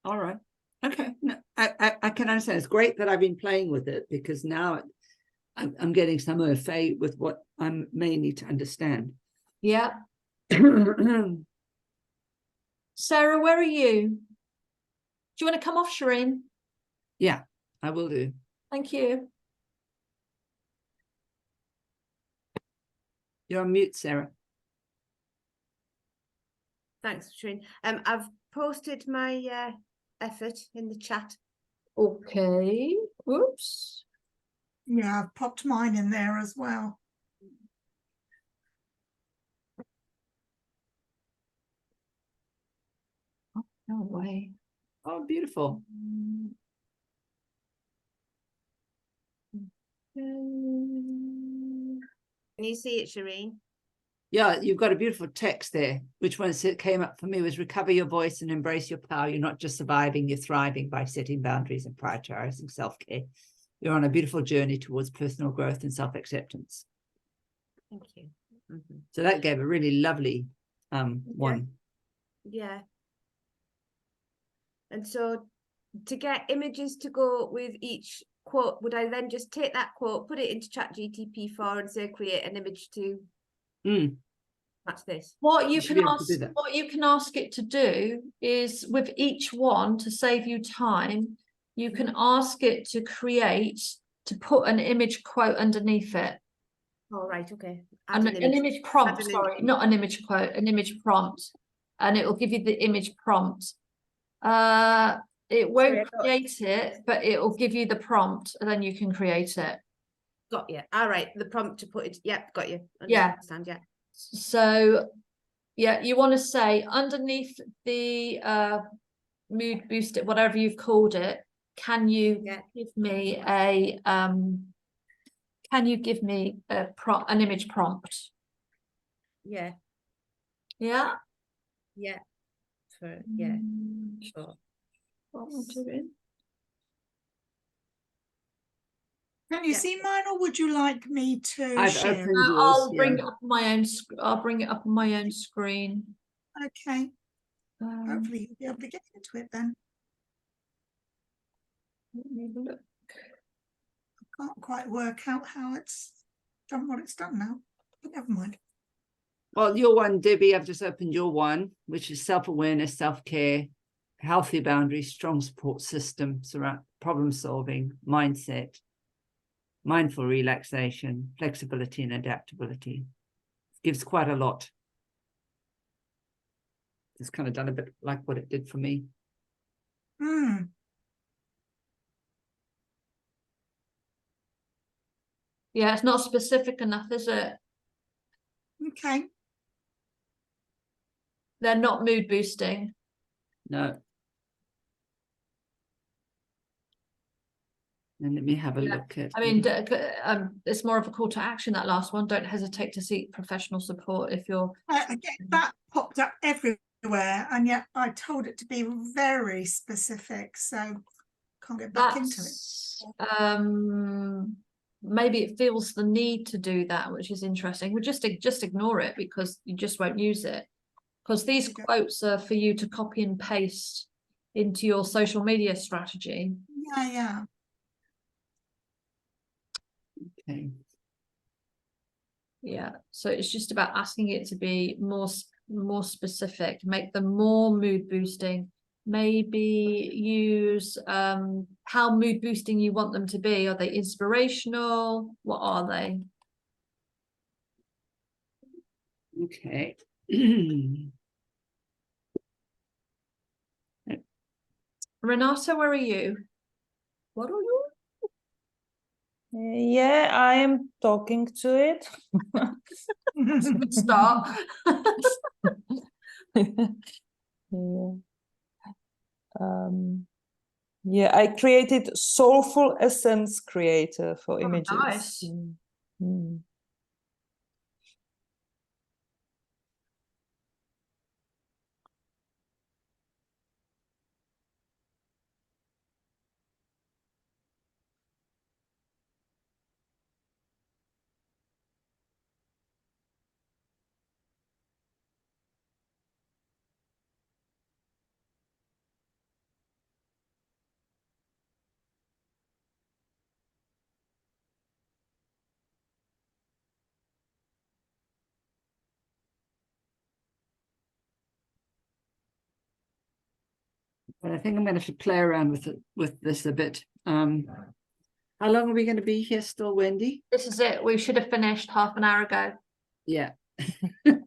All right. Okay. No, I can understand. It's great that I've been playing with it, because now I'm getting some of with what I may need to understand. Yeah. Sarah, where are you? Do you want to come off, Shireen? Yeah, I will do. Thank you. You're on mute, Sarah. Thanks, Shireen. I've posted my effort in the chat. Okay. Oops. Yeah, I've popped mine in there as well. No way. Oh, beautiful. Can you see it, Shireen? Yeah, you've got a beautiful text there. Which one came up for me was recover your voice and embrace your power. You're not just surviving, you're thriving by setting boundaries and prioritizing self-care. You're on a beautiful journey towards personal growth and self-acceptance. Thank you. Mhm. So that gave a really lovely one. Yeah. And so to get images to go with each quote, would I then just take that quote, put it into ChatGPT-4 and say create an image to match this? What you should can be able to do ask, that. what you can ask it to do is with each one, to save you time, you can ask it to put an image quote underneath it. All right, okay. An image prompt, add an sorry, image. not an image quote, an image prompt, and it will give you the image prompt. It won't Sorry, I thought- create it, but it will give you the prompt, and then you can create it. Got you. All right, the prompt to put it. Yep, got you. Yeah. Understand, yeah. So, yeah, you want to say underneath the mood booster, whatever you've called it, can you give me a an image prompt? Yeah, Yeah. yeah. Sure. What we're doing. Can you see mine, or would you like me to I've share? opened yours. I'll bring Yeah. it up on my own. I'll bring it up on my own screen. Okay, hopefully you'll be able to get into it then. Let me have a look. Can't quite work out how it's done what it's done now, but never mind. Well, your one, Debbie, I've just opened your one, which is self-awareness, self-care, healthy boundaries, strong support system, problem solving, mindset, mindful relaxation, flexibility and adaptability. Gives quite a lot. It's kind of done a bit like what it did for me. Yeah, it's not specific enough, is it? Okay. They're not mood boosting. No. And let me have a look at. I mean, it's more of a call to action, that last one. Don't hesitate to seek professional support if you're. Again, that popped up everywhere, and yet I told it to be very specific, so can't get back into it. Maybe it feels the need to do that, which is interesting. We'll just ignore it because you just won't use it. Because these quotes are for you to copy and paste into your social media strategy. Yeah. Okay. Yeah, so it's just about asking it to be more specific, make them more mood boosting. Maybe use how mood boosting you want them to be. Are they inspirational? What are they? Okay. Renata, where are you? What are you? Yeah, I am talking to it. Good start. Yeah. Yeah, I created Soulful Essence Creator for images. Nice. But I think I'm going to have to play around with this a bit. How long are we going to be here still, Wendy? This is it. We should have finished half an hour ago. Yeah. What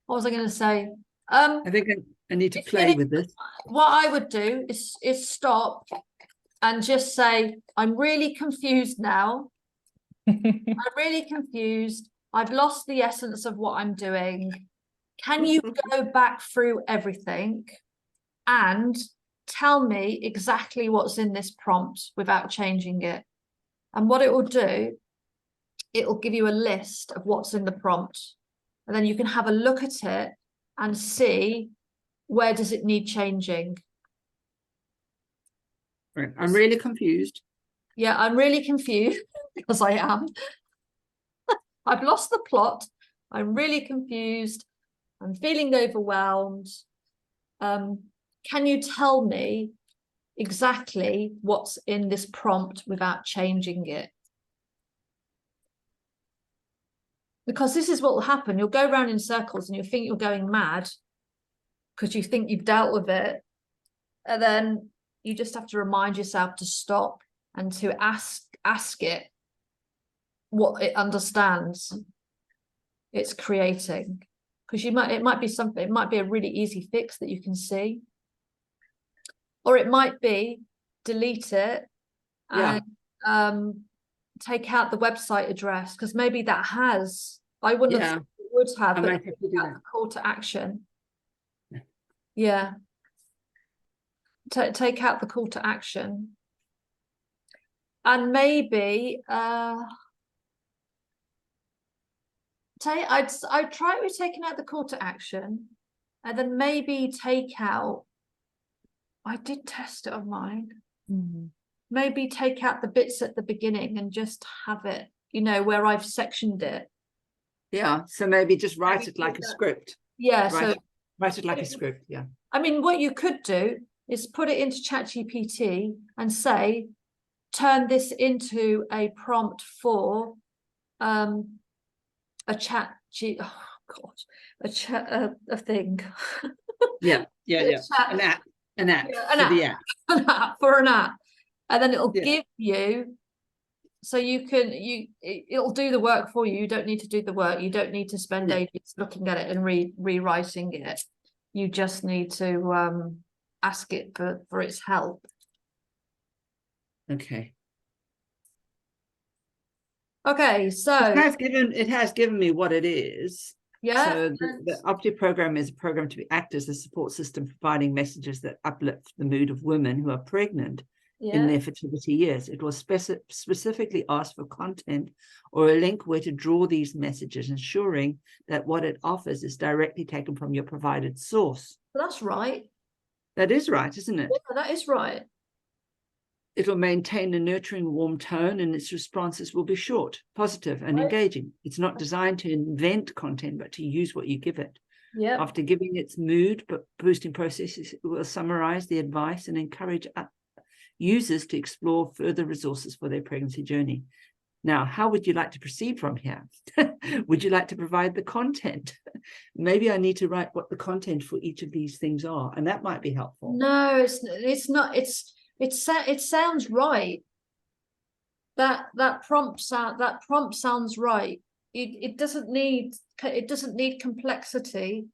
was I going to say? I think I need to play with this. What I would do is stop and just say, I'm really confused now. I'm really confused. I've lost the essence of what I'm doing. Can you go back through everything and tell me exactly what's in this prompt without changing it? And what it will do, it will give you a list of what's in the prompt. And then you can have a look at it and see where does it need changing. Right. I'm really confused. Yeah, I'm really confused because I am. I've lost the plot. I'm really confused. I'm feeling overwhelmed. Can you tell me exactly what's in this prompt without changing it? Because this is what will happen. You'll go around in circles and you'll think you're going mad because you think you've dealt with it. And then you just have to remind yourself to stop and to ask it what it understands it's creating. Because it might be something, it might be a really easy fix that you can see. Or it might be delete it and take out the website address, because maybe that has, I wouldn't have thought it would have, I but might have to do that. call to action. Yeah. Take out the call to action. And maybe I'd try with taking out the call to action, and then maybe take out, I did test it on mine. Maybe take out the bits at the beginning and just have it, you know, where I've sectioned it. Yeah, so maybe just write Maybe it like do a that. script. Yeah, Write it like a script, yeah. I mean, what you could do is put it into ChatGPT and say, turn this into a prompt for a thing. Yeah. An app. Yeah, The app. an app for an app. And then it'll Yeah. give you, so it'll do the work for you. You don't need to do the work. You don't need to spend ages looking at it and rewriting it. You just need to ask it for its help. Okay. Okay, so it has given me what it is. yeah. So the Opti program is a program to act as a support system, providing messages that uplift the mood of women who are pregnant in their fertility years. It will specifically ask for content or a link where to draw these messages, ensuring that what it offers is directly taken from your provided source. That's right. That is right, isn't it? Yeah, that is right. It will maintain a nurturing, warm tone, and its responses will be short, positive, and engaging. It's not designed to invent content, but to use what you give it. Yeah. After giving its mood but boosting processes, it will summarize the advice and encourage users to explore further resources for their pregnancy journey. Now, how would you like to proceed from here? Would you like to provide the content? Maybe I need to write what the content for each of these things are, and that might be helpful. No, it's not. It sounds right. That prompt sounds right. It doesn't need complexity.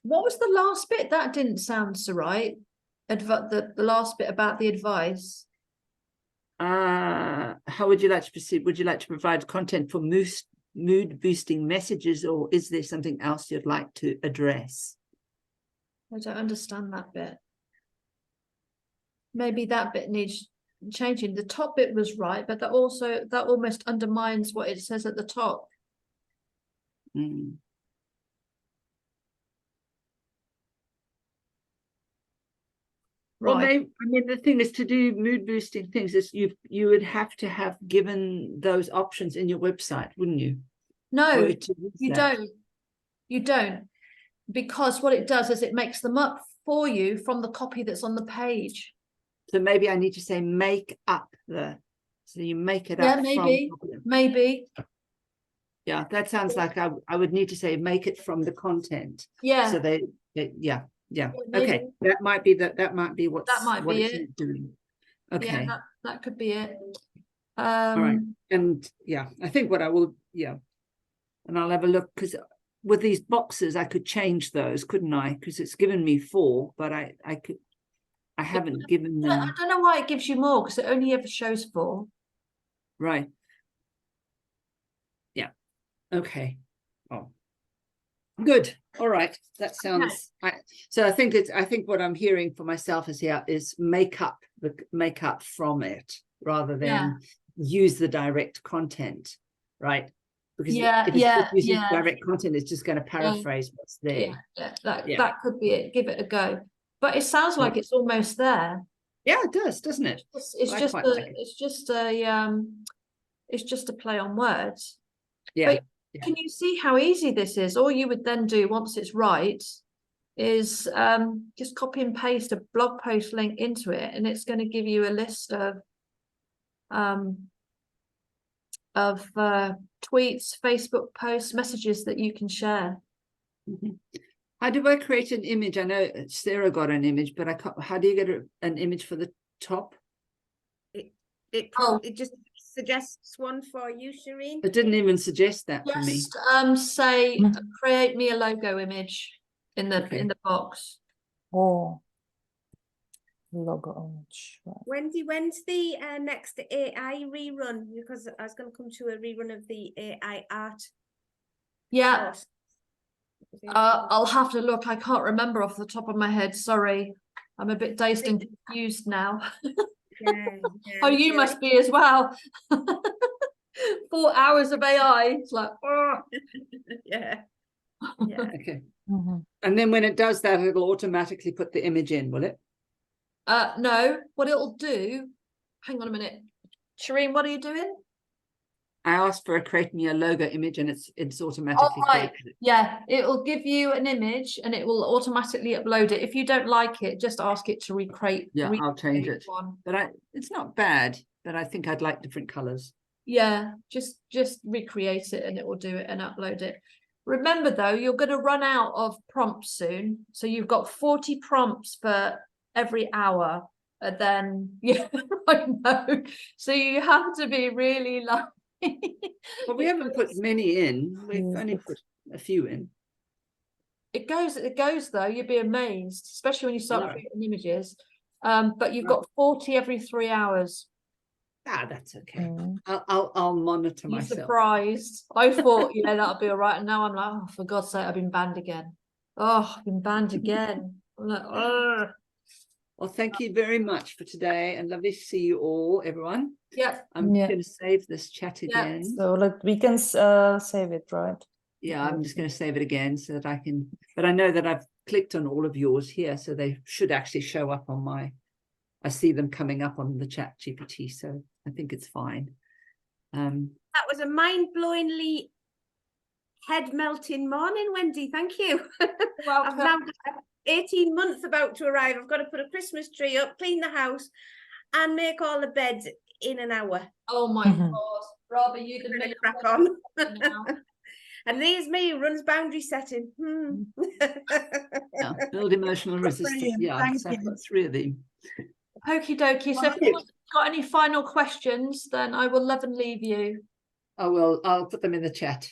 What was the last bit? That didn't sound so right. The last bit about the advice. How would you like to proceed? Would you like to provide content for mood boosting messages, or is there something else you'd like to address? I don't understand that bit. Maybe that bit needs changing. The top bit was right, but that almost undermines what it says at the top. Mm. Well, Right. I mean, the thing is, to do mood boosting things is you would have to have given those options in your website, wouldn't you? No, you don't. You don't. Because what it does is it makes them up for you from the copy that's on the page. So maybe I need to say make up so you make it up. Yeah, maybe. Yeah, that sounds like I would need to say make it from the content. Yeah. So yeah. Maybe. Okay, that might be what it. doing. Okay. Yeah, that could be it. All right. And yeah, I think what I will, and I'll have a look, because with these boxes I could change those, couldn't I? Because it's given me 4, but I haven't given them. I don't know why it gives you more, because it only ever shows 4. Right. Yeah. Okay. Oh, good. All right. That sounds. So I think what I'm hearing for myself is make up from it rather than use the direct content, right? Because if it's using direct content, it's just going to paraphrase what's there. That could be it. Give it a go. But it sounds like it's almost there. Yeah, it does, doesn't it? It's just a play on words. Yeah. But can you see how easy this is? All you would then do once it's right is just copy and paste a blog post link into it, and it's going to give you a list of tweets, Facebook posts, messages that you can share. How do I create an image? I know Sarah got an image, but I can't. How do you get an image for the top? It just suggests one for you, Shireen. It didn't even suggest that for me. Say create me a logo image in the box. Oh, logo image. Wendy, when's the next AI rerun? Because I was going to come to a rerun of the AI art. Yeah. Course. I'll have to look. I can't remember off the top of my head. Sorry, I'm a bit dazed and confused now. Oh, you must be as well. 4 hours of AI. It's like, oh. Yeah. Okay. And then when it does that, it'll automatically put the image in, will it? No. What it'll do? Hang on a minute, Shireen. What are you doing? I asked for create me a logo image, and it's automatically created it. Yeah, it will give you an image and it will automatically upload it. If you don't like it, just ask it to recreate. Yeah, I'll change it. But it's not bad, but I think I'd like different colors. Yeah, just recreate it and it will do it and upload it. Remember though, you're going to run out of prompts soon. So you've got 40 prompts for every hour. And then, yeah, I know. So you have to be really like, well, we haven't put many in. We've only put a few in. It goes though. You'd be amazed, especially when you start creating images. But you've got 40 every 3 hours. Ah, that's okay. I'll monitor myself. You're surprised. I thought, yeah, that'll be all right. And now I'm like, oh, for God's sake, I've been banned again. Oh, I've been banned again. I'm like, oh. Well, thank you very much for today, and lovely to see you all, everyone. Yeah. I'm going to save this chat again. So we can save it, right? Yeah, I'm just going to save it again so that I can. But I know that I've clicked on all of yours here, so they should actually show up on my. I see them coming up on the ChatGPT, so I think it's fine. That was a mind-blowingly head-melting morning, Wendy. Thank you. I've now got 18 months about to arrive. I've got to put a Christmas tree up, clean the house, and make all the beds in an hour. Oh my God, rather you than me. Crack on. And there's me who runs boundary setting. Yeah, build emotional resistance. Yeah, so I've got 3 of them. Okie dokie. So if anyone's got any final questions, then I will love and leave you. Oh, well, I'll put them in the chat.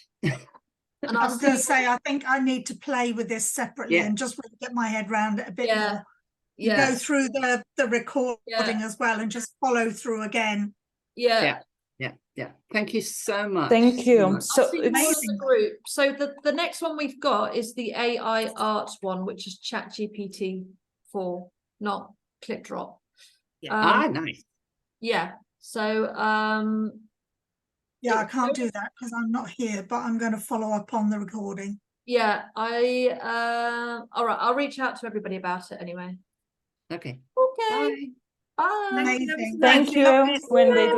And I was going to say, I think I need to play with this separately and just really get my head around it a bit more. Go through the recording as well and just follow through again. Yeah. Thank you so much. Thank you. So it's the group. So the next one we've got is the AI art one, which is ChatGPT-4, not ClipDrop. Nice. Yeah. So yeah, I can't do that because I'm not here, but I'm going to follow up on the recording. Yeah, all right, I'll reach out to everybody about it anyway. Okay. Okay. Bye. Amazing. Thank you, Wendy.